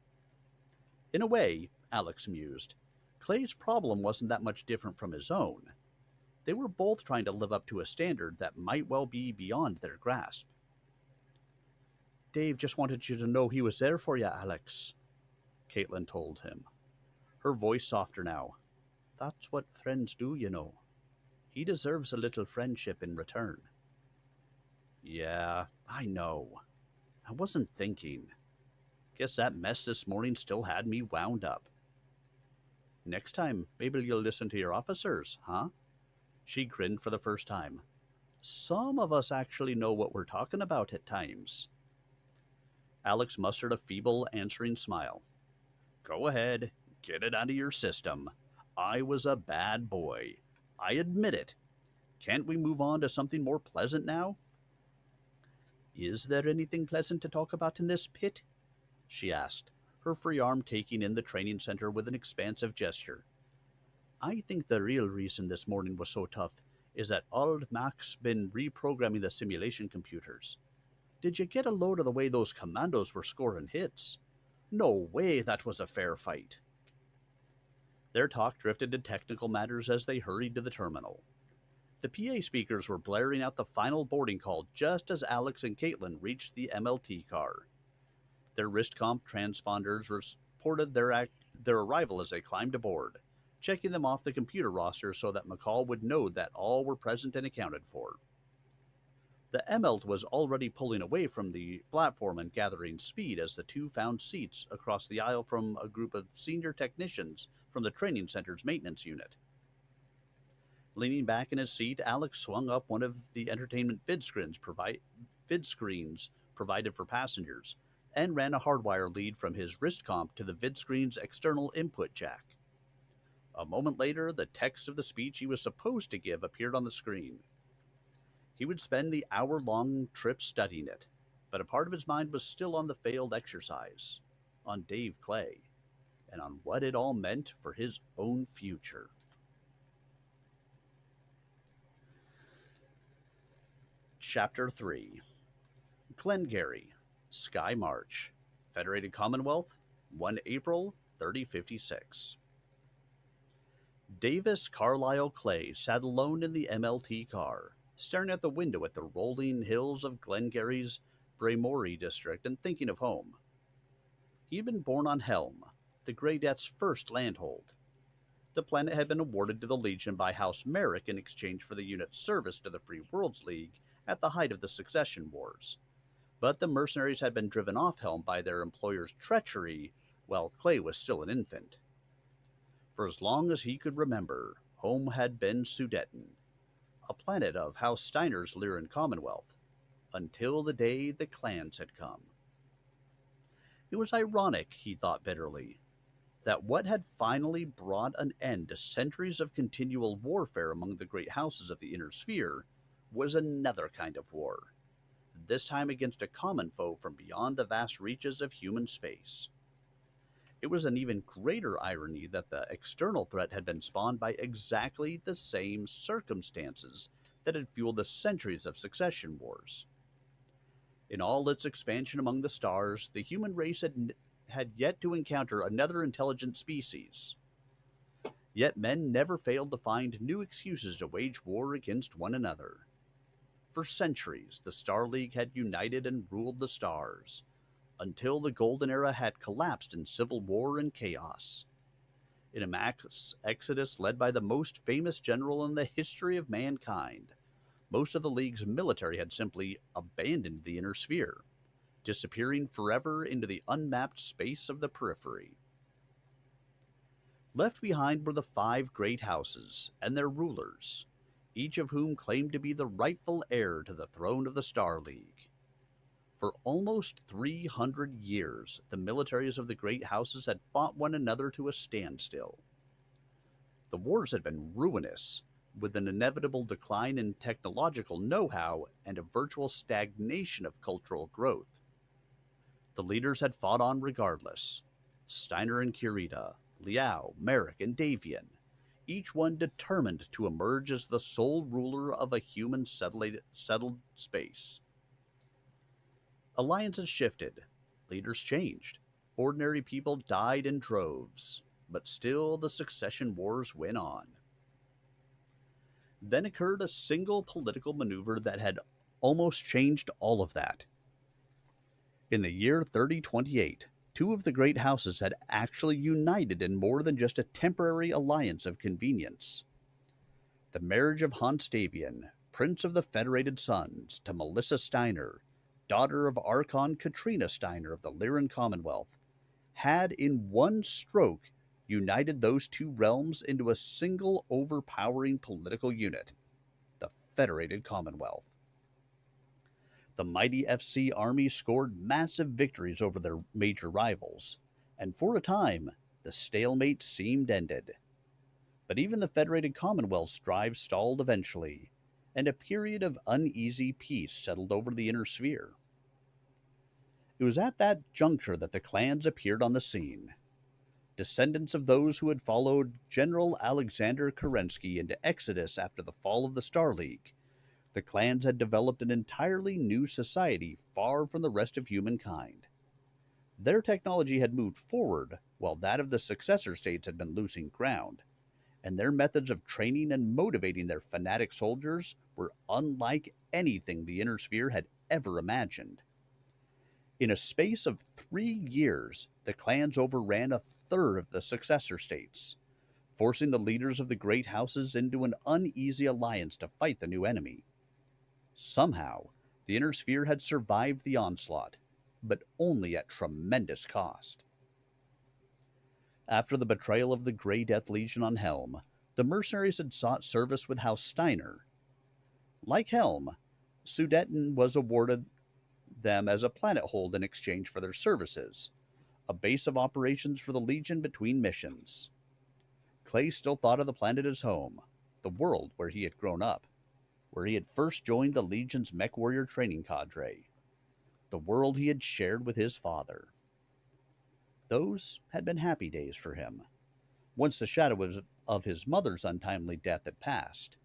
In a way, Alex mused, Clay's problem wasn't that much different from his own. They were both trying to live up to a standard that might well be beyond their grasp. Dave just wanted you to know he was there for you, Alex, Caitlin told him, her voice softer now. That's what friends do, you know. He deserves a little friendship in return. Yeah, I know. I wasn't thinking. Guess that mess this morning still had me wound up. Next time, maybe you'll listen to your officers, huh? She grinned for the first time. Some of us actually know what we're talking about at times. Alex mustered a feeble, answering smile. Go ahead, get it out of your system. I was a bad boy. I admit it. Can't we move on to something more pleasant now? Is there anything pleasant to talk about in this pit? She asked, her free arm taking in the training center with an expansive gesture. I think the real reason this morning was so tough is that old Mac's been reprogramming the simulation computers. Did you get a load of the way those commandos were scoring hits? No way that was a fair fight. Their talk drifted to technical matters as they hurried to the terminal. The PA speakers were blaring out the final boarding call just as Alex and Caitlin reached the MLT car. Their wrist-comp transponders reported their arrival as they climbed aboard, checking them off the computer roster so that McCall would know that all were present and accounted for. The Emelt was already pulling away from the platform and gathering speed as the two found seats across the aisle from a group of senior technicians from the training center's maintenance unit. Leaning back in his seat, Alex swung up one of the entertainment vid screens provided for passengers and ran a hardwire lead from his wrist comp to the vid screen's external input jack. A moment later, the text of the speech he was supposed to give appeared on the screen. He would spend the hour-long trip studying it, but a part of his mind was still on the failed exercise, on Dave Clay, and on what it all meant for his own future. Chapter 3. Glengarry, Sky March, Federated Commonwealth, 1 April 3056. Davis Carlisle Clay sat alone in the MLT car, staring out the window at the rolling hills of Glengarry's Braemori district and thinking of home. He had been born on Helm, the Grey Death's first landhold. The planet had been awarded to the Legion by House Merrick in exchange for the unit's service to the Free Worlds League at the height of the Succession Wars. But the mercenaries had been driven off Helm by their employer's treachery while Clay was still an infant. For as long as he could remember, home had been Sudeton, a planet of House Steiner's Lyran Commonwealth, until the day the clans had come. It was ironic, he thought bitterly, that what had finally brought an end to centuries of continual warfare among the great houses of the Inner Sphere was another kind of war, this time against a common foe from beyond the vast reaches of human space. It was an even greater irony that the external threat had been spawned by exactly the same circumstances that had fueled the centuries of succession wars. In all its expansion among the stars, the human race had yet to encounter another intelligent species. Yet men never failed to find new excuses to wage war against one another. For centuries, the Star League had united and ruled the stars, until the Golden Era had collapsed in civil war and chaos. In a mass exodus led by the most famous general in the history of mankind, most of the League's military had simply abandoned the Inner Sphere, disappearing forever into the unmapped space of the periphery. Left behind were the 5 great houses and their rulers, each of whom claimed to be the rightful heir to the throne of the Star League. For almost 300 years, the militaries of the great houses had fought one another to a standstill. The wars had been ruinous, with an inevitable decline in technological know-how and a virtual stagnation of cultural growth. The leaders had fought on regardless. Steiner and Kurita, Liao, Merrick, and Davian, each one determined to emerge as the sole ruler of a human settled space. Alliances shifted, leaders changed, ordinary people died in droves, but still the succession wars went on. Then occurred a single political maneuver that had almost changed all of that. In the year 3028, 2 of the great houses had actually united in more than just a temporary alliance of convenience. The marriage of Hans Davian, Prince of the Federated Sons, to Melissa Steiner, daughter of Archon Katrina Steiner of the Lyran Commonwealth, had in one stroke united those 2 realms into a single overpowering political unit, the Federated Commonwealth. The mighty FC army scored massive victories over their major rivals, and for a time, the stalemate seemed ended. But even the Federated Commonwealth's drive stalled eventually, and a period of uneasy peace settled over the Inner Sphere. It was at that juncture that the clans appeared on the scene. Descendants of those who had followed General Alexander Kerensky into Exodus after the fall of the Star League, the clans had developed an entirely new society far from the rest of humankind. Their technology had moved forward, while that of the successor states had been losing ground, and their methods of training and motivating their fanatic soldiers were unlike anything the Inner Sphere had ever imagined. In a space of 3 years, the clans overran a third of the successor states, forcing the leaders of the great houses into an uneasy alliance to fight the new enemy. Somehow, The inner sphere had survived the onslaught, but only at tremendous cost. After the betrayal of the Grey Death Legion on Helm, the mercenaries had sought service with House Steiner. Like Helm, Sudeten was awarded them as a planet hold in exchange for their services, a base of operations for the Legion between missions. Clay still thought of the planet as home, the world where he had grown up, where he had first joined the Legion's mech warrior training cadre, the world he had shared with his father. Those had been happy days for him, once the shadow of his mother's untimely death had passed.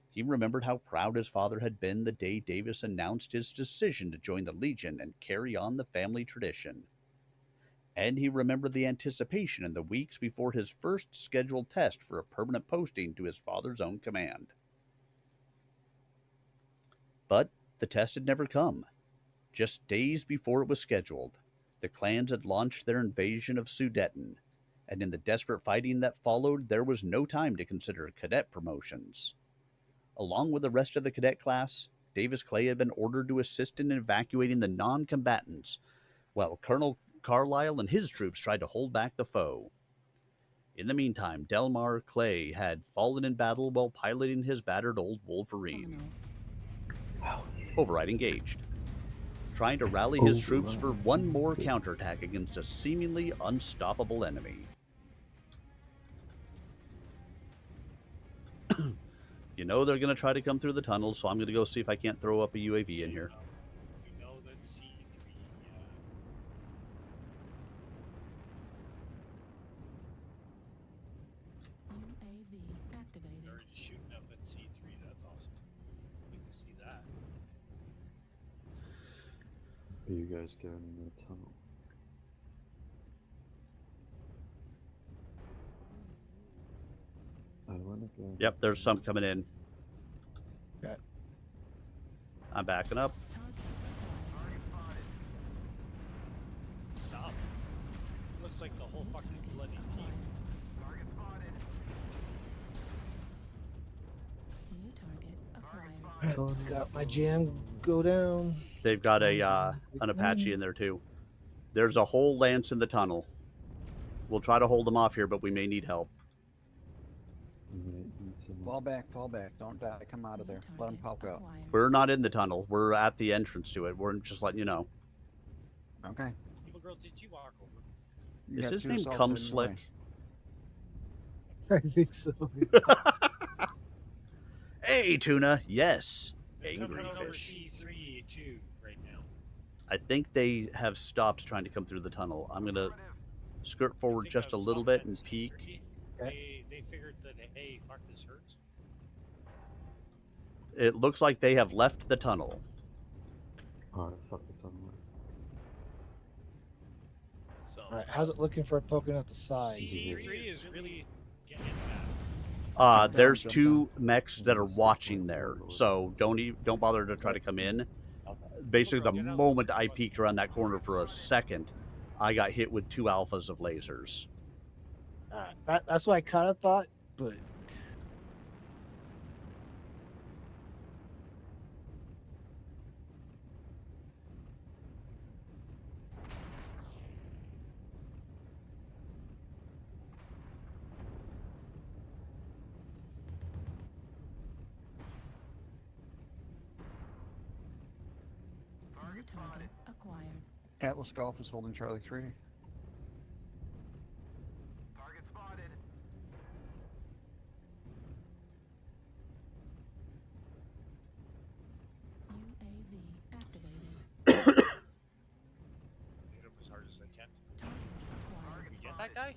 He remembered how proud his father had been the day Davis announced his decision to join the Legion and carry on the family tradition. And he remembered the anticipation in the weeks before his first scheduled test for a permanent posting to his father's own command. But the test had never come. Just days before it was scheduled, the clans had launched their invasion of Sudeten, and in the desperate fighting that followed, there was no time to consider cadet promotions. Along with the rest of the cadet class, Davis Clay had been ordered to assist in evacuating the non-combatants, while Colonel Carlisle and his troops tried to hold back the foe. In the meantime, Delmar Clay had fallen in battle while piloting his battered old Wolverine. Override engaged, trying to rally his troops for one more counterattack against a seemingly unstoppable enemy. You know they're going to try to come through the tunnel, so I'm going to go see if I can't throw up a UAV in here. We know that C3. UAV activated. They're already shooting up at C3. That's awesome. We can see that. Are you guys going in the tunnel? I want to go. Yep, there's some coming in. Okay. I'm backing up. Stop. Looks like the whole fucking bloody team. Target spotted. New target acquired. Got my jam go down. They've got a an Apache in there too. There's a whole Lance in the tunnel. We'll try to hold them off here, but we may need help. Fall back, don't die, come out of there. Let them pop out. We're not in the tunnel. We're at the entrance to it. We're just letting you know. Okay. Evil girl, did you walk over? Is his name Cum Slick? I think so. Hey, Tuna. Yes. They're Angry coming over fish. C3 too right now. I think they have stopped trying to come through the tunnel. I'm going to skirt forward just a little bit and peek. They figured that, hey, fuck, this hurts. It looks like they have left the tunnel. Alright, fuck the tunnel. Alright, how's it looking for poking out the side? C3 is really getting bad. There's two mechs that are watching there, so don't bother to try to come in. Basically, the moment I peeked around that corner for a second, I got hit with two alphas of lasers. That's what I kind of thought, but New target acquired. Atlas Golf is holding Charlie 3. Target spotted. UAV activated. Hit him as hard as I can. Target acquired. We get that guy?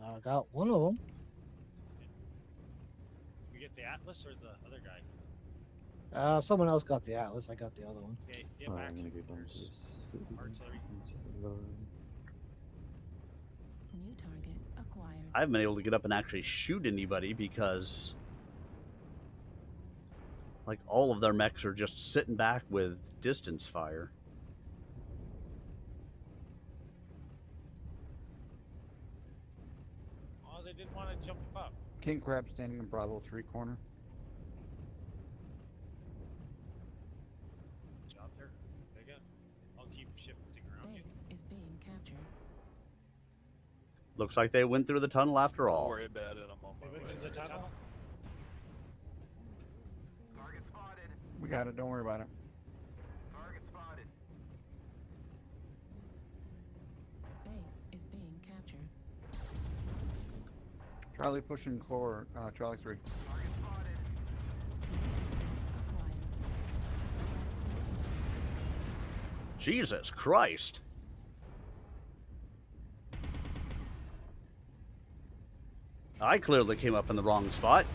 I got one of them. We get the Atlas or the other guy? Someone else got the Atlas. I got the other one. Okay, get Alright, back. I'm gonna go down to There's this. artillery. New target acquired. I haven't been able to get up and actually shoot anybody because like all of their mechs are just sitting back with distance fire. Oh, they didn't want to jump up. King Crab standing in Bravo 3 corner. Looks like they went through the tunnel after Don't all. worry about it. I'm on my They went way. through the tunnel. Target spotted. We got it. Don't worry about it. Target spotted. Base is being captured. Charlie pushing core. Charlie 3. Target spotted. Jesus Christ. I clearly came up in the wrong spot.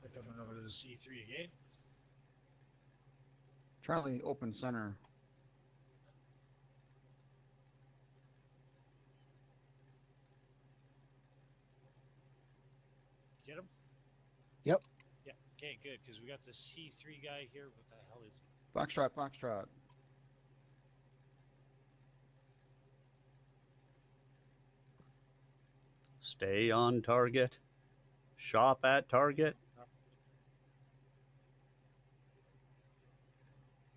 They're coming over to the C3 again. Charlie open center. Get him? Yep. Yeah. Okay, good. Because we got the C3 guy here. What the hell is he? Foxtrot, Foxtrot. Stay on target. Shop at target.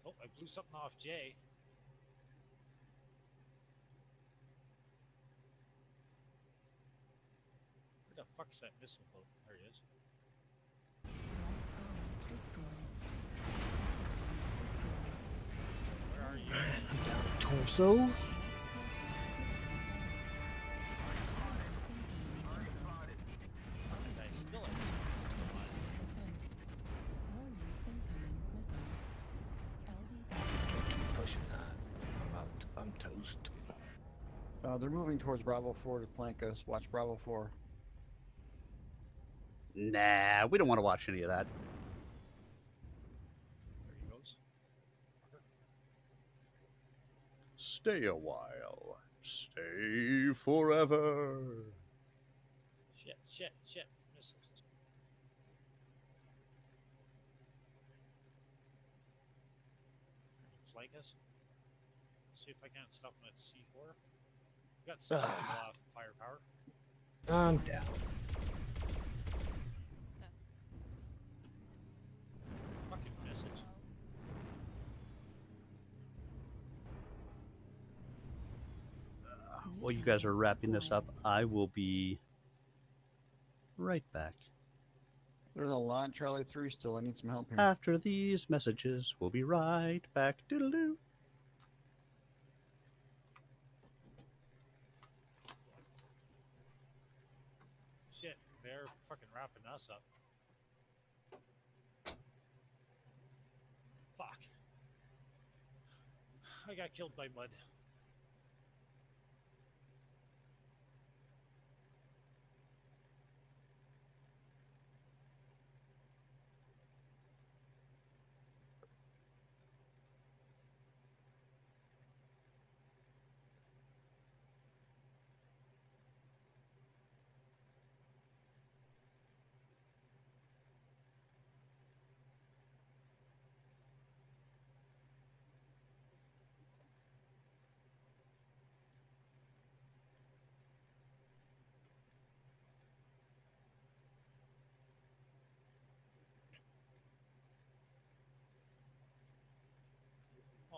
Oh, I blew something off Jay. Where the fuck's that missile boat? There he is. Where are you? Down torso. I still have Keep pushing that. I'm toast. They're moving towards Bravo 4 to flank us. Watch Bravo 4. Nah, we don't want to watch any of that. There he goes. Stay a while. Stay forever. Shit. Missiles. Flank us. See if I can't stop him at C4. We got some firepower. I'm down. Fucking message. While you guys are wrapping this up, I will be right back. There's a lot. Charlie 3 still. I need some help here. After these messages, we'll be right back. Doodle-doo. Shit, they're fucking wrapping us up. Fuck. I got killed by mud.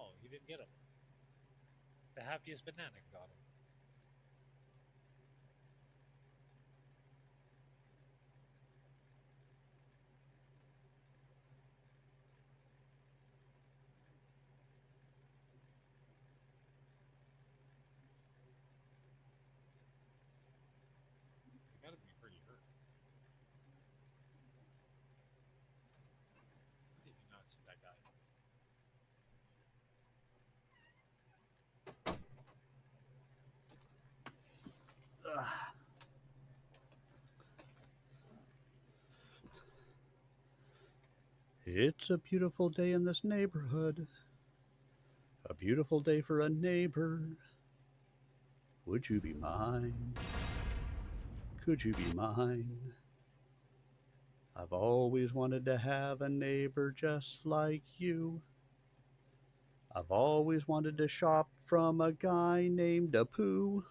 Oh, you didn't get him. The happiest banana got him. You gotta be pretty hurt. I did not see that guy. It's a beautiful day in this neighborhood. A beautiful day for a neighbor. Would you be mine? Could you be mine? I've always wanted to have a neighbor just like you. I've always wanted to shop from a guy named Apu.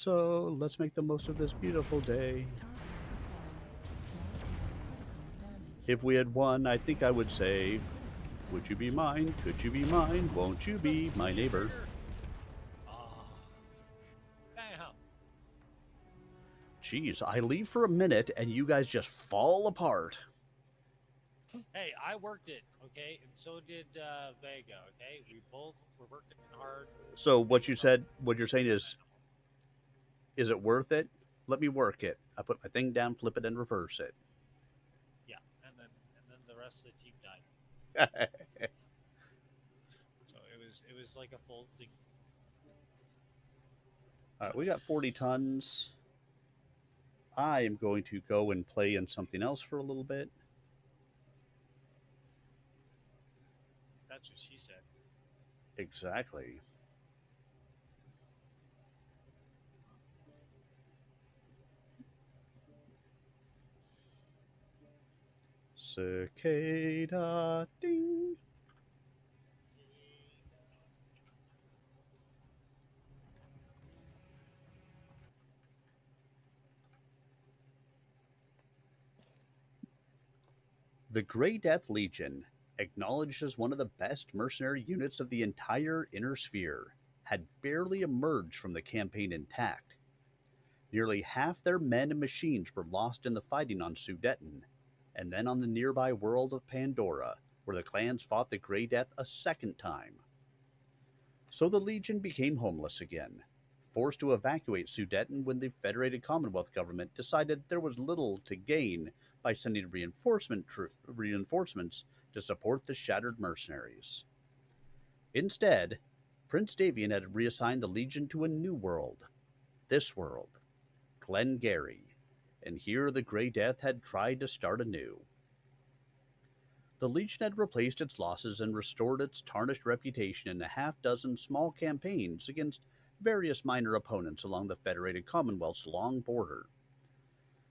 So let's make the most of this beautiful day. If we had won, I think I would say, would you be mine? Could you be mine? Won't you be my neighbor? Oh. Damn. Jeez, I leave for a minute and you guys just fall apart. Hey, I worked it, okay, and so did Vega. Okay, we both were working hard. So what you're saying is it worth it? Let me work it. I put my thing down, flip it, and reverse it. Yeah, and then the rest of the team died. So it was like a folding. All right, we got 40 tons. I am going to go and play in something else for a little bit. That's what she said. Exactly. Cicada ding. The Grey Death Legion, acknowledged as one of the best mercenary units of the entire Inner Sphere, had barely emerged from the campaign intact. Nearly half their men and machines were lost in the fighting on Sudeton, and then on the nearby world of Pandora, where the clans fought the Grey Death a second time. So the Legion became homeless again, forced to evacuate Sudeton when the Federated Commonwealth government decided there was little to gain by sending reinforcements to support the shattered mercenaries. Instead, Prince Davian had reassigned the Legion to a new world, this world, Glengarry, and here the Grey Death had tried to start anew. The Legion had replaced its losses and restored its tarnished reputation in a half-dozen small campaigns against various minor opponents along the Federated Commonwealth's long border.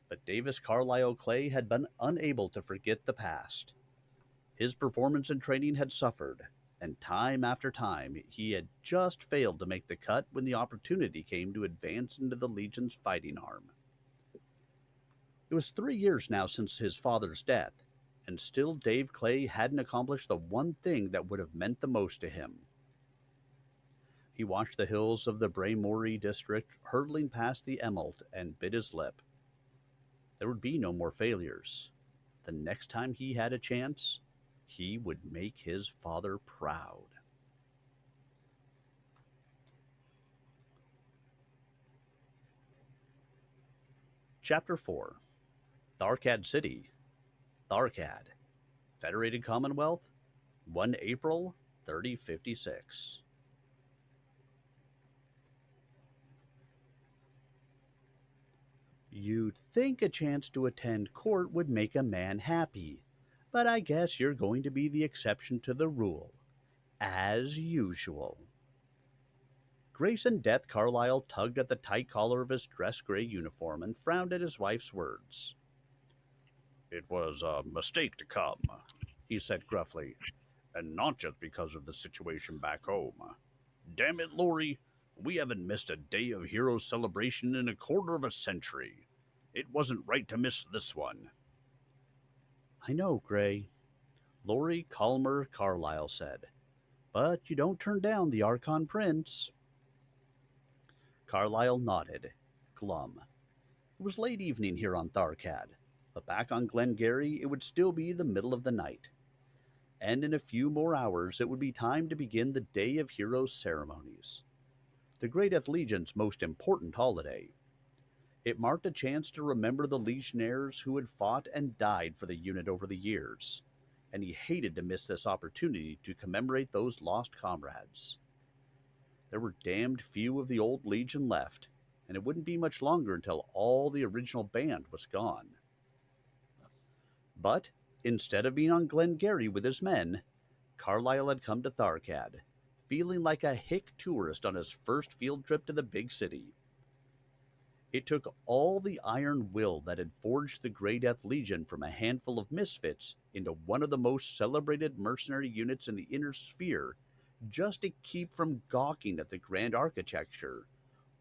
But Davis Carlisle Clay had been unable to forget the past. His performance and training had suffered, and time after time he had just failed to make the cut when the opportunity came to advance into the Legion's fighting arm. It was 3 years now since his father's death, and still Dave Clay hadn't accomplished the one thing that would have meant the most to him. He watched the hills of the Braymori district hurtling past the Emalt and bit his lip. There would be no more failures. The next time he had a chance, he would make his father proud. Chapter 4. Tharkad City. Tharkad. Federated Commonwealth. 1 April 3056. You'd think a chance to attend court would make a man happy, but I guess you're going to be the exception to the rule, as usual. Grayson Death Carlisle tugged at the tight collar of his dress gray uniform and frowned at his wife's words. It was a mistake to come, he said gruffly, and not just because of the situation back home. Damn it, Lori, we haven't missed a Day of Heroes celebration in a quarter of a century. It wasn't right to miss this one. I know, Gray, Lori Calmer Carlisle said, but you don't turn down the Archon Prince. Carlisle nodded, glum. It was late evening here on Tharkad, but back on Glengarry it would still be the middle of the night. And in a few more hours it would be time to begin the Day of Heroes ceremonies, the Grey Death Legion's most important holiday. It marked a chance to remember the legionnaires who had fought and died for the unit over the years, and he hated to miss this opportunity to commemorate those lost comrades. There were damned few of the old Legion left, and it wouldn't be much longer until all the original band was gone. But instead of being on Glengarry with his men, Carlisle had come to Tharkad, feeling like a hick tourist on his first field trip to the big city. It took all the iron will that had forged the Grey Death Legion from a handful of misfits into one of the most celebrated mercenary units in the Inner Sphere just to keep from gawking at the grand architecture,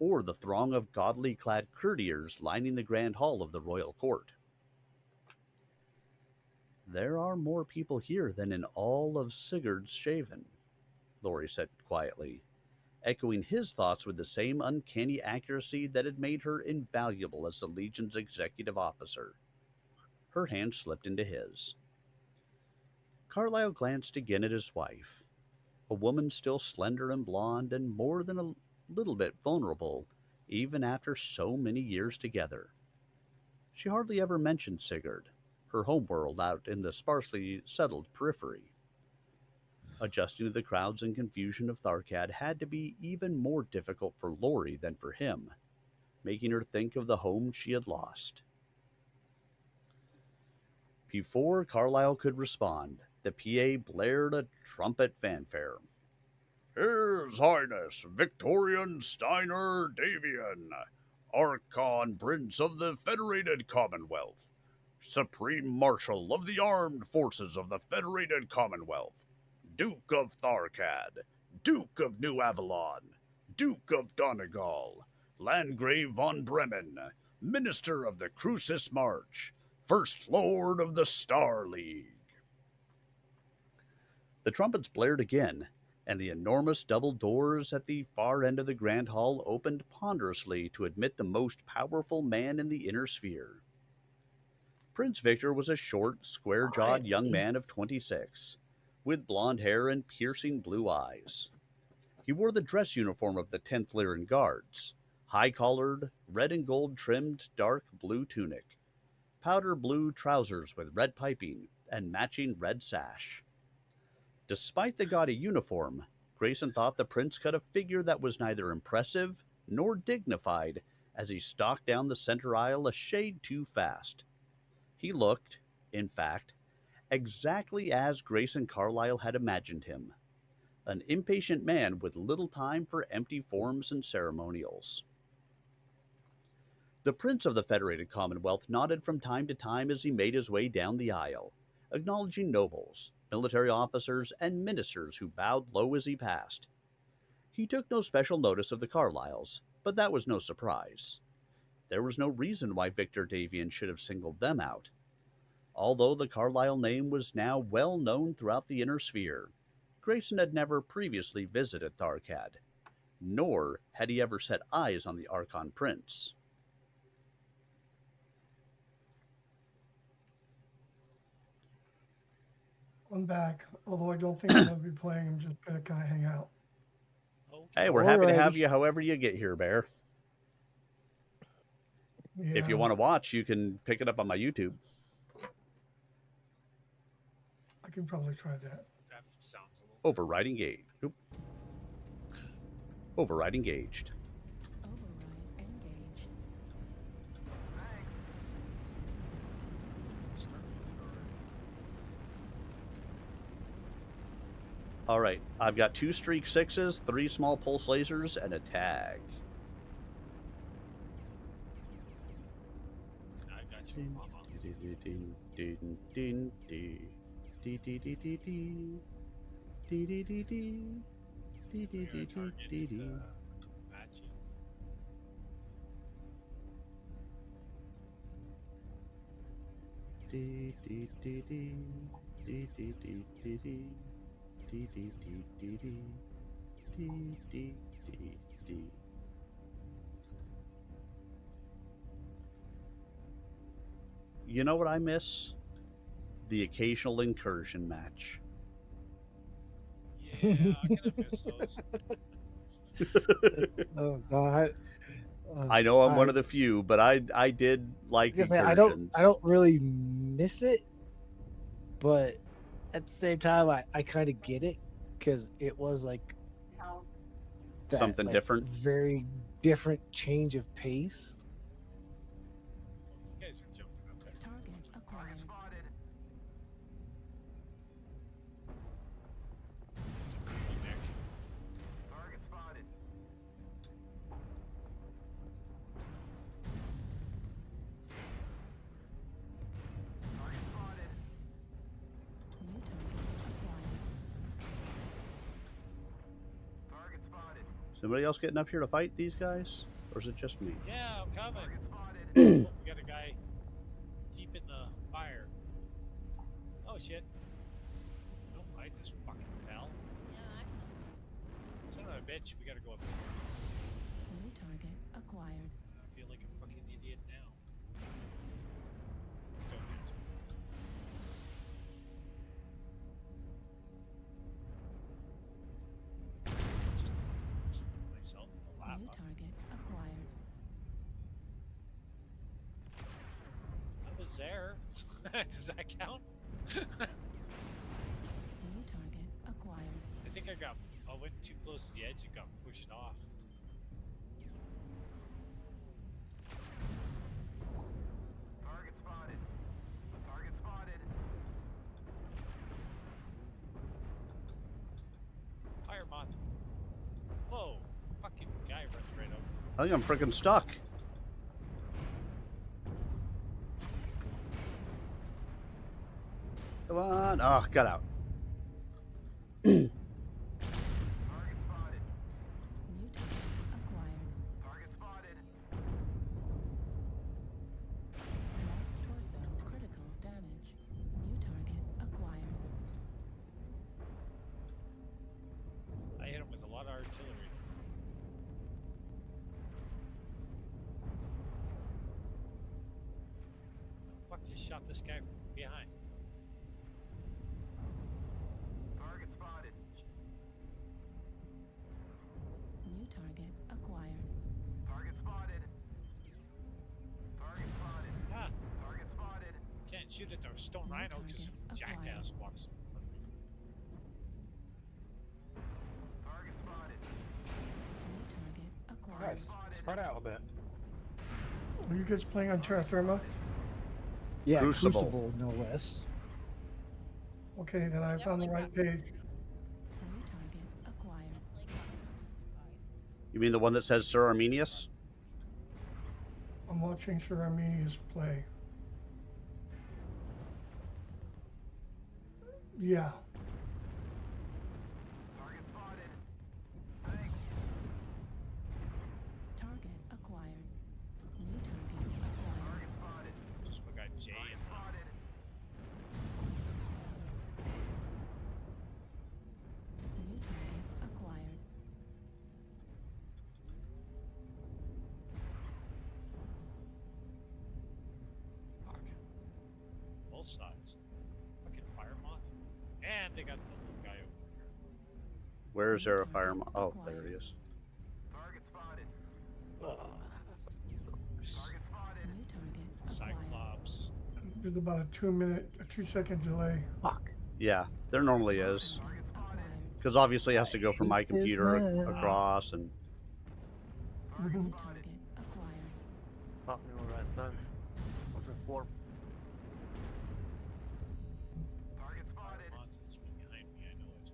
or the throng of gaudily clad courtiers lining the grand hall of the royal court. There are more people here than in all of Sigurd's Shaven, Lori said quietly, echoing his thoughts with the same uncanny accuracy that had made her invaluable as the Legion's executive officer. Her hand slipped into his. Carlyle glanced again at his wife, a woman still slender and blonde and more than a little bit vulnerable, even after so many years together. She hardly ever mentioned Sigurd, her homeworld out in the sparsely settled periphery. Adjusting to the crowds and confusion of Tharkad had to be even more difficult for Lori than for him, making her think of the home she had lost. Before Carlyle could respond, the PA blared a trumpet fanfare. His Highness Victorian Steiner Davian, Archon Prince of the Federated Commonwealth, Supreme Marshal of the Armed Forces of the Federated Commonwealth, Duke of Tharkad, Duke of New Avalon, Duke of Donegal, Landgrave von Bremen, Minister of the Crucis March, First Lord of the Star League. The trumpets blared again, and the enormous double doors at the far end of the grand hall opened ponderously to admit the most powerful man in the inner sphere. Prince Victor was a short, square-jawed young man of 26, with blonde hair and piercing blue eyes. He wore the dress uniform of the 10th Lyran Guards, high-collared, red and gold trimmed dark blue tunic, powder blue trousers with red piping, and matching red sash. Despite the gaudy uniform, Grayson thought the prince cut a figure that was neither impressive nor dignified as he stalked down the center aisle a shade too fast. He looked, in fact, exactly as Grayson Carlyle had imagined him, an impatient man with little time for empty forms and ceremonials. The Prince of the Federated Commonwealth nodded from time to time as he made his way down the aisle, acknowledging nobles, military officers, and ministers who bowed low as he passed. He took no special notice of the Carlyles, but that was no surprise. There was no reason why Victor Davian should have singled them out. Although the Carlyle name was now well known throughout the inner sphere, Grayson had never previously visited Tharkad, nor had he ever set eyes on the Archon Prince. I'm back, although I don't think I'm going to be playing. I'm just going to kind of hang out. Hey, we're happy to have you however you get here, Bear. Yeah. If you want to watch, you can pick it up on my YouTube. I can probably try that. That sounds a little... Override engaged. Oop. Override engaged. All right, I've got 2 streak 6s, 3 small pulse lasers, and a tag. I got you, Mama. You know what I miss? The occasional incursion match. Yeah, I'm gonna miss those. Oh God. I know I'm one of the few, but I did like incursions. I don't really miss it, but at the same time, I kind of get it because it was like that, something different, very different change of pace. You guys are jumping up there. Target acquired. Spotted. It's a pretty mech. Target spotted. Target spotted. New target acquired. Target spotted. Somebody else getting up here to fight these guys? Or is it just me? Yeah, I'm coming. We got a guy deep in the fire. Oh shit. Don't fight this fucking pal. Son of a bitch, we gotta go up here. New target acquired. I feel like a fucking idiot now. Don't hit. Just myself in the lava. New target acquired. I was there. Does that count? New target acquired. I think I went too close to the edge and got pushed off. Target spotted. Target spotted. Fire moth. Whoa. Fucking guy runs right over. I think I'm freaking stuck. Come on. Oh, got out. Target spotted. New target acquired. Target spotted. Right torso critical damage. New target acquired. I hit him with a lot of artillery. Fuck, just shot this guy from behind. Target spotted. New target acquired. Target spotted. Target spotted. Ah, Target spotted. can't shoot at the stone New rhino because some target jackass acquired. walks in front of me. Target spotted. New target acquired. Guys, spread out a bit. Are you guys playing on Terra Firma? Yeah, Crucible. Crucible, no less. Okay, then I found the right page. New target acquired. You mean the one that says Sir Arminius? I'm watching Sir Arminius play. Yeah. Target spotted. Thanks. Target acquired. New target acquired. Target spotted. Just we got Jay Target and spotted. New target acquired. fuck. Both sides. Fucking fire moth. And they got the little guy over here. Where is there a fire? Oh, there he is. Target spotted. Ugh. Target spotted. New target acquired. Cyclops. There's about a 2-second delay. Fuck. Yeah, there normally is. Target spotted. Because obviously it has to go from my It is computer mine. across and... Target New spotted. target acquired. Pop me over that time. What's the floor? Target Fire spotted. moth is behind me, I know it.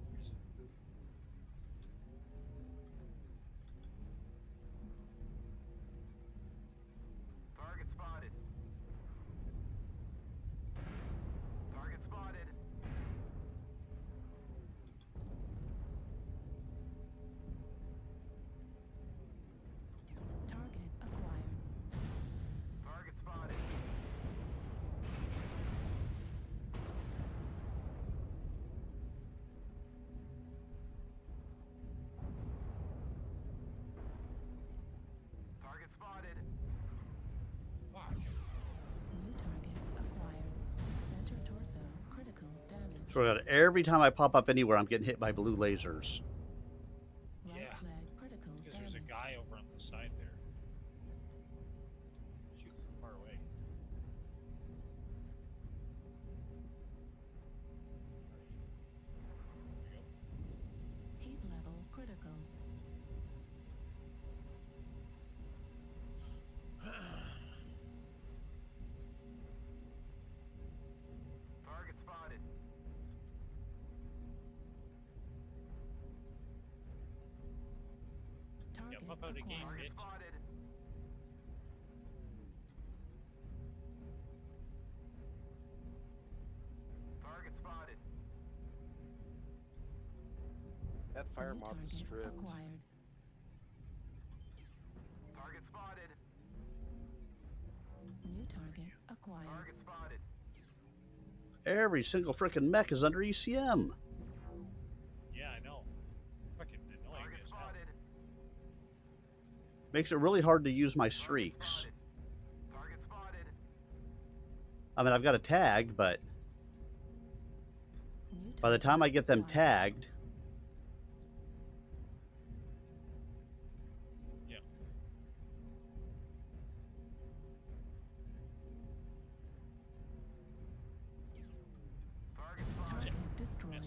Where is it? Target spotted. Target spotted. Target acquired. Target spotted. Target spotted. Fuck. New target acquired. Center torso critical damage. So every time I pop up anywhere, I'm getting hit by blue lasers. Right Yeah. leg critical Because there's a damage. guy over on the side there. Shooting from far away. There we go. Heat level critical. Target spotted. Target I'm up out of the game, acquired. Target bitch. spotted. Target spotted. that fire New mob is target stripped. acquired. Target spotted. New target acquired. Target spotted. Every single frickin' mech is under ECM. Yeah, I know. Fucking annoying as hell. Makes it really hard to use my streaks. Target spotted. I mean, I've got a tag, but by the time I get them tagged, yeah. Target destroyed.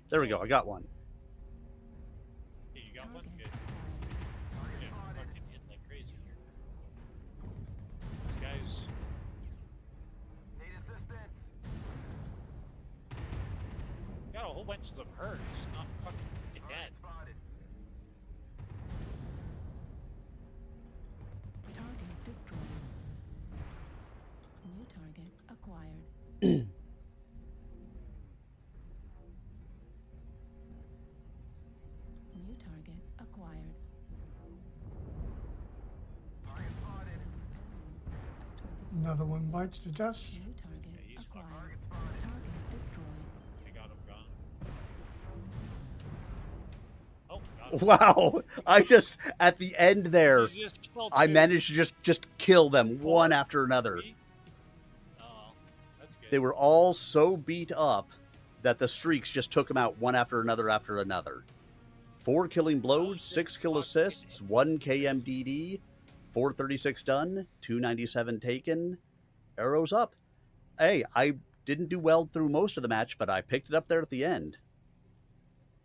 there we go. I got one. Hey, you got one? Good. Yeah, fucking hit like crazy here. These guys. Need assistance. Got a whole bunch of them hurt. It's not fucking dead. Target destroyed. New target acquired. New target acquired. Target spotted. Another one bites the dust. New target Yeah, acquired. Target destroyed. I got him gone. Oh, got him. Wow! I just at the end there, You just killed I two. managed to just kill them Four? one after another. Three? Oh, that's good. They were all so beat up that the streaks just took them out one after another after another. 4 killing blows, 6 kill assists, 1 KMDD, 436 done, 297 taken, arrows up. Hey, I didn't do well through most of the match, but I picked it up there at the end.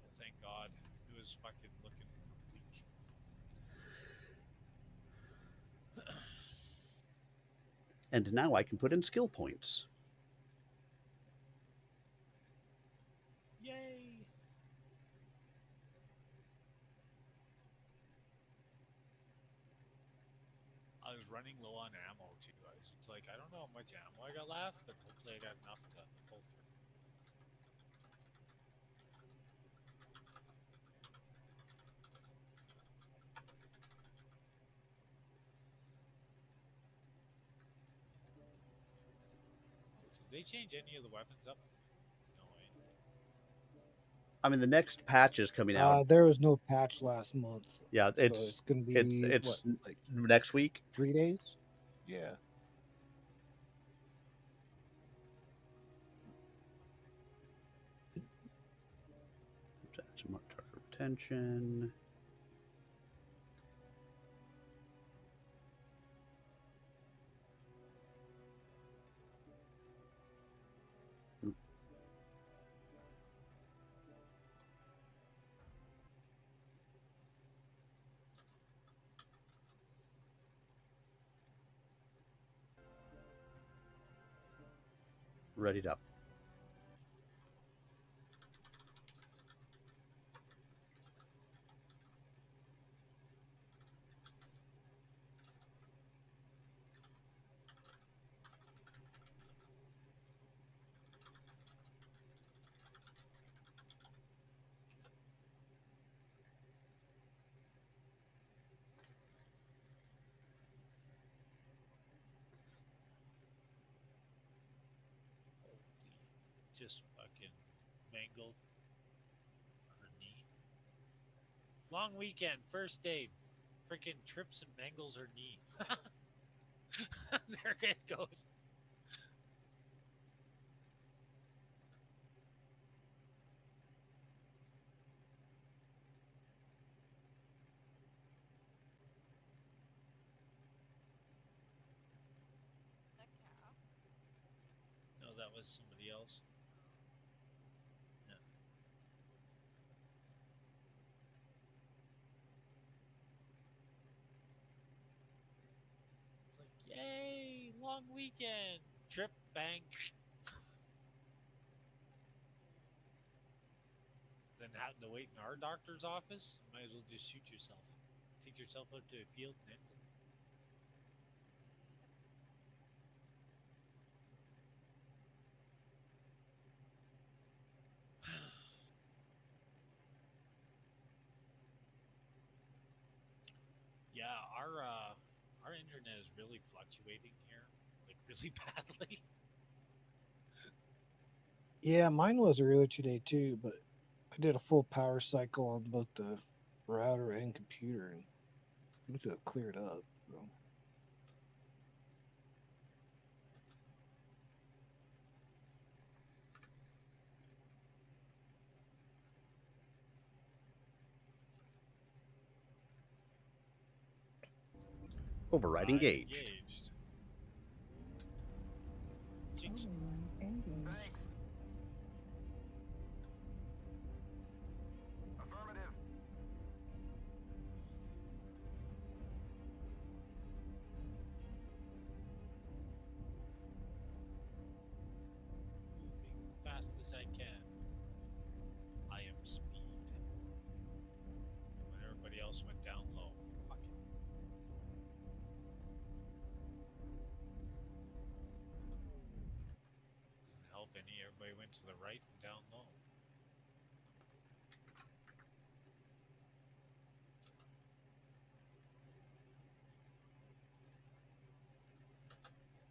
Well, thank God. It was fucking looking bleak. And now I can put in skill points. Yay! I was running low on ammo too. I was like, I don't know how much ammo I got left, but hopefully I got enough to pull through. Did they change any of the weapons up? No way. I mean, the next patch is coming out. There was no patch last month. Yeah, So it's going to be it's what, like next week. 3 days? Yeah. That's more target retention. Readied up. Just fucking mangled her knee. Long weekend, first day. Freaking trips and mangles her knee. There it goes. No, that was somebody else. Yeah. It's like, yay, long weekend. Trip, bang. Then having to wait in our doctor's office, might as well just shoot yourself. Take yourself out to a field and end it. our internet is really fluctuating here, like really badly. Yeah, mine was earlier today too, but I did a full power cycle on both the router and computer, and it cleared up. So. Override engaged. Jinx. Thanks. Affirmative. Moving fast as I can. I am speed. When everybody else went down low. Fuck it. Didn't help any. Everybody went to the right and down low.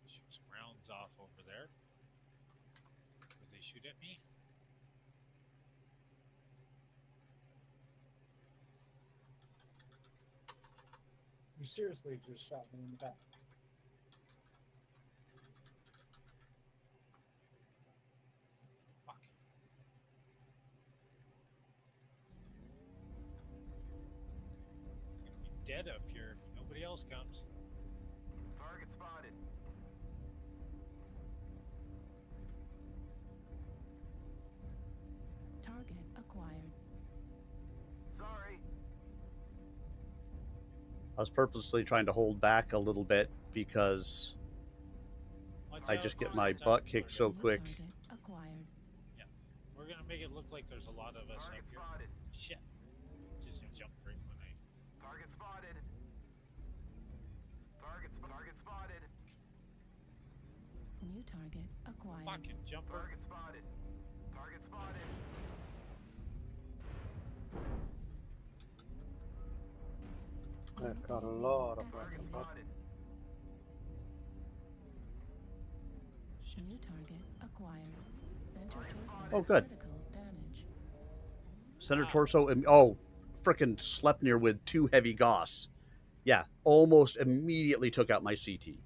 Shoot some rounds off over there. Did they shoot at me? You seriously just shot me in the back. Fuck. I'm gonna be dead up here if nobody else comes. Target spotted. Target acquired. Sorry. I was purposely trying to hold back a little bit because I just get my butt kicked so quick. Target acquired. Yeah. We're gonna make it look like there's a lot of us Target up here. spotted. Shit. Just jumped right when I. Target spotted. Target spotted. New target acquired. Fucking jumper. Target spotted. Target spotted. I've got a lot of Target fucking spotted. New target acquired. Center torso. Oh, good. Critical damage. Center torso. Oh, frickin' Sleipnir with 2 heavy Goths. Yeah, almost immediately took out my CT.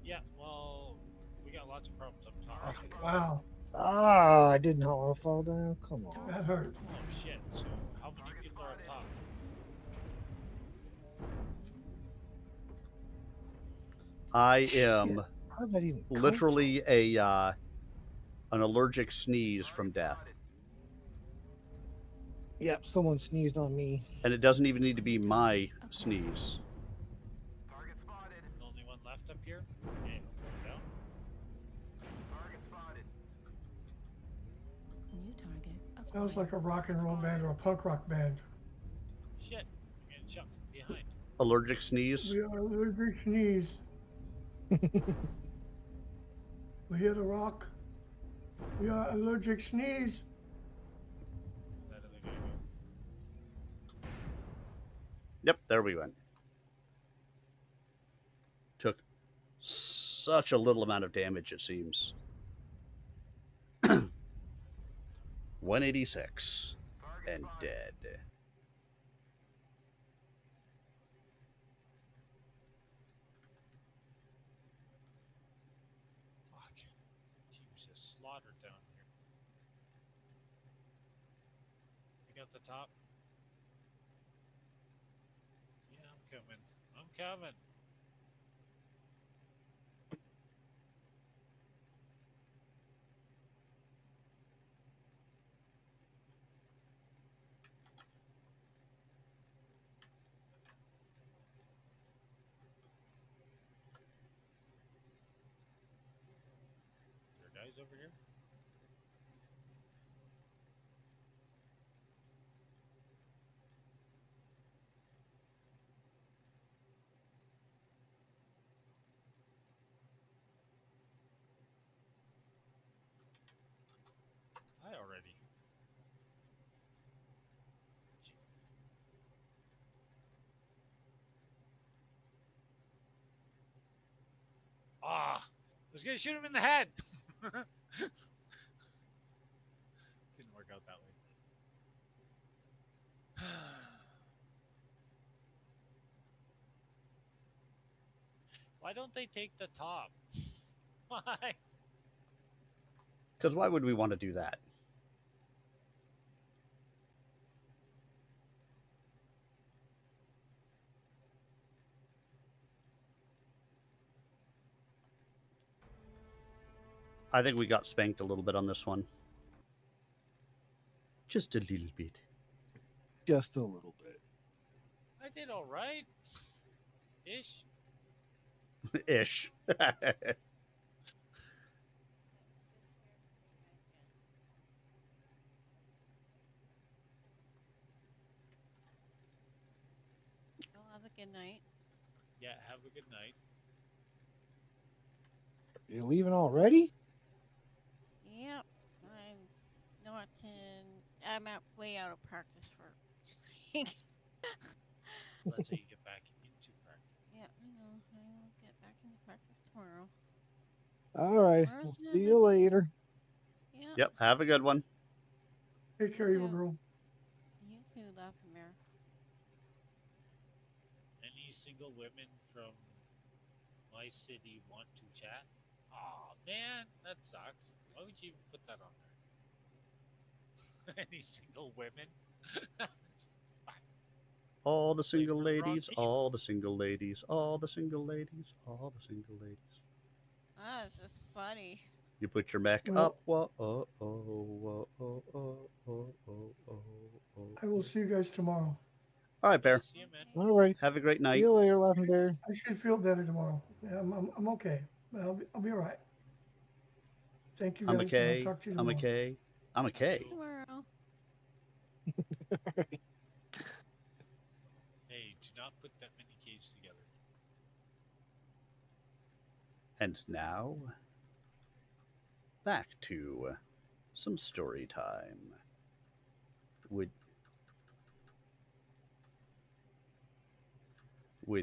Yeah, well, we got lots of problems up top. Wow, Ah, I did not want to fall down. Come on. that hurt. Oh shit! So how many people are up top? I am How did that even come literally an allergic sneeze from death. Yep, someone sneezed on me. And it doesn't even need to be my sneeze. Target spotted. The only one left up here. Okay, I'm going down. Target spotted. New target acquired. Sounds like a rock and roll band or a punk rock band. Shit! I'm getting shot from behind. Allergic sneeze. We are allergic sneeze. We hear the rock. We are allergic sneeze. That other guy go. Yep, there we went. Took such a little amount of damage, it seems. 186 and dead. Fuck. Team's just slaughtered down here. We got the top. Yeah, I'm coming. I'm coming. There are guys over here. I already. was gonna shoot him in the head. Didn't work out that way. Why don't they take the top? Why? Because why would we want to do that? I think we got spanked a little bit on this one. Just a little bit. Just a little bit. I did all right. Ish. Ish. Y'all have a good night. Yeah, have a good night. You're leaving already? Yep. I'm way out of practice for. Let's say you get back into practice. Yeah, I know. I'll get back into practice tomorrow. All right. We'll see you later. Yeah. Yep. Have a good one. Take care, evil girl. You too, Laughing Bear. Any single women from my city want to chat? Aw, man, that sucks. Why would you even put that on there? Any single women? All the single for the wrong ladies, team. all the single ladies, all the single ladies, all the single ladies. Ah, this is funny. You put your mech Well- up. Whoa, oh, oh, whoa, oh, oh, oh, oh, oh, oh. I will see you guys tomorrow. All right, Bear. See you, man. All right. Have a great See night. you later, Laughing Bear. I should feel better tomorrow. Yeah, I'm okay. I'll be all right. Thank you guys. I'm and okay. I'll talk to you I'm tomorrow. okay. I'm okay. Tomorrow. Hey, do not put that many Ks together. And now, back to some story time. With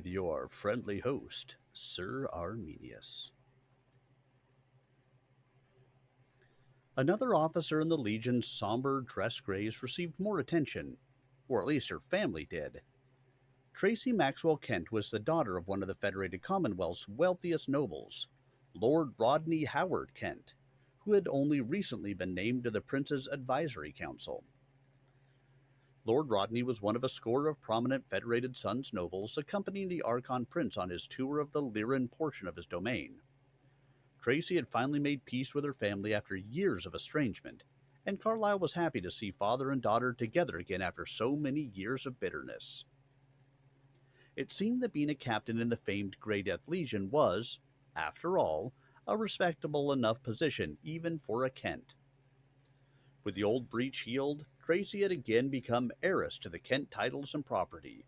your friendly host, Sir Arminius. Another officer in the Legion's somber dress grays received more attention, or at least her family did. Tracy Maxwell Kent was the daughter of one of the Federated Commonwealth's wealthiest nobles, Lord Rodney Howard Kent, who had only recently been named to the Prince's Advisory Council. Lord Rodney was one of a score of prominent Federated Sons nobles accompanying the Archon Prince on his tour of the Lyran portion of his domain. Tracy had finally made peace with her family after years of estrangement, and Carlyle was happy to see father and daughter together again after so many years of bitterness. It seemed that being a captain in the famed Grey Death Legion was, after all, a respectable enough position even for a Kent. With the old breach healed, Tracy had again become heiress to the Kent titles and property,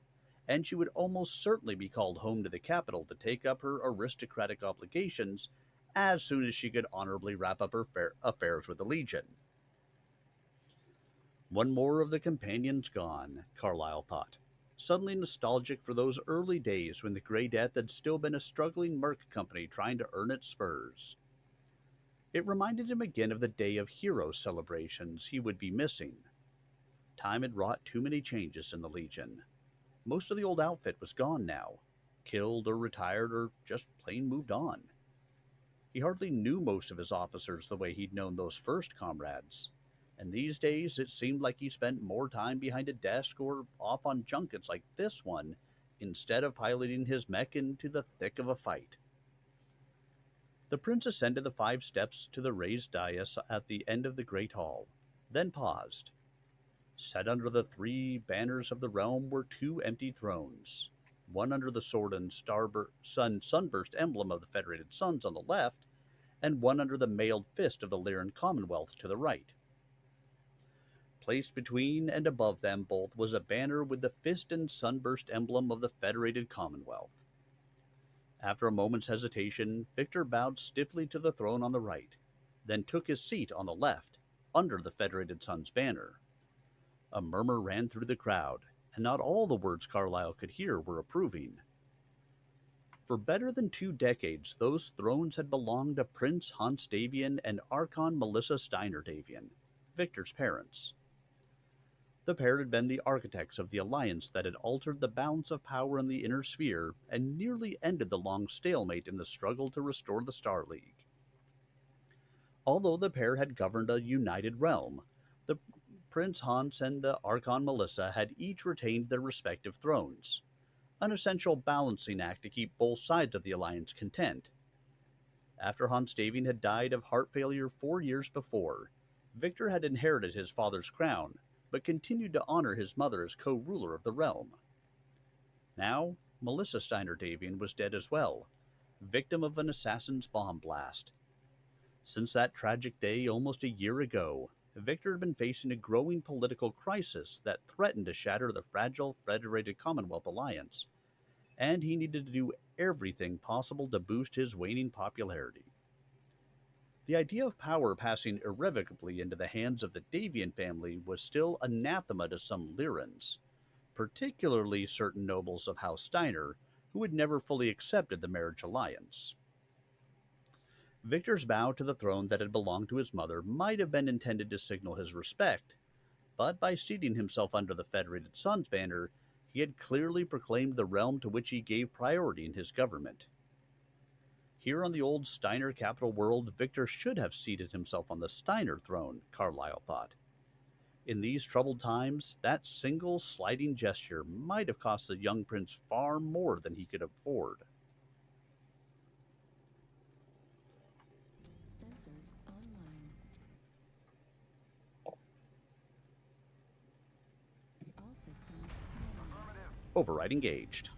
and she would almost certainly be called home to the capital to take up her aristocratic obligations as soon as she could honorably wrap up her affairs with the Legion. One more of the companions gone, Carlyle thought, suddenly nostalgic for those early days when the Grey Death had still been a struggling merc company trying to earn its spurs. It reminded him again of the Day of Heroes celebrations he would be missing. Time had wrought too many changes in the Legion. Most of the old outfit was gone now, killed or retired or just plain moved on. He hardly knew most of his officers the way he'd known those first comrades, and these days it seemed like he spent more time behind a desk or off on junkets like this one instead of piloting his mech into the thick of a fight. The prince ascended the 5 steps to the raised dais at the end of the great hall, then paused. Set under the 3 banners of the realm were 2 empty thrones, one under the sword and sunburst emblem of the Federated Sons on the left, and one under the mailed fist of the Lyran Commonwealth to the right. Placed between and above them both was a banner with the fist and sunburst emblem of the Federated Commonwealth. After a moment's hesitation, Victor bowed stiffly to the throne on the right, then took his seat on the left, under the Federated Sons banner. A murmur ran through the crowd, and not all the words Carlyle could hear were approving. For better than 2 decades, those thrones had belonged to Prince Hans Davian and Archon Melissa Steiner Davian, Victor's parents. The pair had been the architects of the alliance that had altered the balance of power in the Inner Sphere and nearly ended the long stalemate in the struggle to restore the Star League. Although the pair had governed a united realm, the Prince Hans and the Archon Melissa had each retained their respective thrones, an essential balancing act to keep both sides of the alliance content. After Hans Davian had died of heart failure 4 years before, Victor had inherited his father's crown, but continued to honor his mother as co-ruler of the realm. Now, Melissa Steiner Davian was dead as well, victim of an assassin's bomb blast. Since that tragic day almost a year ago, Victor had been facing a growing political crisis that threatened to shatter the fragile Federated Commonwealth Alliance, and he needed to do everything possible to boost his waning popularity. The idea of power passing irrevocably into the hands of the Davian family was still anathema to some Lyrans, particularly certain nobles of House Steiner, who had never fully accepted the marriage alliance. Victor's vow to the throne that had belonged to his mother might have been intended to signal his respect, but by seating himself under the Federated Sun's banner, he had clearly proclaimed the realm to which he gave priority in his government. Here on the old Steiner capital world, Victor should have seated himself on the Steiner throne, Carlyle thought. In these troubled times, that single sliding gesture might have cost the young prince far more than he could afford. Sensors online. All systems normal. Override engaged.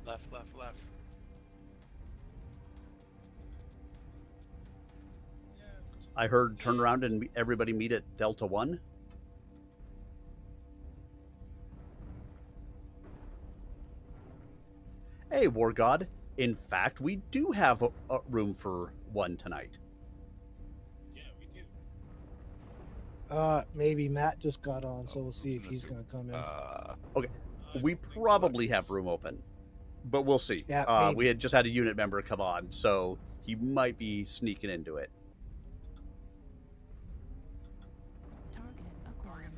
Left, left, left. I heard turn around and everybody meet at Delta 1. Hey, War God. In fact, we do have a room for one tonight. Yeah, we do. Maybe Matt just got on, so we'll see if he's going to come in. Okay, we probably have room open, but we'll see. Yeah, we had just had a unit member come on, so he might be sneaking into it. Target acquired.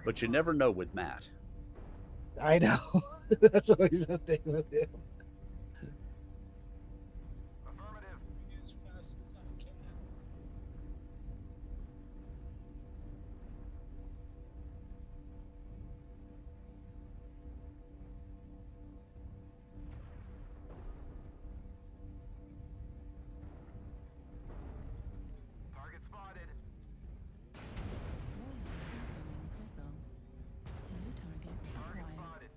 But you never know with Matt. I know. That's always the thing with him. As fast as I can. Target spotted. Warlord incoming missile. New target acquired.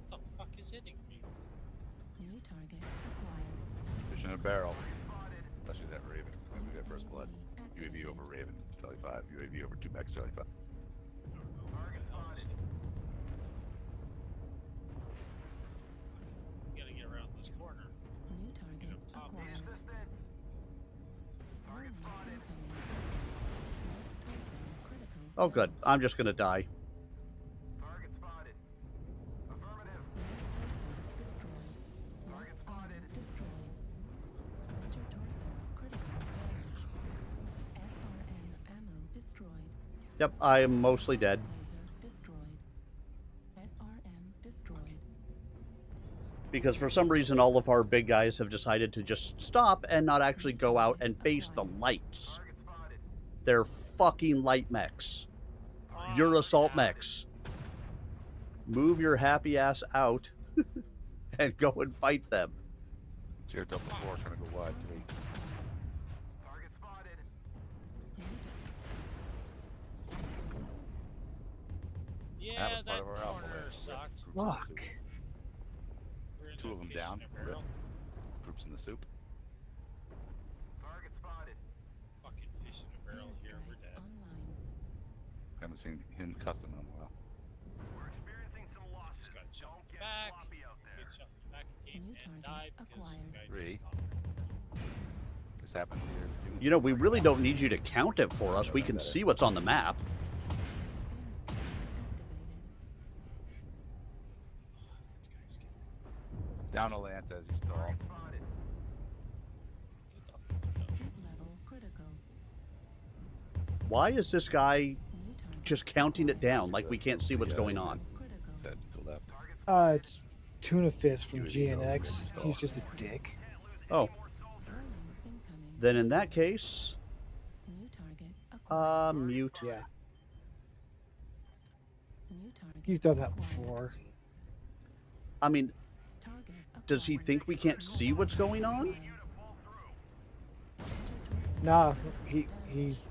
What the fuck is hitting me? New target acquired. Fish in a barrel. Especially that Raven. We got first blood. UAV over Raven, Charlie 5. UAV over 2 mechs, Charlie 5. Target spotted. We gotta get around this corner. New target acquired. Assistance. Target spotted. Incoming missile. Left torso critical. Oh, good. I'm just going to die. Target spotted. Affirmative. Left torso destroyed. Target spotted. Destroyed. Center torso critical damage. SRM ammo destroyed. Yep, I am mostly dead. Laser destroyed. SRM destroyed. Because for some reason, all of our big guys have decided to just stop and not actually go out and face the lights. Target spotted. They're fucking light mechs. You're assault mechs. Move your happy ass out and go and fight them. Tier double 4 trying to go wide to me. Target spotted. Yeah, was part that of our alpha corner wave. sucked. Fuck. We're in 2 that of them fish down. in a barrel. Groups in the soup. Target spotted. Fucking fish in a barrel here. We're dead. Online. Haven't seen him custom in a while. We're experiencing some losses. Just got Don't jumped get back. sloppy out there. Get jumped back again New and target died because acquired. the guy Three. just stopped. This happens here. You know, we really don't need you to count it for us. We can see what's on the map. Down a lance as you stall. Heat level critical. Why is this guy just counting it down like we can't see what's going on? Set to left. It's Tuna Fist from GNX. He's just a dick. Oh. Then in that case, mute. Yeah. He's done that before. I mean, does he think we can't see what's going on? Nah, he's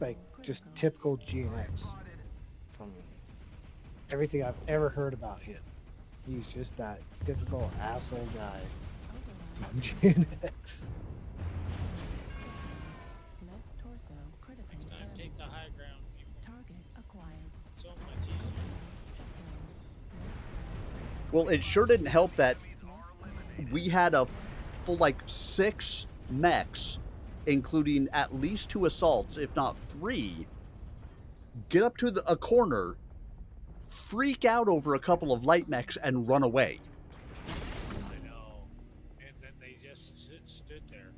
like just typical GNX from everything I've ever heard about him. He's just that typical asshole guy from GNX. Left torso critical Next time, damage. take the high ground, people. Target acquired. So much easier. Well, it sure didn't help that we had a full, like, 6 mechs, including at least 2 assaults, if not 3, get up to a corner, freak out over a couple of light mechs, and run away. I know. And then they just stood there.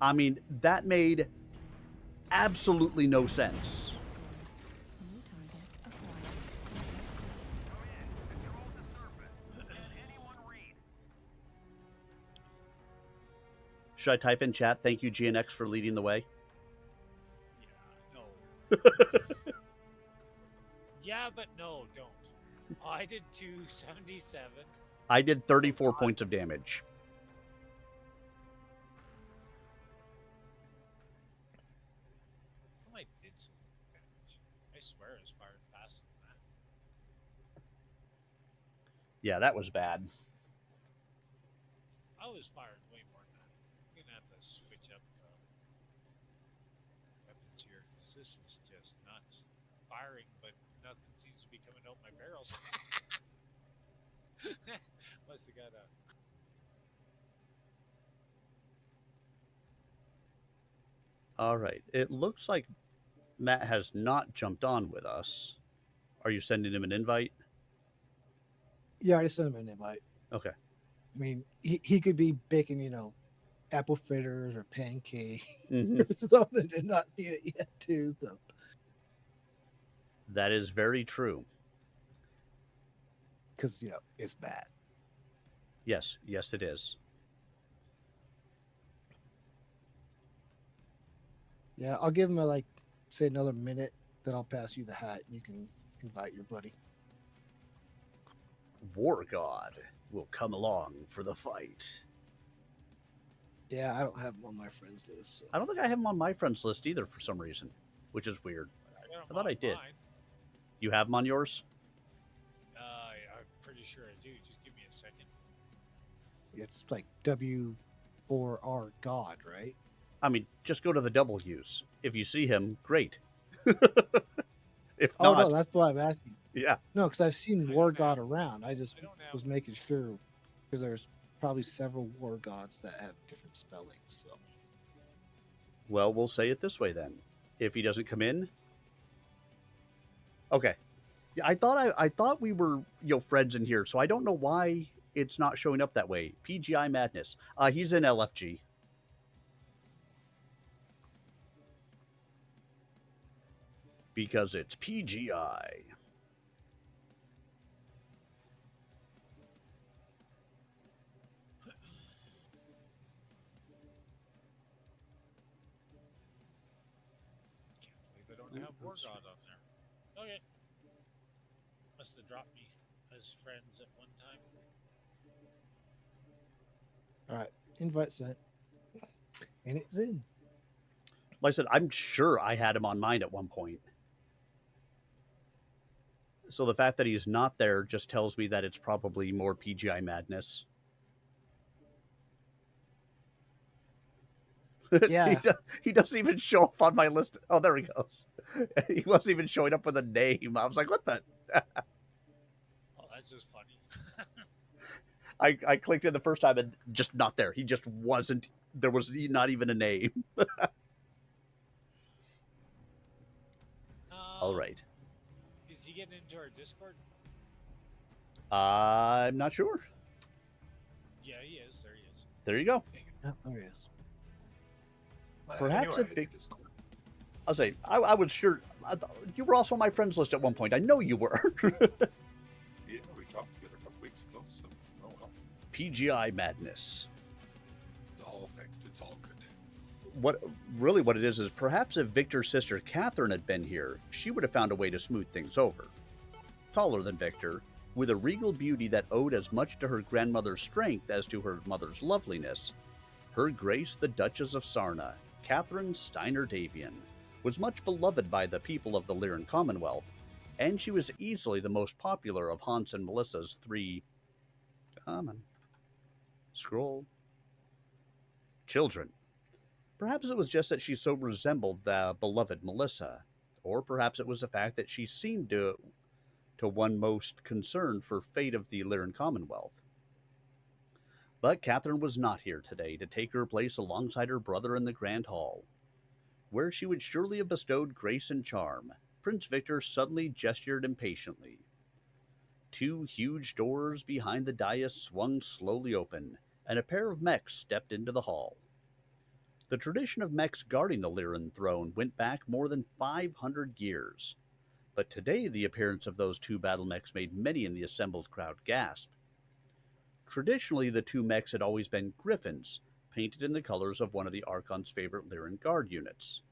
I mean, that made absolutely no sense. Should I type in chat, thank you, GNX, for leading the way? Yeah, no. Yeah, but no, don't. I did 277. I did 34 points of damage. I did some damage. I swear I was fired faster than that. Yeah, that was bad. I was fired way more than that. I'm going to have to switch up weapons here, because this is just nuts. Firing, but nothing seems to be coming out my barrels. Must have got a... All right. It looks like Matt has not jumped on with us. Are you sending him an invite? Yeah, I just sent him an invite. Okay. I mean, he could be baking, apple fritters or pancakes or something and not eat it yet, too. So. That is very true. Because, it's bad. Yes, it is. Yeah, I'll give him say another minute, then I'll pass you the hat and you can invite your buddy. War God will come along for the fight. Yeah, I don't have him on my friends list. So. I don't think I have him on my friends list either for some reason, which is weird. I thought I did. Mine. You have him on yours? I'm pretty sure I do. Just give me a second. It's like W4R God, right? I mean, just go to the W's. If you see him, great. If not, no, that's why I'm asking. Yeah. No, because I've seen War God around. I just was making sure because there's probably several War Gods that have different spellings. So. Well, we'll say it this way then. If he doesn't come in, okay. Yeah, I thought we were friends in here, so I don't know why it's not showing up that way. PGI Madness. He's in LFG. Because it's PGI. They don't have War God on there. Okay. Must have dropped me as friends at one time. All right. Invite sent. And it's in. Like I said, I'm sure I had him on mine at one point. So the fact that he's not there just tells me that it's probably more PGI Madness. Yeah. he doesn't even show up on my list. Oh, there he goes. He wasn't even showing up with a name. I was like, what the? Oh, that's just funny. I clicked in the first time and just not there. He just wasn't. There was not even a name. All right. Is he getting into our Discord? I'm not sure. Yeah, he is. There he is. There you go. Oh, there he is. Perhaps if I'll say I was sure you were also on my friends list at one point. I know you were. Yeah, we talked together a couple weeks ago, so oh well. PGI madness. It's all fixed. It's all good. What it is perhaps if Victor's sister Catherine had been here, she would have found a way to smooth things over. Taller than Victor, with a regal beauty that owed as much to her grandmother's strength as to her mother's loveliness, Her Grace the Duchess of Sarna, Catherine Steiner-Davian, was much beloved by the people of the Lyran Commonwealth, and she was easily the most popular of Hans and Melissa's three children. Perhaps it was just that she so resembled the beloved Melissa, or perhaps it was the fact that she seemed to one most concerned for fate of the Lyran Commonwealth. But Catherine was not here today to take her place alongside her brother in the Grand Hall. Where she would surely have bestowed grace and charm, Prince Victor suddenly gestured impatiently. Two huge doors behind the dais swung slowly open, and a pair of mechs stepped into the hall. The tradition of mechs guarding the Lyran throne went back more than 500 years, but today the appearance of those two battle mechs made many in the assembled crowd gasp. Traditionally, the two mechs had always been griffins, painted in the colors of one of the Archon's favorite Lyran guard units.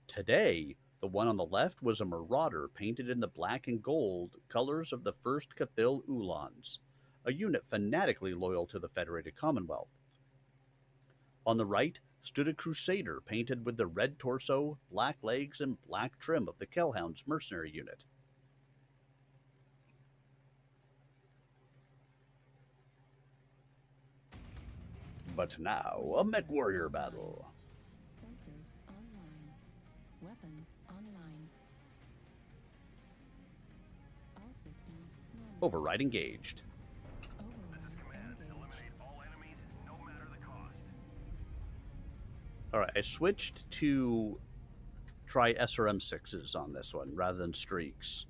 Today, the one on the left was a marauder painted in the black and gold colors of the 1st Cathil Ulans, a unit fanatically loyal to the Federated Commonwealth. On the right stood a crusader painted with the red torso, black legs, and black trim of the Kellhound's mercenary unit. But now, a mech warrior battle. Sensors online. Weapons online. All systems normal. Override engaged. Alright, I switched to try SRM6s on this one rather than streaks.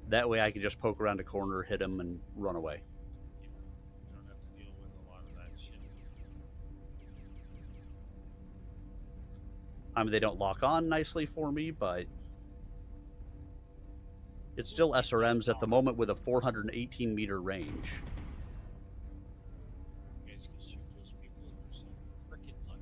That way I can just poke around a corner, hit them, and run away. You don't have to deal with a lot of that shit. I mean, they don't lock on nicely for me, but it's still SRMs at the moment with a 418 meter range. You guys can shoot those people, you're so frickin' lucky.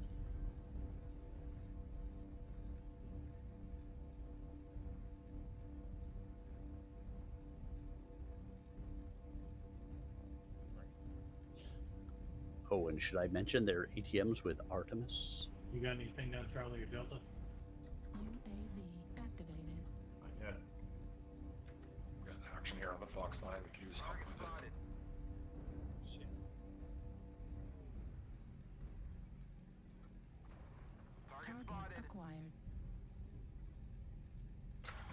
Oh, and should I mention their ATMs with Artemis? You got anything down Charlie or Delta? UAV activated. Not yet. Got action here on the Fox line. We can use help with it. Shit. Target acquired.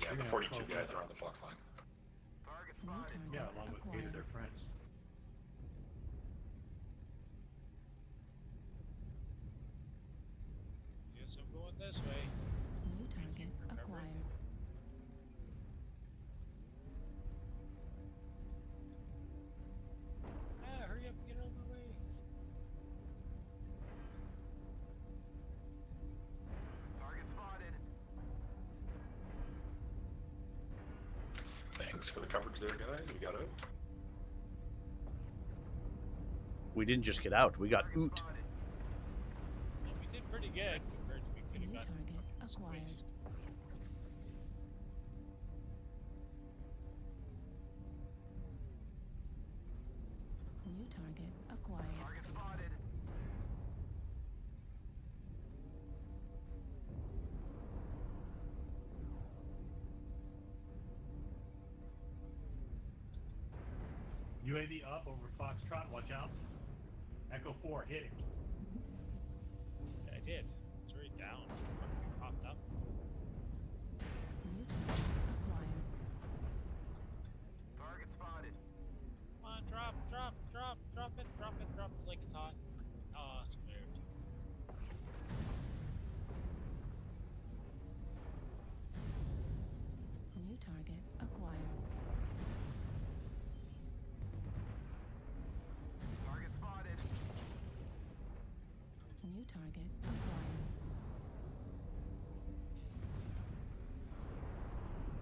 Yeah, the 42 guys are on the Fox line. Yeah, along with 8 of their friends. Guess I'm going this way. New target acquired. Ah, hurry up and get out of my way. Target spotted. Thanks for the coverage there, guys. We got out. We didn't just get out, we got oot. Well, we did pretty good compared to we could have gotten Target fucking acquired. squeezed. New target acquired. Target spotted. UAV up over Foxtrot, watch out. Echo 4, hit him. Yeah, I did. It's already down. It popped up. New target acquired. Target spotted. Come on, drop it, drop it like it's hot. Oh, squared. New target acquired. Target spotted. target acquired.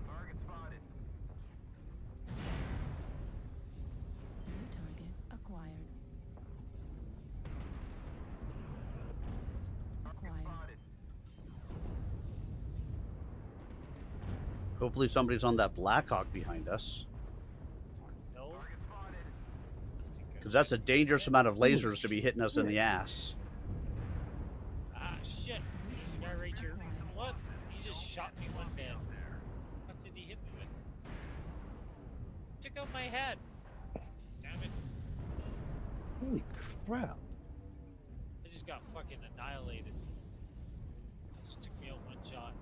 Target spotted. New target acquired. Acquired. Hopefully somebody's on that Blackhawk behind us. No. Because that's a dangerous amount of lasers to be hitting us in the ass. Ah, shit. There's a guy right here. What? He just shot me one dead. What did he hit me with? Took out my head. Damn it. Holy crap. I just got fucking annihilated. Just took me out one shot.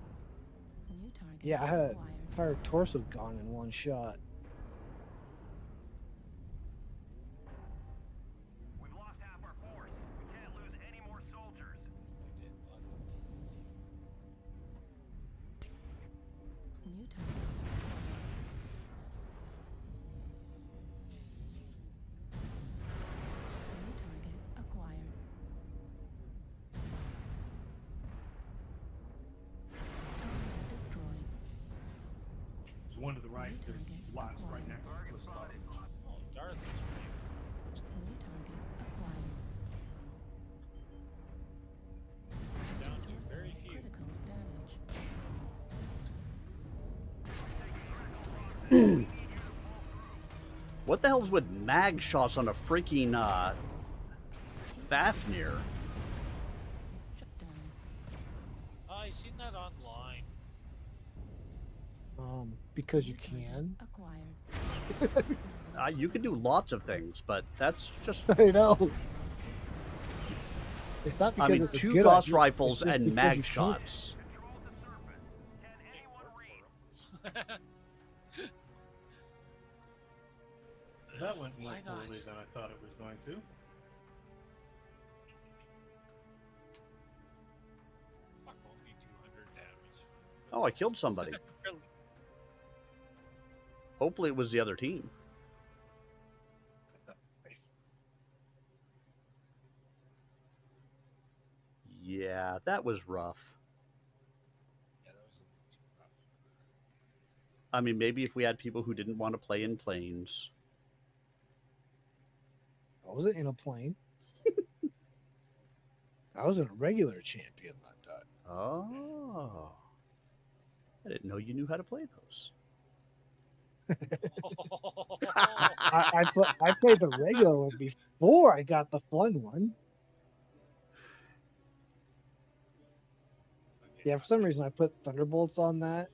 New target Yeah, I had an acquired. entire torso gone in one shot. We've lost half our force. We can't lose any more soldiers. New target New target acquired. Target destroyed. There's one to the right. There's lots right next to us. Oh, Darth is right. New target acquired. Down to very few. Critical damage. What the hell's with mag shots on a freaking Fafnir? Oh, I seen that online. Because you can. Acquired. You can do lots of things, but that's just... I know. It's not because I mean, it's a 2 good Gauss idea, rifles it's just and because mag you can. shots. That went more Why not? poorly than I thought it was going to. Fuck, only 200 damage. Oh, I killed somebody. Really? Hopefully it was the other team. Nice. Yeah, that was rough. Yeah, that was a little too rough. I mean, maybe if we had people who didn't want to play in planes. I wasn't in a plane. I was in a regular champion that time. Oh. I didn't know you knew how to play those. I played the regular one before I got the fun one. Yeah, for some reason I put Thunderbolts on that,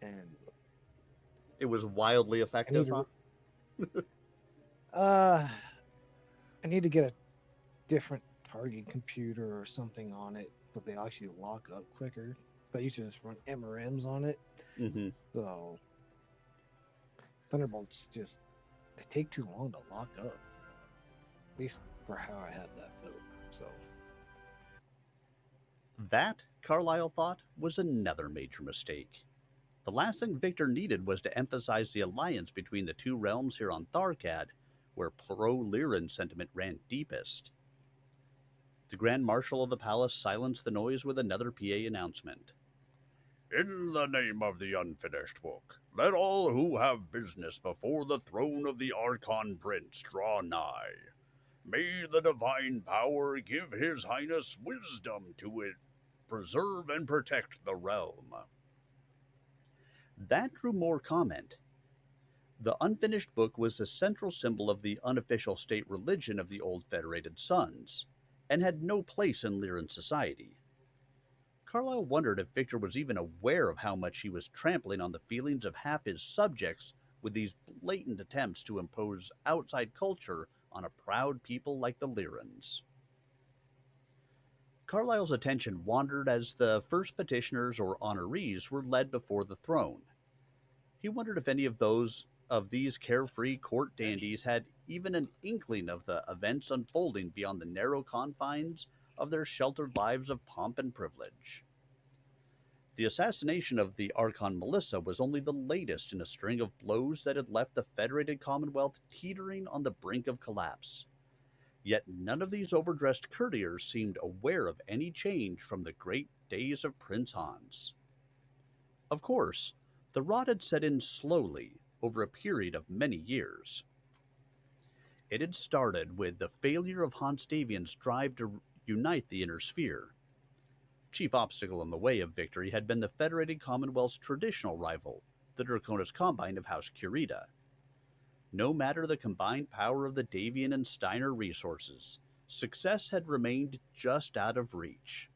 and It was wildly effective, huh? I need to get a different target computer or something on it, but they actually lock up quicker. I used to just run MRMs on it, Mm-hmm. so Thunderbolts just they take too long to lock up. At least for how I have that built. So That, Carlyle thought, was another major mistake. The last thing Victor needed was to emphasize the alliance between the two realms here on Tharkad, where pro-Lyran sentiment ran deepest. The Grand Marshal of the palace silenced the noise with another PA announcement. In the name of the unfinished book, let all who have business before the throne of the Archon Prince draw nigh. May the divine power give his highness wisdom to it, preserve and protect the realm. That drew more comment. The unfinished book was the central symbol of the unofficial state religion of the old Federated Sons, and had no place in Lyran society. Carlyle wondered if Victor was even aware of how much he was trampling on the feelings of half his subjects with these blatant attempts to impose outside culture on a proud people like the Lyrans. Carlyle's attention wandered as the first petitioners or honorees were led before the throne. He wondered if any of these carefree court dandies had even an inkling of the events unfolding beyond the narrow confines of their sheltered lives of pomp and privilege. The assassination of the Archon Melissa was only the latest in a string of blows that had left the Federated Commonwealth teetering on the brink of collapse. Yet none of these overdressed courtiers seemed aware of any change from the great days of Prince Hans. Of course, the rot had set in slowly over a period of many years. It had started with the failure of Hans Davian's drive to unite the Inner Sphere. Chief obstacle in the way of victory had been the Federated Commonwealth's traditional rival, the Draconis Combine of House Kurita. No matter the combined power of the Davian and Steiner resources, success had remained just out of reach.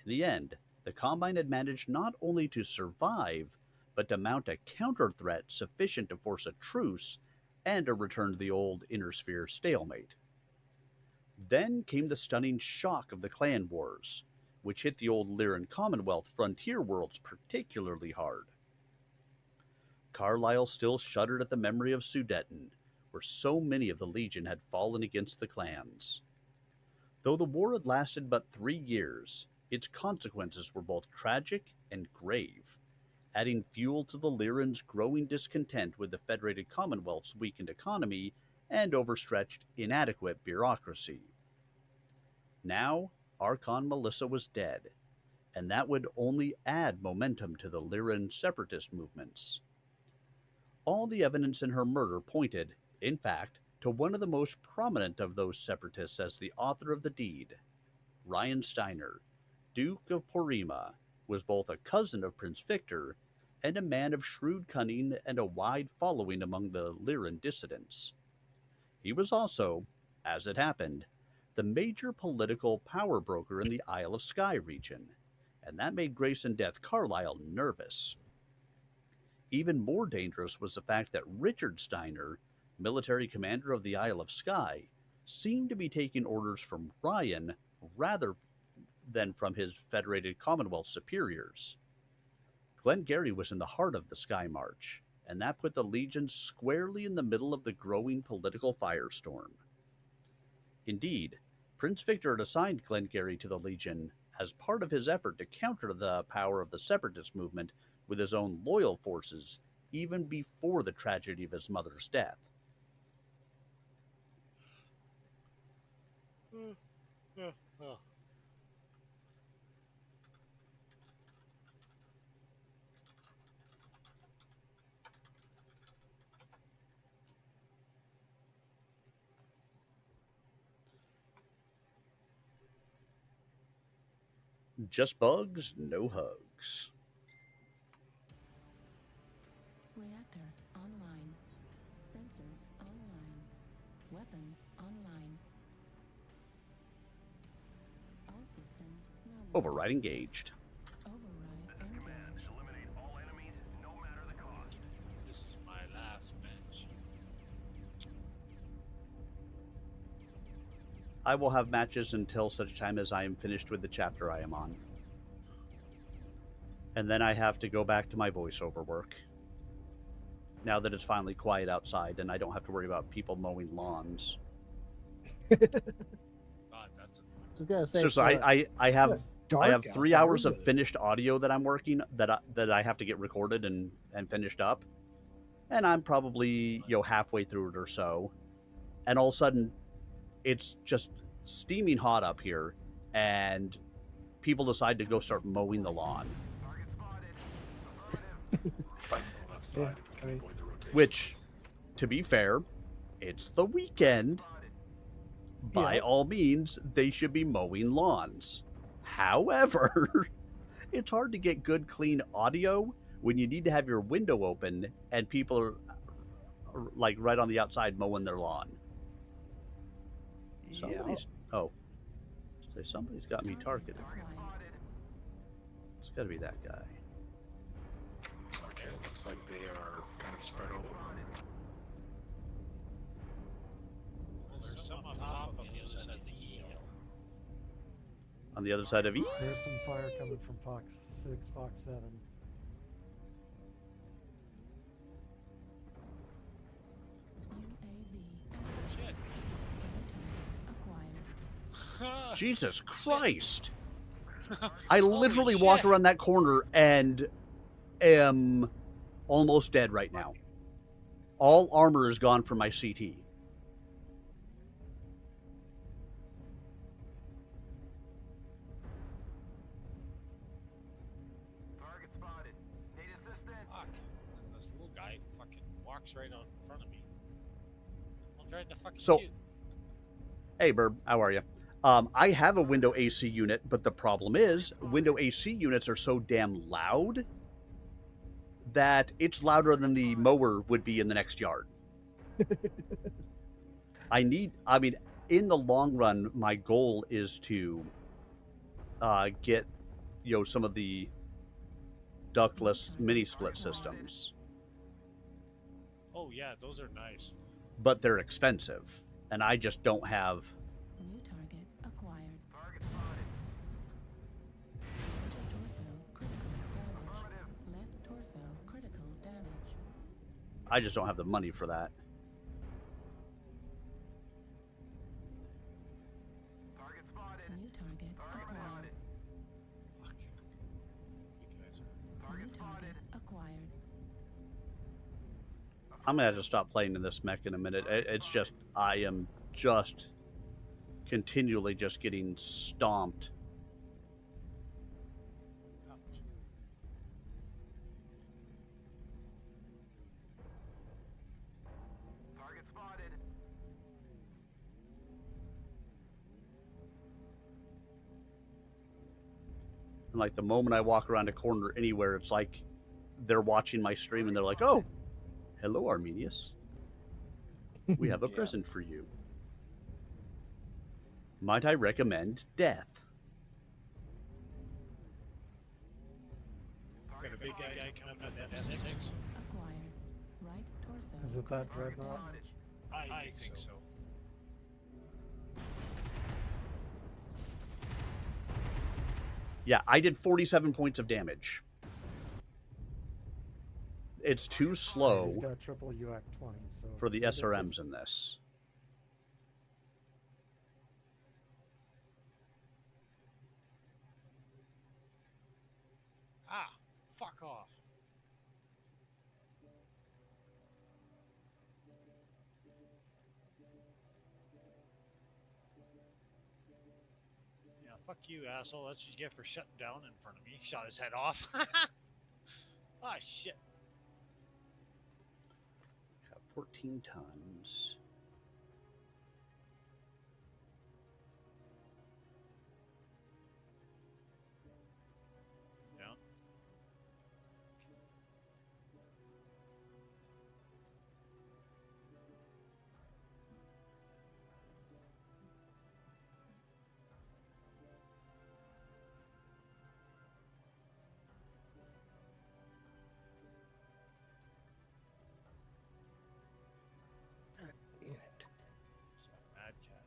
In the end, the Combine had managed not only to survive, but to mount a counter-threat sufficient to force a truce and a return to the old Inner Sphere stalemate. Then came the stunning shock of the Clan Wars, which hit the old Lyran Commonwealth frontier worlds particularly hard. Carlyle still shuddered at the memory of Sudeten, where so many of the Legion had fallen against the clans. Though the war had lasted but 3 years, its consequences were both tragic and grave, adding fuel to the Lyrans' growing discontent with the Federated Commonwealth's weakened economy and overstretched, inadequate bureaucracy. Now, Archon Melissa was dead, and that would only add momentum to the Lyran separatist movements. All the evidence in her murder pointed, in fact, to one of the most prominent of those separatists as the author of the deed. Ryan Steiner, Duke of Porima, was both a cousin of Prince Victor and a man of shrewd cunning and a wide following among the Lyran dissidents. He was also, as it happened, the major political power broker in the Isle of Skye region, and that made Grace and Death Carlyle nervous. Even more dangerous was the fact that Richard Steiner, military commander of the Isle of Skye, seemed to be taking orders from Ryan rather than from his Federated Commonwealth superiors. Glengarry was in the heart of the Sky March, and that put the Legion squarely in the middle of the growing political firestorm. Indeed, Prince Victor had assigned Glengarry to the Legion as part of his effort to counter the power of the separatist movement with his own loyal forces, even before the tragedy of his mother's death. Just bugs, no hugs. Reactor online. Sensors online. Weapons online. All systems nominal. Override engaged. Override engaged. Eliminate all enemies, no matter the cost. This is my last match. I will have matches until such time as I am finished with the chapter I am on. And then I have to go back to my voiceover work. Now that it's finally quiet outside and I don't have to worry about people mowing lawns. God, that's I was gonna say, So I have dark 3 out hours there, of finished audio that I'm working that I have to get recorded and finished up. And I'm probably, halfway through it or so. And all of a sudden it's just steaming hot up here and people decide to go start mowing the lawn. Yeah, I mean, Which, to be fair, it's the weekend. By all means, they should be mowing lawns. However, it's hard to get good, clean audio when you need to have your window open and people are like right on the outside mowing their lawn. Somebody's somebody's got me targeted. It's got to be that guy. Okay, looks like they are kind of spread over. well, there's some on top of the other side of the E hill. On the other side of E. There's some fire coming from Fox 6, Fox 7. Shit. Acquired. Jesus Christ! I literally walked around that corner and am almost dead right now. All armor is gone from my CT. trying to fucking So, shoot. hey, Burb, how are you? I have a window AC unit, but the problem is window AC units are so damn loud that it's louder than the mower would be in the next yard. I mean, in the long run, my goal is to get, some of the ductless mini split systems, Oh yeah, those are nice. but they're expensive, and I just don't have. New target acquired. Target spotted. Torso critical damage. Left torso critical damage. I just don't have the money for that. Target spotted. New target acquired. Fuck. You guys are. Target New target acquired. I'm gonna have to stop playing in this mech in a minute. It's just I am just continually just getting stomped. Target spotted. And like the moment I walk around a corner anywhere, it's like they're watching my stream and they're like, "Oh, hello, Arminius. We have a Yeah. present for you. Might I recommend death?" Got a big guy coming up at F6. Acquired. Right torso. Is it that critical dreadnought? damage. I think so. Yeah, I did 47 points of damage. It's too He's slow got triple UAC 20, so for the SRMs in this. Ah, fuck off. Yeah, fuck you, asshole. That's what you get for shutting down in front of me. Shot his head off. Ah, shit. 14 times. Down. Mad cat.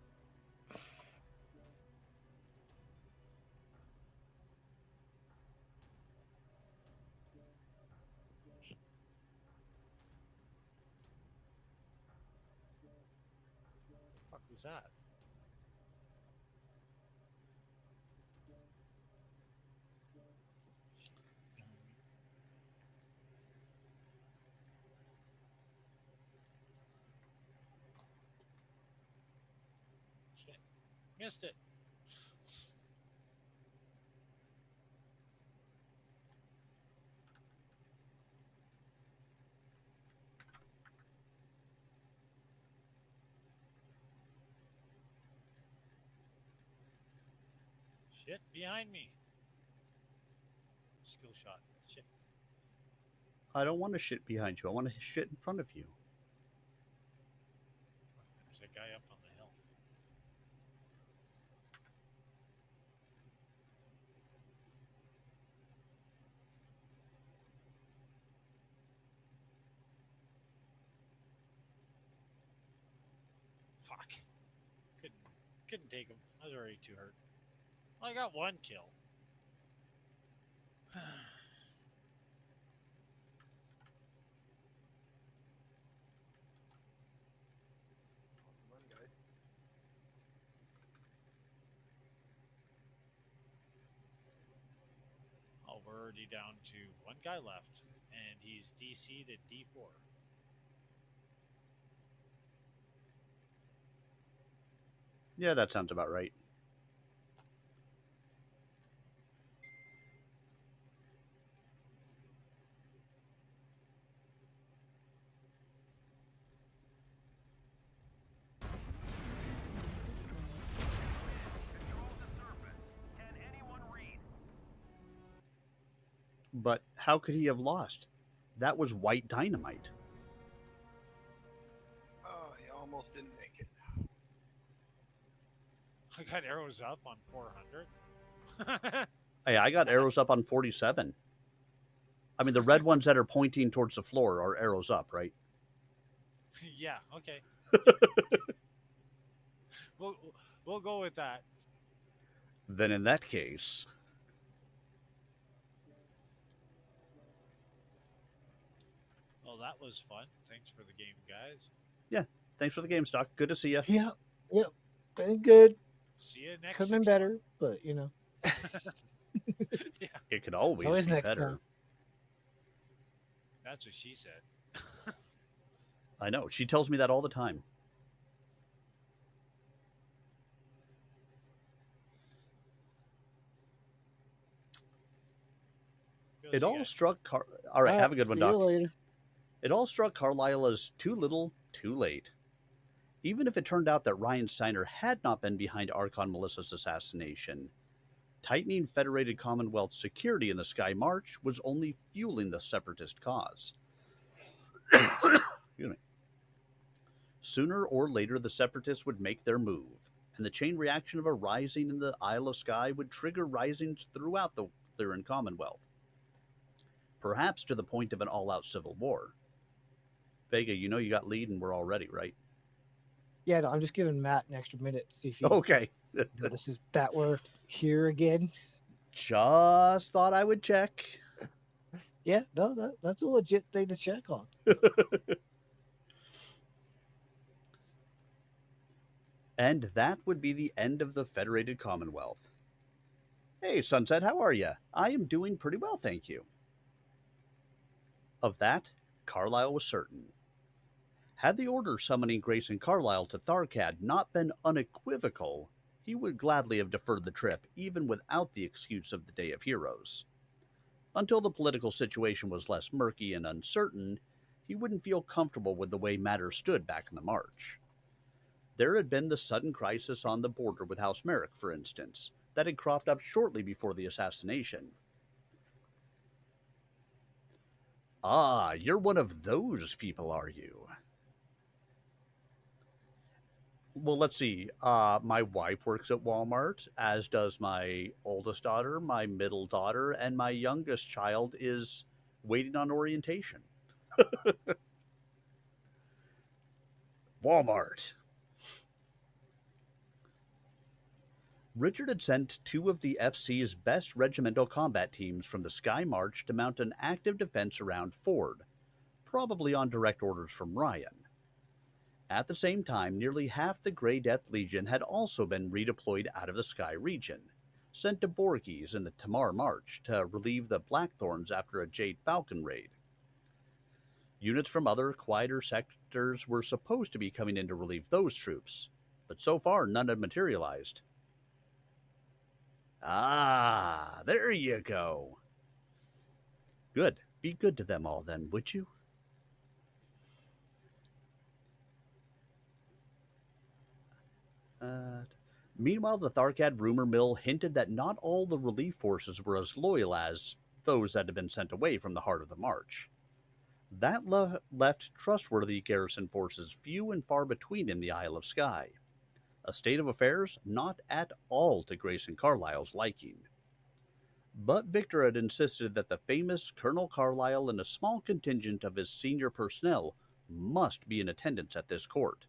Fuck was that? Shit. Missed it. Shit, behind me. Skill shot. Shit. I don't want to shit behind you. I want to shit in front of you. There's a guy up on the hill. Fuck. Couldn't take him. I was already too hurt. Well, I got one kill. Oh, we're already down to one guy left, and he's DC'd at D4. Yeah, that sounds about right. But how could he have lost? That was white dynamite. Oh, he almost didn't make it. I got arrows up on 400. Hey, I got arrows up on 47. I mean, the red ones that are pointing towards the floor are arrows up, right? Yeah, okay. we'll, we'll go with that. Then in that case... Well, that was fun. Thanks for the game, guys. Yeah, thanks for the game, Stock. Good to see you. Yeah, yeah, been good. See you next. Could have been better, but you know. Yeah. It could always, always be next better. time. That's what she said. I know. She tells me that all the time. It all struck all right, have a good one, see Doc. you later. It all struck Carlisle as too little, too late. Even if it turned out that Ryan Steiner had not been behind Archon Melissa's assassination, tightening Federated Commonwealth security in the Sky March was only fueling the separatist cause. Excuse me. Sooner or later, the separatists would make their move, and the chain reaction of a rising in the Isle of Skye would trigger risings throughout the Lyran Commonwealth, perhaps to the point of an all-out civil war. Vega, you know you got lead and we're all ready, right? Yeah, no, I'm just giving Matt an extra minute to see if he Okay. notices that we're here again. Just thought I would check. Yeah, no, that's a legit thing to check on. And that would be the end of the Federated Commonwealth. Hey, Sunset, how are you? I am doing pretty well, thank you. Of that, Carlisle was certain. Had the order summoning Grayson Carlisle to Tharkad not been unequivocal, he would gladly have deferred the trip, even without the excuse of the Day of Heroes. Until the political situation was less murky and uncertain, he wouldn't feel comfortable with the way matters stood back in the March. There had been the sudden crisis on the border with House Merrick, for instance, that had cropped up shortly before the assassination. Ah, you're one of those people, are you? Well, let's see. My wife works at Walmart, as does my oldest daughter, my middle daughter, and my youngest child is waiting on orientation. Walmart. Richard had sent two of the FC's best regimental combat teams from the Sky March to mount an active defense around Ford, probably on direct orders from Ryan. At the same time, nearly half the Grey Death Legion had also been redeployed out of the Sky region, sent to Borges in the Tamar March to relieve the Blackthorns after a Jade Falcon raid. Units from other, quieter sectors were supposed to be coming in to relieve those troops, but so far none had materialized. Ah, there you go. Good. Be good to them all then, would you? Meanwhile, the Tharkad rumor mill hinted that not all the relief forces were as loyal as those that had been sent away from the heart of the march. That left trustworthy garrison forces few and far between in the Isle of Skye, a state of affairs not at all to Grayson Carlisle's liking. But Victor had insisted that the famous Colonel Carlisle and a small contingent of his senior personnel must be in attendance at this court.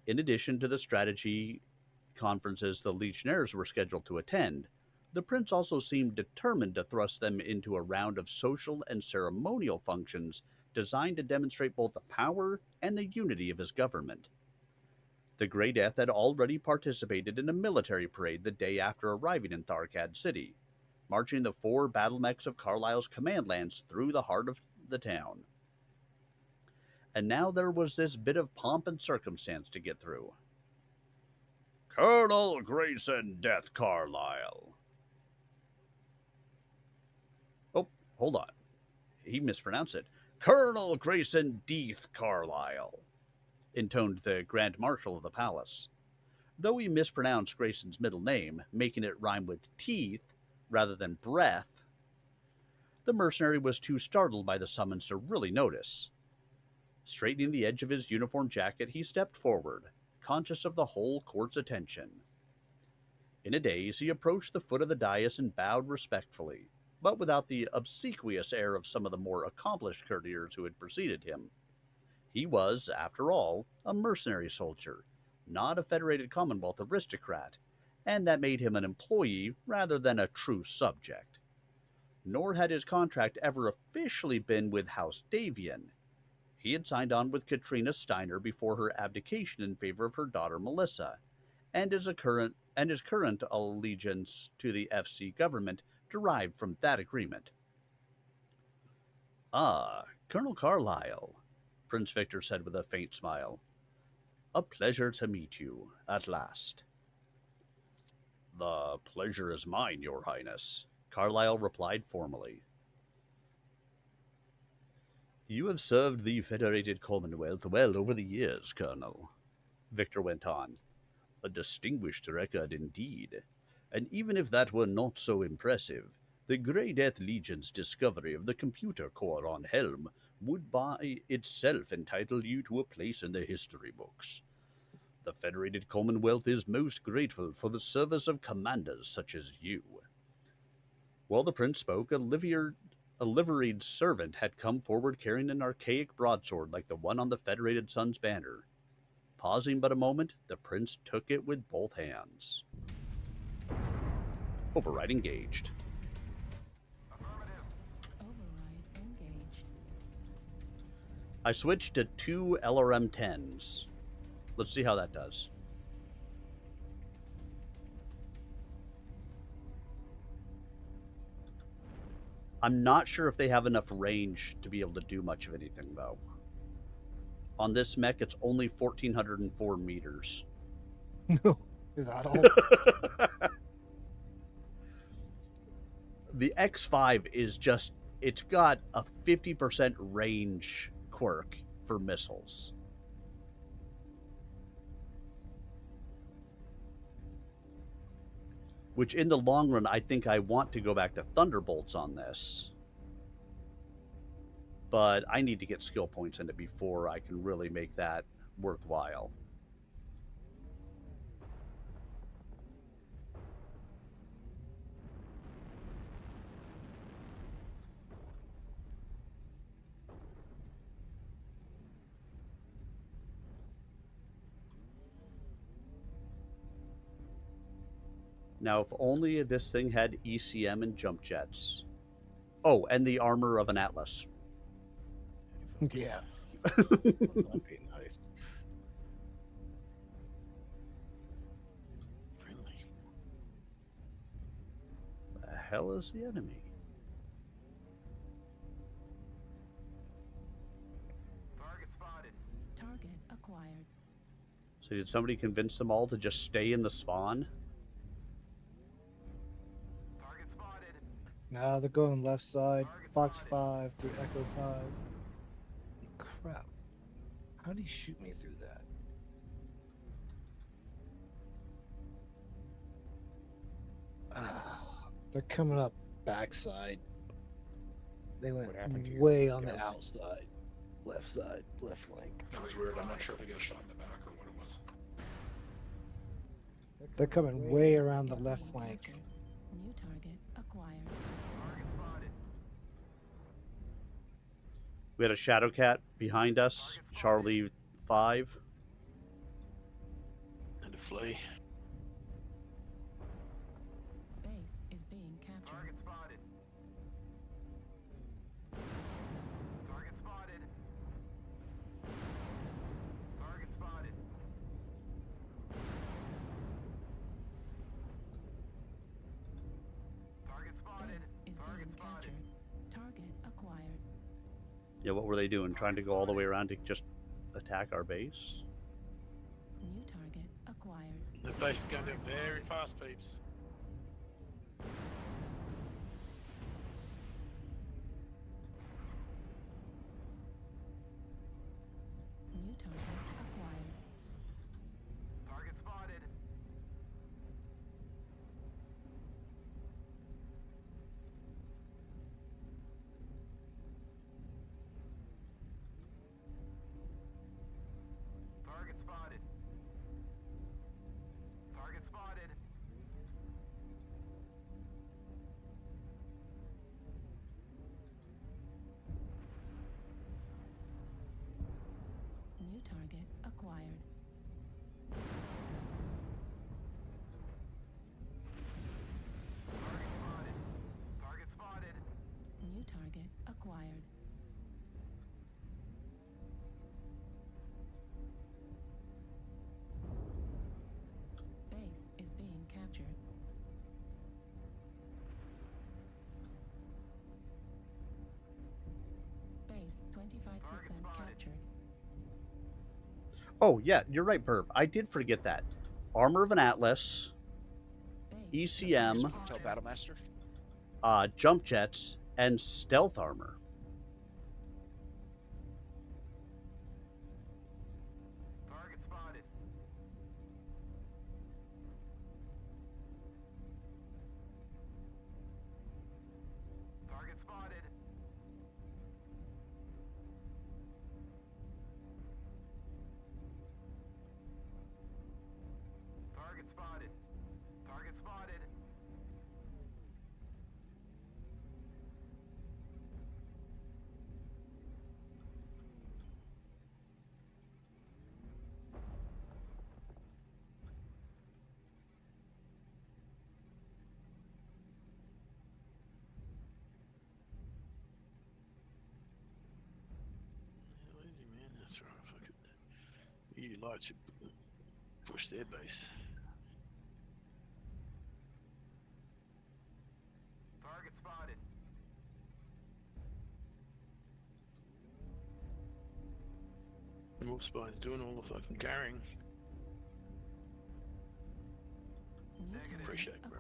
In addition to the strategy conferences the Legionnaires were scheduled to attend, the Prince also seemed determined to thrust them into a round of social and ceremonial functions designed to demonstrate both the power and the unity of his government. The Grey Death had already participated in a military parade the day after arriving in Tharkad City, marching the 4 battle mechs of Carlisle's command lands through the heart of the town. And now there was this bit of pomp and circumstance to get through. Colonel Grayson Death Carlisle. Oh, hold on. He mispronounced it. Colonel Grayson Death Carlisle, intoned the Grand Marshal of the palace. Though he mispronounced Grayson's middle name, making it rhyme with teeth rather than breath, the mercenary was too startled by the summons to really notice. Straightening the edge of his uniform jacket, he stepped forward, conscious of the whole court's attention. In a daze, he approached the foot of the dais and bowed respectfully, but without the obsequious air of some of the more accomplished courtiers who had preceded him. He was, after all, a mercenary soldier, not a Federated Commonwealth aristocrat, and that made him an employee rather than a true subject. Nor had his contract ever officially been with House Davian. He had signed on with Katrina Steiner before her abdication in favor of her daughter Melissa, and his current allegiance to the FC government derived from that agreement. Ah, Colonel Carlyle, Prince Victor said with a faint smile. A pleasure to meet you, at last. The pleasure is mine, Your Highness, Carlyle replied formally. You have served the Federated Commonwealth well over the years, Colonel, Victor went on. A distinguished record indeed. And even if that were not so impressive, the Grey Death Legion's discovery of the computer core on Helm would by itself entitle you to a place in the history books. The Federated Commonwealth is most grateful for the service of commanders such as you. While the prince spoke, a liveried servant had come forward carrying an archaic broadsword like the one on the Federated Sun's banner. Pausing but a moment, the prince took it with both hands. Override engaged. Override engaged. I switched to 2 LRM-10s. Let's see how that does. I'm not sure if they have enough range to be able to do much of anything, though. On this mech, it's only 1,404 meters. Is that all? The X5 is just, it's got a 50% range quirk for missiles. Which in the long run, I think I want to go back to Thunderbolts on this. But I need to get skill points in it before I can really make that worthwhile. Now, if only this thing had ECM and jump jets. Oh, and the armor of an Atlas. Yeah. That'd be nice. The hell is the enemy? Target spotted. Target acquired. So did somebody convince them all to just stay in the spawn? Target spotted. Now they're going left side, Fox 5 through Echo 5. Crap. How do you shoot me through that? They're coming up backside. They went way on the outside. Left side, left flank. That was weird. I'm not sure if I got a shot in the back or what it was. They're coming way around the left flank. New target acquired. Target spotted. We had a Shadowcat behind us, Charlie 5. And a flea. Base is being captured. Target spotted. Target spotted. Target spotted. Target spotted. Base is being captured. Target acquired. Yeah, what were they doing? Trying to go all the way around to just attack our base? New target acquired. The base is going very fast, peeps. New target acquired. Target spotted. acquired. Target spotted. New target acquired. Base is being captured. Base 25% captured. Oh, yeah, you're right, Burb. I did forget that. Armor of an Atlas, ECM, Tell Battlemaster. jump jets, and stealth armor. Target spotted. Target spotted. Target spotted. Target spotted. Lazy man, that's right. Fuck it. You like to push their base. Target spotted. The Wolf Spine's doing all the fucking carrying. Appreciate, bro.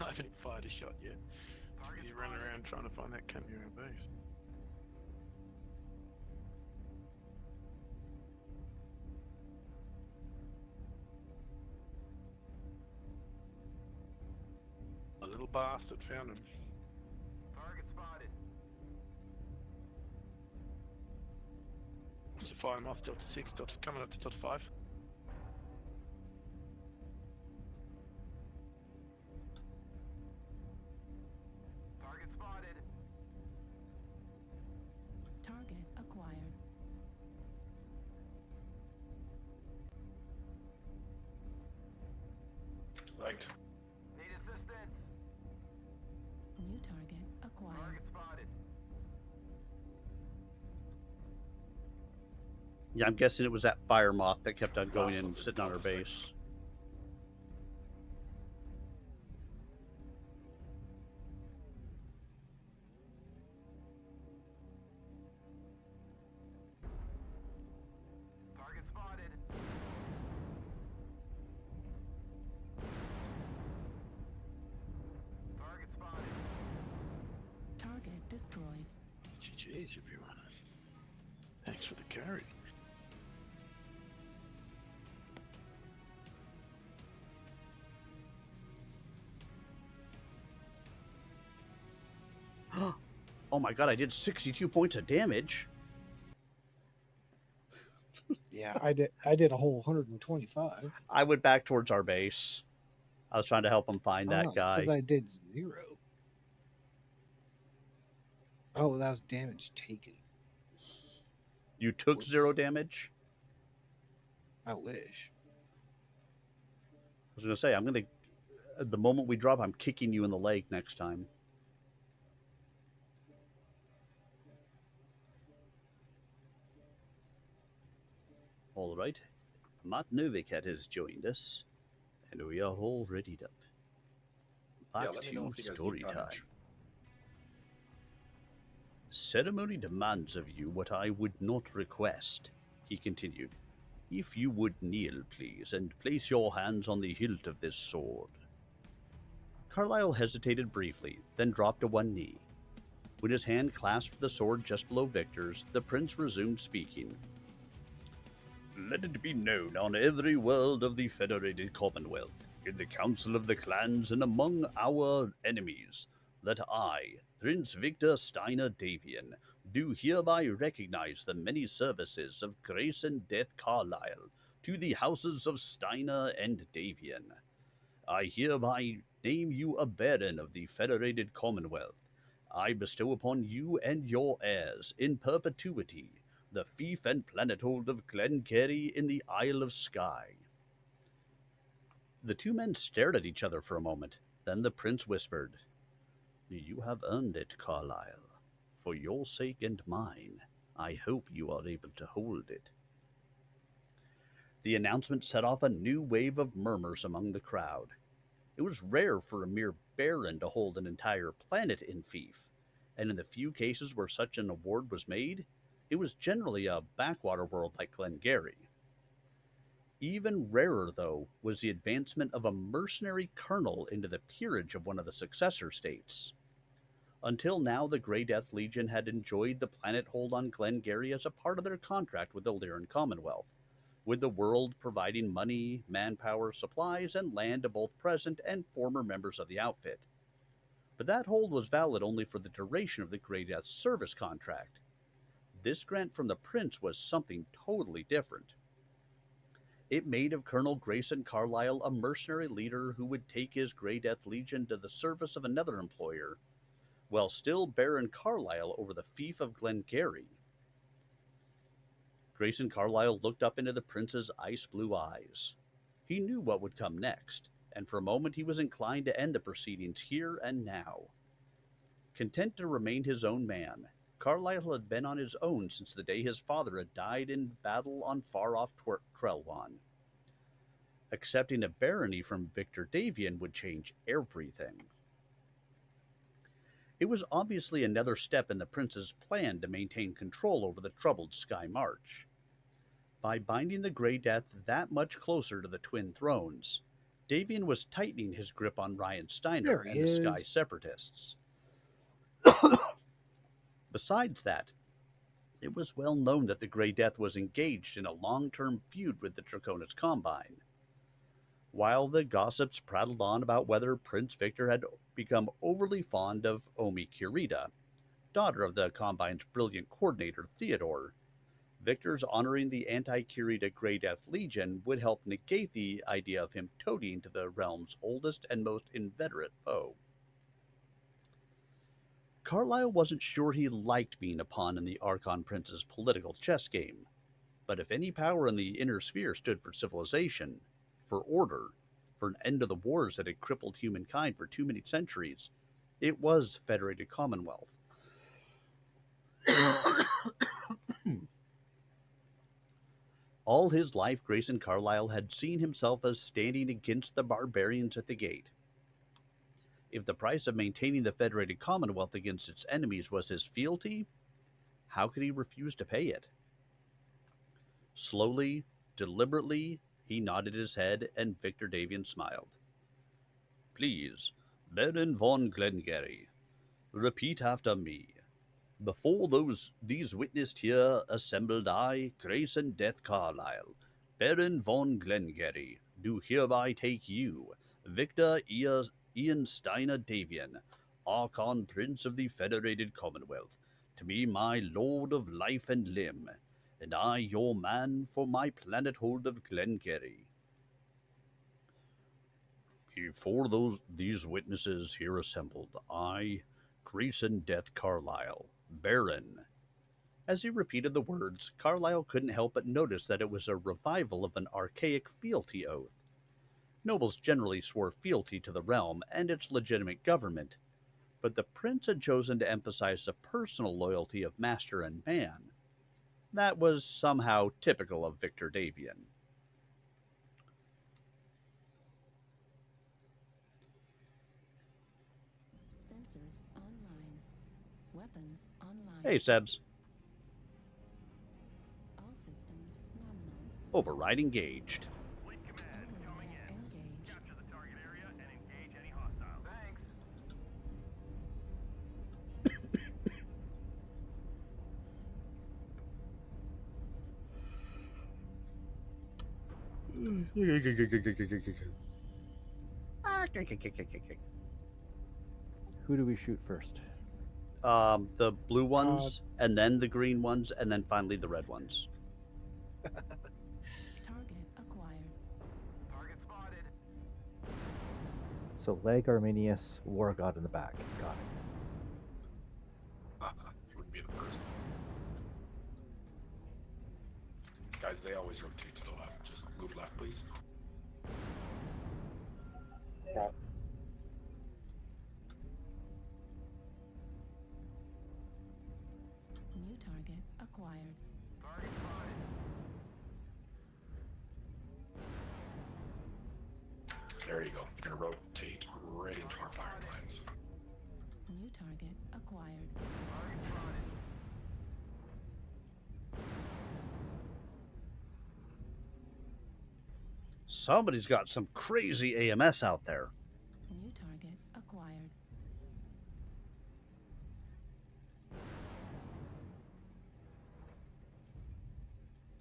I haven't fired a shot yet. You run around trying to find that cunt near our base. A little bastard found him. Target spotted. Wants to fire him off Delta 6, Delta coming up to Delta 5. Target spotted. Target acquired. Thanks. Need assistance. New target acquired. Target spotted. Yeah, I'm guessing it was that fire moth that kept on going and sitting on our base. Target spotted. Target spotted. Target destroyed. GG's, everyone. Thanks for the carry. Oh my god, I did 62 points of damage. Yeah, I did a whole 125. I went back towards our base. I was trying to help him find that It guy. says I did 0. Oh, that was damage taken. You took 0 damage? I wish. I was going to say, I'm going to, the moment we drop, I'm kicking you in the leg next time. All right. Matt Novicat has joined us, and we are all readied up. Back let me know to if you guys story need time. damage. Ceremony demands of you what I would not request, he continued. If you would kneel, please, and place your hands on the hilt of this sword. Carlyle hesitated briefly, then dropped to one knee. When his hand clasped the sword just below Victor's, the prince resumed speaking. Let it be known on every world of the Federated Commonwealth, in the Council of the Clans and among our enemies, that I, Prince Victor Steiner Davian, do hereby recognize the many services of Grace and Death Carlyle to the houses of Steiner and Davian, I hereby name you a baron of the Federated Commonwealth. I bestow upon you and your heirs, in perpetuity, the fief and planethold of Glengarry in the Isle of Skye. The two men stared at each other for a moment. Then the prince whispered, You have earned it, Carlyle. For your sake and mine, I hope you are able to hold it. The announcement set off a new wave of murmurs among the crowd. It was rare for a mere baron to hold an entire planet in fief, and in the few cases where such an award was made, it was generally a backwater world like Glengarry. Even rarer, though, was the advancement of a mercenary colonel into the peerage of one of the successor states. Until now, the Grey Death Legion had enjoyed the planet hold on Glengarry as a part of their contract with the Lyran Commonwealth, with the world providing money, manpower, supplies, and land to both present and former members of the outfit. But that hold was valid only for the duration of the Grey Death's service contract. This grant from the Prince was something totally different. It made of Colonel Grayson Carlyle a mercenary leader who would take his Grey Death Legion to the service of another employer, while still Baron Carlyle over the fief of Glengarry. Grayson Carlyle looked up into the prince's ice-blue eyes. He knew what would come next, and for a moment he was inclined to end the proceedings here and now. Content to remain his own man, Carlyle had been on his own since the day his father had died in battle on far-off Trelwan. Accepting a barony from Victor Davian would change everything. It was obviously another step in the prince's plan to maintain control over the troubled Sky March. By binding the Grey Death that much closer to the Twin Thrones, Davian was tightening his grip on Ryan Steiner and the Sky Separatists. Besides that, it was well known that the Grey Death was engaged in a long-term feud with the Draconis Combine. While the gossips prattled on about whether Prince Victor had become overly fond of Omi Kurita, daughter of the Combine's brilliant coordinator Theodore, Victor's honoring the anti-Kurita Grey Death Legion would help negate the idea of him toadying to the realm's oldest and most inveterate foe. Carlyle wasn't sure he liked being a pawn in the Archon Prince's political chess game, but if any power in the inner sphere stood for civilization, for order, for an end to the wars that had crippled humankind for too many centuries, it was Federated Commonwealth. All his life, Grayson Carlyle had seen himself as standing against the barbarians at the gate. If the price of maintaining the Federated Commonwealth against its enemies was his fealty, how could he refuse to pay it? Slowly, deliberately, he nodded his head, and Victor Davian smiled. Please, Baron von Glengarry, repeat after me. Before these witnessed here assembled I, Grayson Death Carlyle, Baron von Glengarry, do hereby take you, Victor Ian Steiner Davian, Archon Prince of the Federated Commonwealth, to be my lord of life and limb, and I your man for my planet hold of Glengarry. Before these witnesses here assembled, I, Grayson Death Carlyle, Baron. As he repeated the words, Carlyle couldn't help but notice that it was a revival of an archaic fealty oath. Nobles generally swore fealty to the realm and its legitimate government, but the prince had chosen to emphasize the personal loyalty of master and man. That was somehow typical of Victor Davian. Sensors online. Weapons online. Hey, Sebs. All systems nominal. Override engaged. Fleet command coming in. Capture the target area and engage any hostiles. Thanks. Who do we shoot first? The blue ones, and then the green ones, and then finally the red ones. Target acquired. Target spotted. So leg Arminius, War God in the back. Got it. You wouldn't be the first. Guys, they always rotate to the left. Just move left, please. Yeah. New target acquired. Target spotted. There you go. You're gonna rotate right into our firing lines. New target acquired. Target spotted. Somebody's got some crazy AMS out there. New target acquired.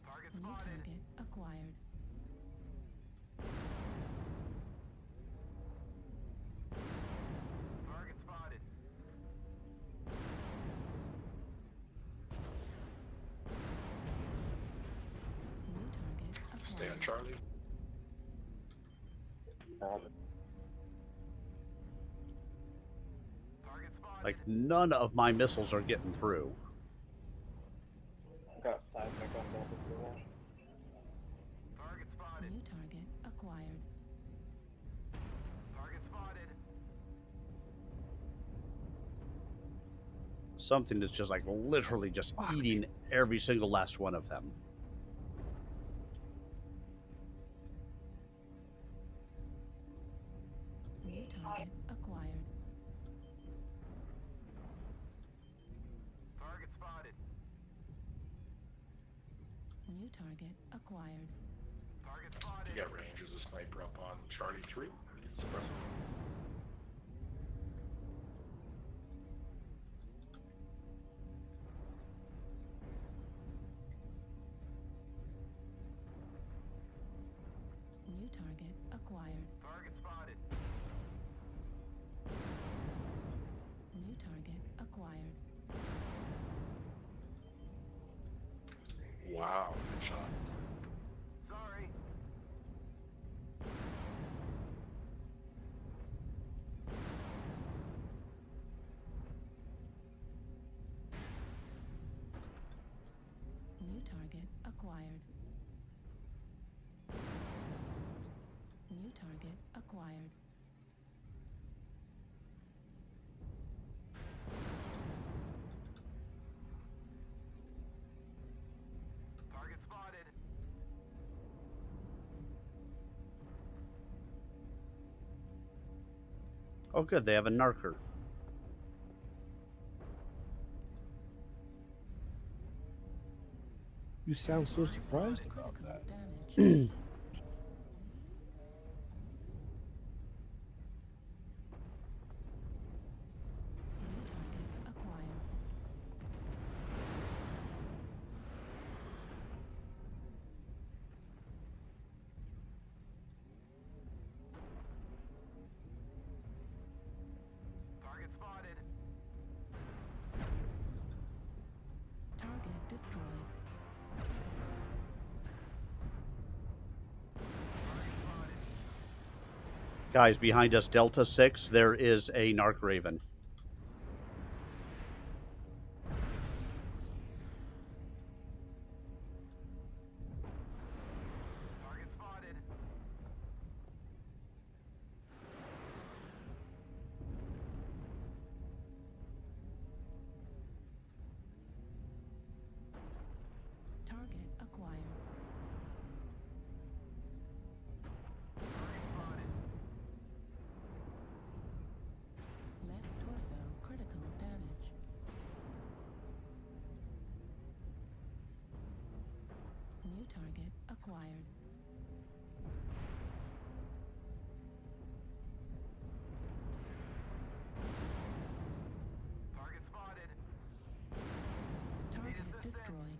Target New spotted. target acquired. Target spotted. New target Stay on acquired. Charlie. Target spotted. Like, none of my missiles are getting through. Got seismic on Delta 2 here. Target spotted. New target acquired. Target spotted. Something that's just like literally just eating every single last one of them. New target acquired. Target spotted. New target acquired. Target spotted. You got range as a sniper up on Charlie 3. Suppress him. New target acquired. Target spotted. New target acquired. Wow, good shot. Sorry. New target acquired. New target acquired. Target spotted. Oh, good. They have a narker. You sound so surprised about that. Damage. New target acquired. Target spotted. Target destroyed. Guys, behind us, Delta 6, there is a narc raven. Target spotted. Target acquired. Target spotted. Left torso critical damage. New target acquired. Target spotted. Target assistance. destroyed.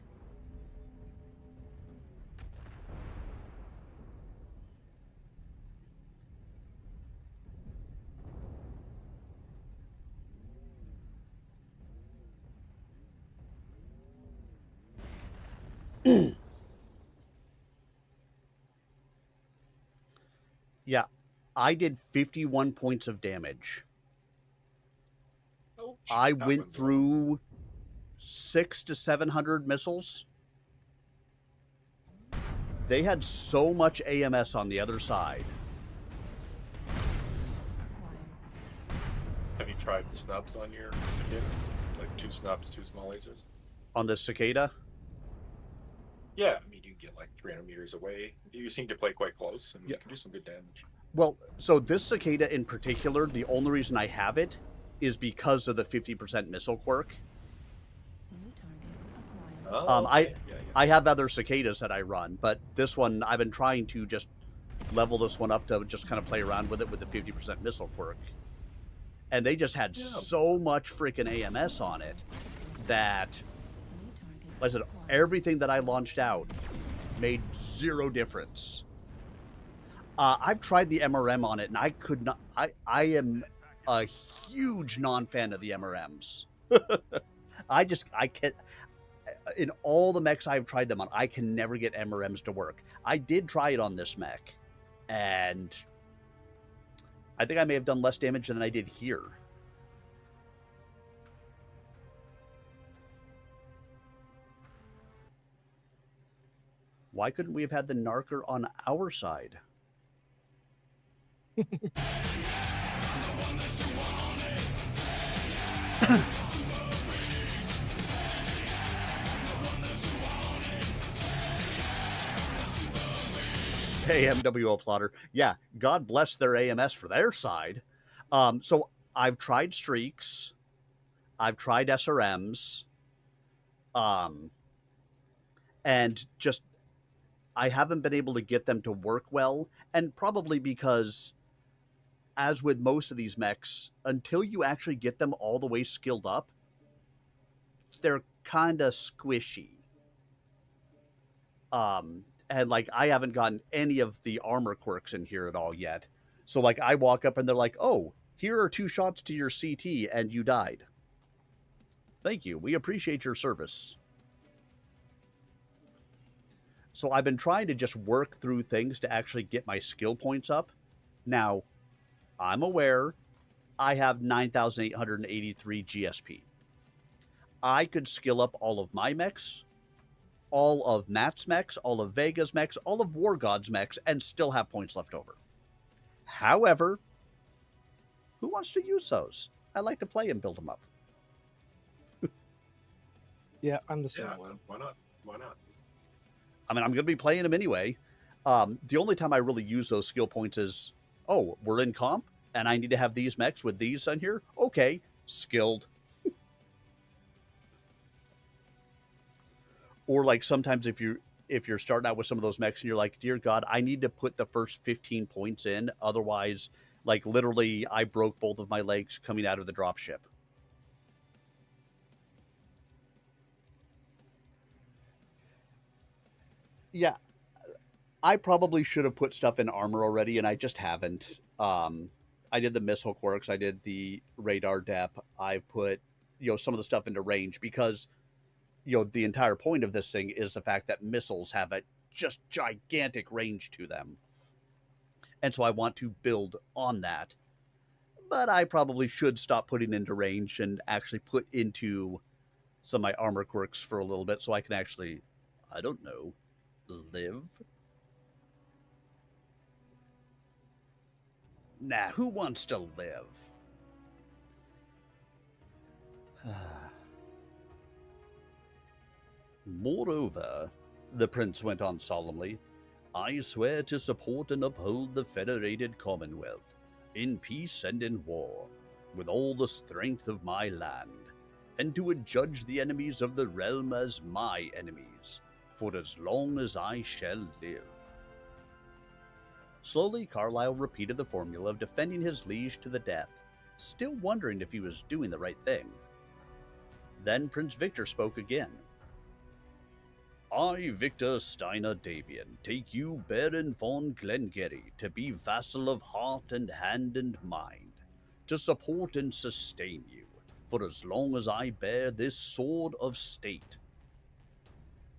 Yeah. I did 51 points of damage. Oh, I went through 600 to 700 missiles. They had so much AMS on the other side. Have you tried snubs on your cicada? Like 2 snubs, 2 small lasers? On the cicada? Yeah, I mean, you can get like 300 meters away. You seem to play quite close, and you can do some good damage. Well, so this cicada in particular, the only reason I have it is because of the 50% missile quirk. Oh, okay. I have other cicadas that I run, but this one I've been trying to just level this one up to just kind of play around with it with the 50% missile quirk. And they just had so much freaking AMS on it that, like I said, everything that I launched out made zero difference. I've tried the MRM on it, and I could not. I am a huge non-fan of the MRMs. I can't. In all the mechs I've tried them on, I can never get MRMs to work. I did try it on this mech, and I think I may have done less damage than I did here. Why couldn't we have had the Narker on our side? Hey, MWO plotter. Yeah, God bless their AMS for their side. So I've tried streaks. I've tried SRMs. And just I haven't been able to get them to work well, and probably because, as with most of these mechs, until you actually get them all the way skilled up, they're kind of squishy. And like I haven't gotten any of the armor quirks in here at all yet. So like I walk up and they're like, "Oh, here are 2 shots to your CT and you died. Thank you. We appreciate your service." So I've been trying to just work through things to actually get my skill points up. Now, I'm aware I have 9,883 GSP. I could skill up all of my mechs, all of Matt's mechs, all of Vega's mechs, all of War God's mechs, and still have points left over. However, who wants to use those? I like to play and build them up. Yeah, I'm the same. Yeah, why not? Why not? I mean, I'm going to be playing them anyway. The only time I really use those skill points is, oh, we're in comp, and I need to have these mechs with these on here. Okay, skilled. Or like sometimes if you're starting out with some of those mechs and you're like, dear God, I need to put the first 15 points in. Otherwise, like literally, I broke both of my legs coming out of the dropship. Yeah, I probably should have put stuff in armor already, and I just haven't. I did the missile quirks. I did the radar depth. I've put, some of the stuff into range because, the entire point of this thing is the fact that missiles have a just gigantic range to them. And so I want to build on that. But I probably should stop putting into range and actually put into some of my armor quirks for a little bit so I can actually, I don't know, live. Nah, who wants to live? Moreover, the prince went on solemnly, I swear to support and uphold the federated Commonwealth, in peace and in war, with all the strength of my land, and to adjudge the enemies of the realm as my enemies, for as long as I shall live. Slowly, Carlyle repeated the formula of defending his liege to the death, still wondering if he was doing the right thing. Then Prince Victor spoke again. I, Victor Steiner Davian, take you, Baron von Glengarry, to be vassal of heart and hand and mind, to support and sustain you, for as long as I bear this sword of state.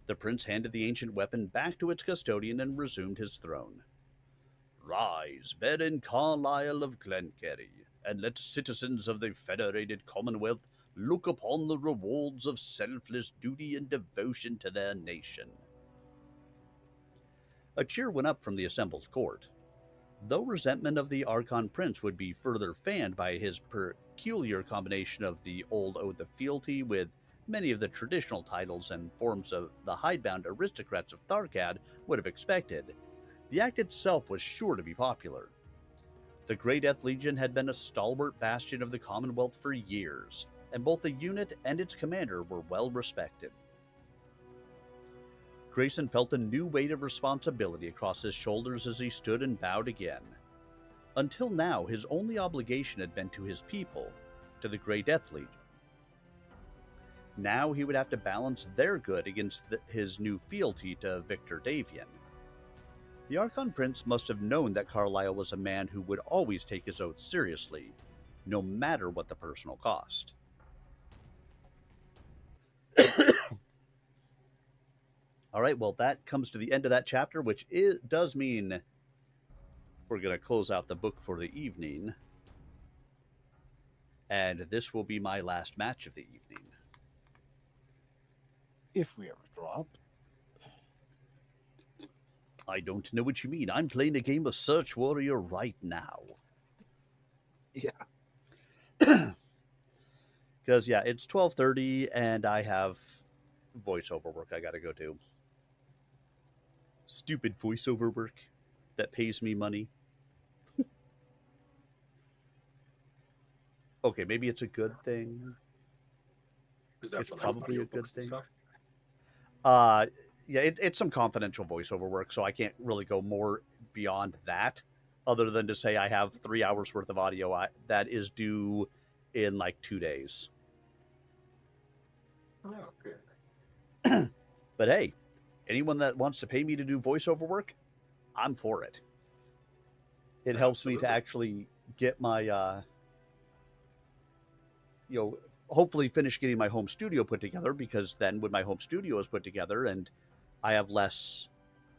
The prince handed the ancient weapon back to its custodian and resumed his throne. Rise, Baron Carlisle of Glenkerry, and let citizens of the Federated Commonwealth look upon the rewards of selfless duty and devotion to their nation. A cheer went up from the assembled court. Though resentment of the Archon Prince would be further fanned by his peculiar combination of the old oath of fealty with many of the traditional titles and forms of the hidebound aristocrats of Tharkad would have expected, the act itself was sure to be popular. The Grey Death Legion had been a stalwart bastion of the Commonwealth for years, and both the unit and its commander were well respected. Grayson felt a new weight of responsibility across his shoulders as he stood and bowed again. Until now, his only obligation had been to his people, to the Grey Death Legion. Now he would have to balance their good against his new fealty to Victor Davian. The Archon Prince must have known that Carlisle was a man who would always take his oath seriously, no matter what the personal cost. All right, well, that comes to the end of that chapter, which does mean we're going to close out the book for the evening. And this will be my last match of the evening. If we ever drop. I don't know what you mean. I'm playing a game of Search Warrior right now. Yeah. Because, yeah, it's 12:30 and I have voiceover work I got to go do. Stupid voiceover work that pays me money. Okay, maybe it's a good thing. Is that it's for probably a good audiobooks and thing. stuff? Yeah, it's some confidential voiceover work, so I can't really go more beyond that, other than to say I have 3 hours worth of audio that is due in like 2 days. Oh, good. But hey, anyone that wants to pay me to do voiceover work, I'm for it. It helps me to actually get my, hopefully finish getting my home studio put together, because then when my home studio is put together and I have less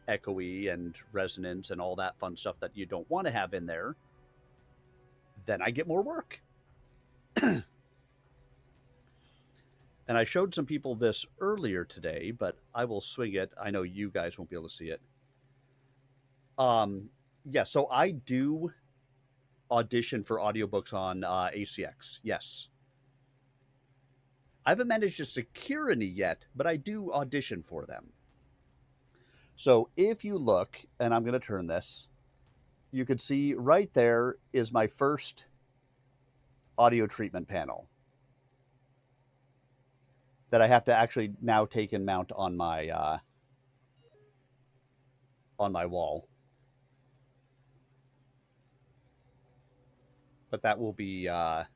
echoey and resonance and all that fun stuff that you don't want to have in there, then I get more work. And I showed some people this earlier today, but I will swing it. I know you guys won't be able to see it. Yeah, so I do audition for audiobooks on ACX. Yes. I haven't managed to secure any yet, but I do audition for them. So if you look, and I'm going to turn this, you can see right there is my first audio treatment panel that I have to actually now take and mount on my wall. But that will be a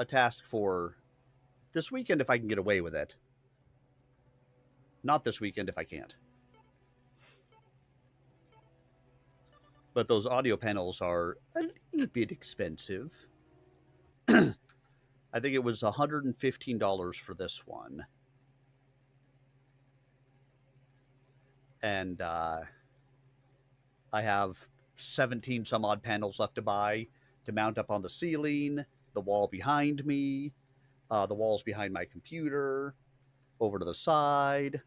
task for this weekend if I can get away with it. Not this weekend if I can't. But those audio panels are a little bit expensive. I think it was $115 for this one. And I have 17 some odd panels left to buy to mount up on the ceiling, the wall behind me, the walls behind my computer, over to the side.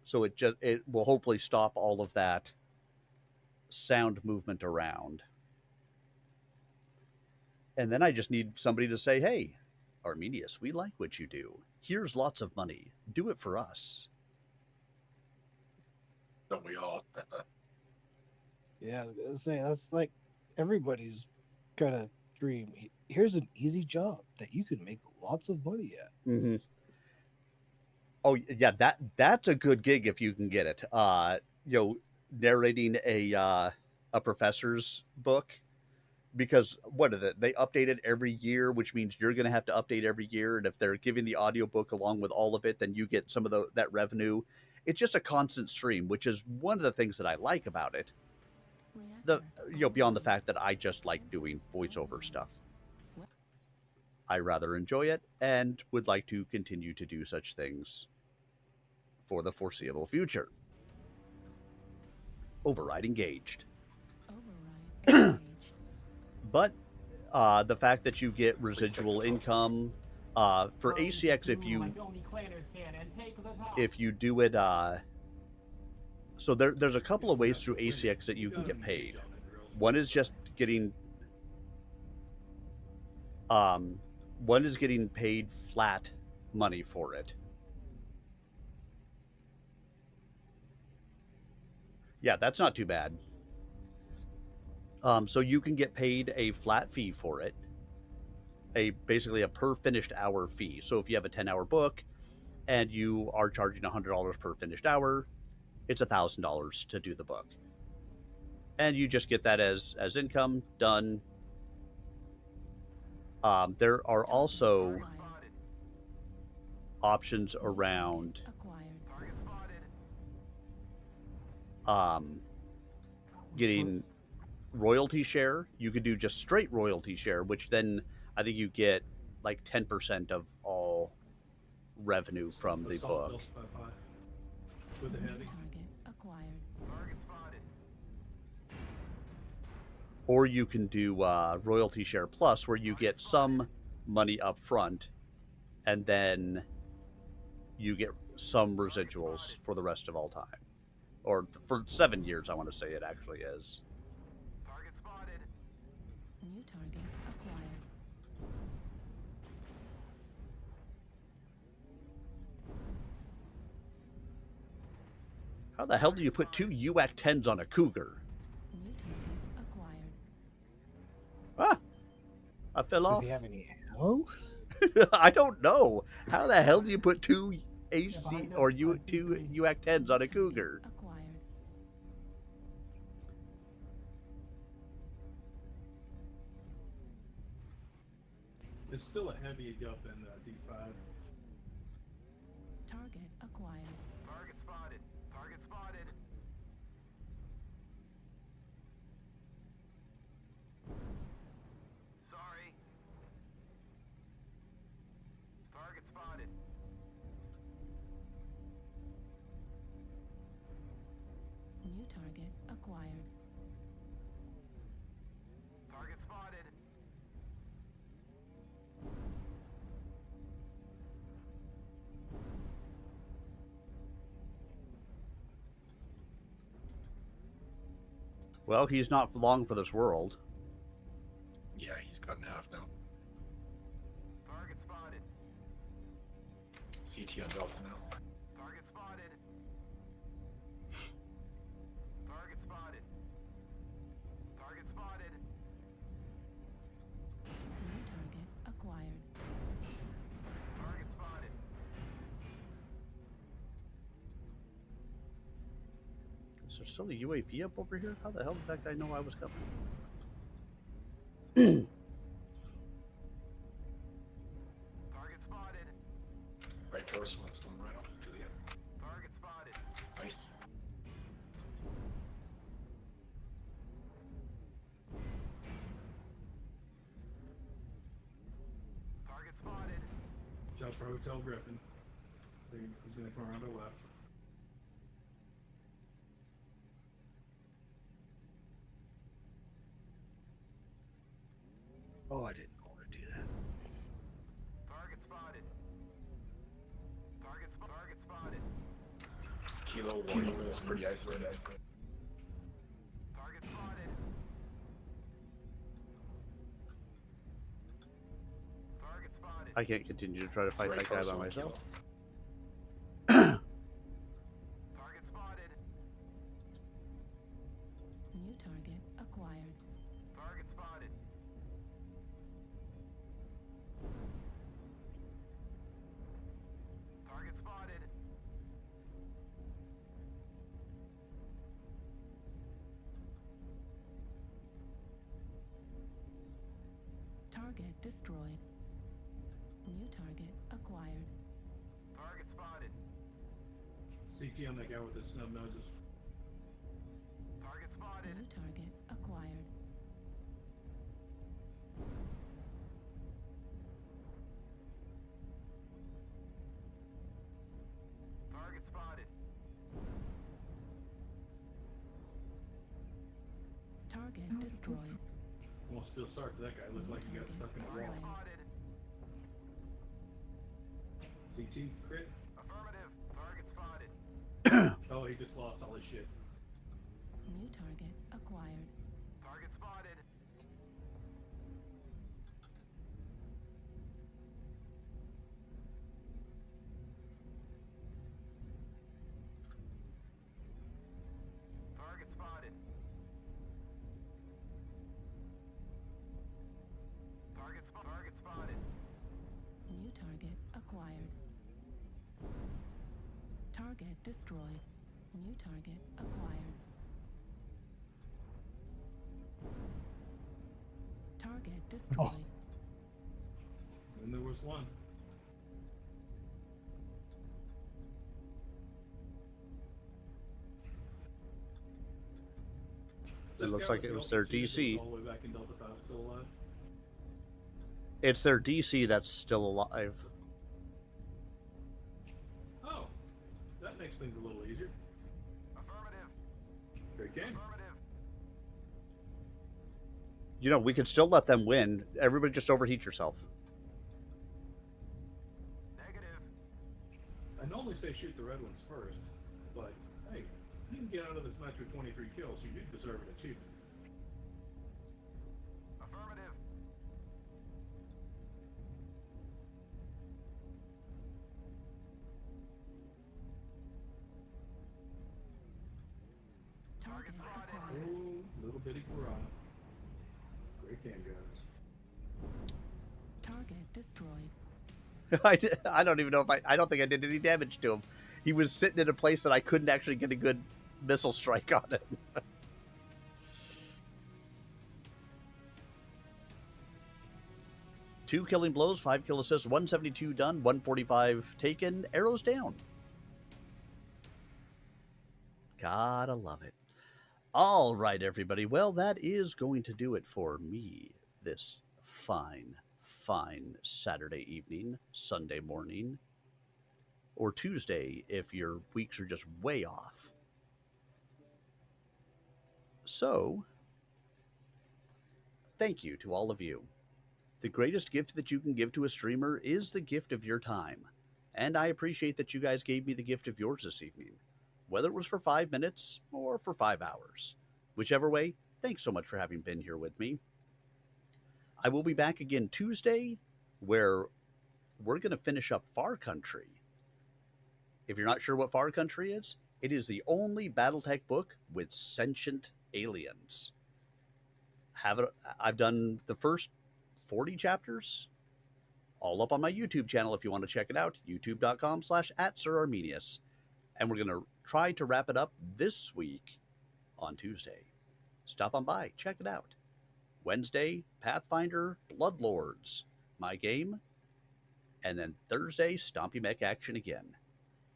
So it will hopefully stop all of that sound movement around. And then I just need somebody to say, hey, Arminius, we like what you do. Here's lots of money. Do it for us. Don't we all? Yeah, I was gonna say, that's like everybody's kind of dream. Here's an easy job that you can make lots of money at. Mm-hmm. Oh yeah, that's a good gig if you can get it. Narrating a professor's book, because what is it? They update it every year, which means you're going to have to update every year. And if they're giving the audiobook along with all of it, then you get some of that revenue. It's just a constant stream, which is one of the things that I like about it. Beyond the fact that I just like doing voiceover stuff. I rather enjoy it and would like to continue to do such things for the foreseeable future. Override engaged. But the fact that you get residual income for ACX, if you do it, so there's a couple of ways through ACX that you can get paid. One is just getting paid flat money for it. Yeah, that's not too bad. So you can get paid a flat fee for it, basically a per finished hour fee. So if you have a 10-hour book and you are charging $100 per finished hour, it's $1,000 to do the book, and you just get that as income. Done. There are also options around getting royalty share. You could do just straight royalty share, which then I think you get like 10% of all revenue from the book. With the heavy. Or you can do royalty share plus, where you get some money up front and then you get some residuals for the rest of all time, or for 7 years. I want to say it actually is. New target acquired. How the hell do you put 2 UAC 10s on a Cougar? New target acquired. Ah, I fell off. Does he have any ammo? I don't know. How the hell do you put 2 AC or two UAC 10s on a Cougar? Acquired. It's still a heavy up in D5. Target acquired. Target spotted. Target spotted. Sorry. Target spotted. New target acquired. Target spotted. Well, he's not long for this world. Yeah, he's cut in half now. Target spotted. CT on Delta now. Target spotted. Target spotted. Target spotted. New target acquired. Target spotted. Is there still a UAV up over here? How the hell did that guy know I was coming? Target spotted. Right towards one's going right off to the end. Target spotted. Nice. Target spotted. Shot for Hotel Griffin. He's going to come around to the left. Oh, I didn't want to do that. Target spotted. Target spotted. Kilo 1 is pretty isolated. Target spotted. Target spotted. I can't continue to try to fight that guy by myself. Target spotted. New target acquired. Target spotted. Target spotted. Target destroyed. New target acquired. Target spotted. CT on that guy with the snub noses. Target spotted. New target acquired. Target spotted. Target destroyed. destroyed. Almost feel sorry for that guy. Looks like he got stuck in a wall. CT crit? Affirmative. Target spotted. Oh, he just lost all his shit. New target acquired. Target spotted. Target spotted. Target spotted. New target acquired. Target destroyed. New target acquired. Target destroyed. And there was one. It looks like it was their DC. All the way back in Delta 5 still alive. It's their DC that's still alive. Oh, that makes things a little easier. Affirmative. Great game. Affirmative. You know, we could still let them win. Everybody just overheat yourself. Negative. I normally say shoot the red ones first, but hey, you can get out of this match with 23 kills, so you deserve an achievement. Affirmative. Target acquired. Oh, little bitty piranha. Great game, guys. Target destroyed. I don't even know if I don't think I did any damage to him. He was sitting in a place that I couldn't actually get a good missile strike on him. 2 killing blows, 5 kill assists, 172 done, 145 taken, arrows down. Gotta love it. All right, everybody. Well, that is going to do it for me this fine Saturday evening, Sunday morning, or Tuesday if your weeks are just way off. So, thank you to all of you. The greatest gift that you can give to a streamer is the gift of your time. And I appreciate that you guys gave me the gift of yours this evening, whether it was for 5 minutes or for 5 hours. Whichever way, thanks so much for having been here with me. I will be back again Tuesday, where we're going to finish up Far Country. If you're not sure what Far Country is, it is the only Battletech book with sentient aliens. I've done the first 40 chapters, all up on my YouTube channel if you want to check it out, youtube.com/@SirArminius. And we're going to try to wrap it up this week on Tuesday. Stop on by, check it out. Wednesday, Pathfinder, Bloodlords, my game. And then Thursday, Stompy Mech action again.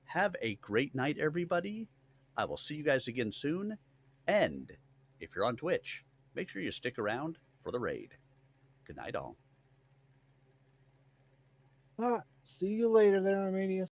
Have a great night, everybody. I will see you guys again soon. And if you're on Twitch, make sure you stick around for the raid. Good night, all. See you later there, Arminius.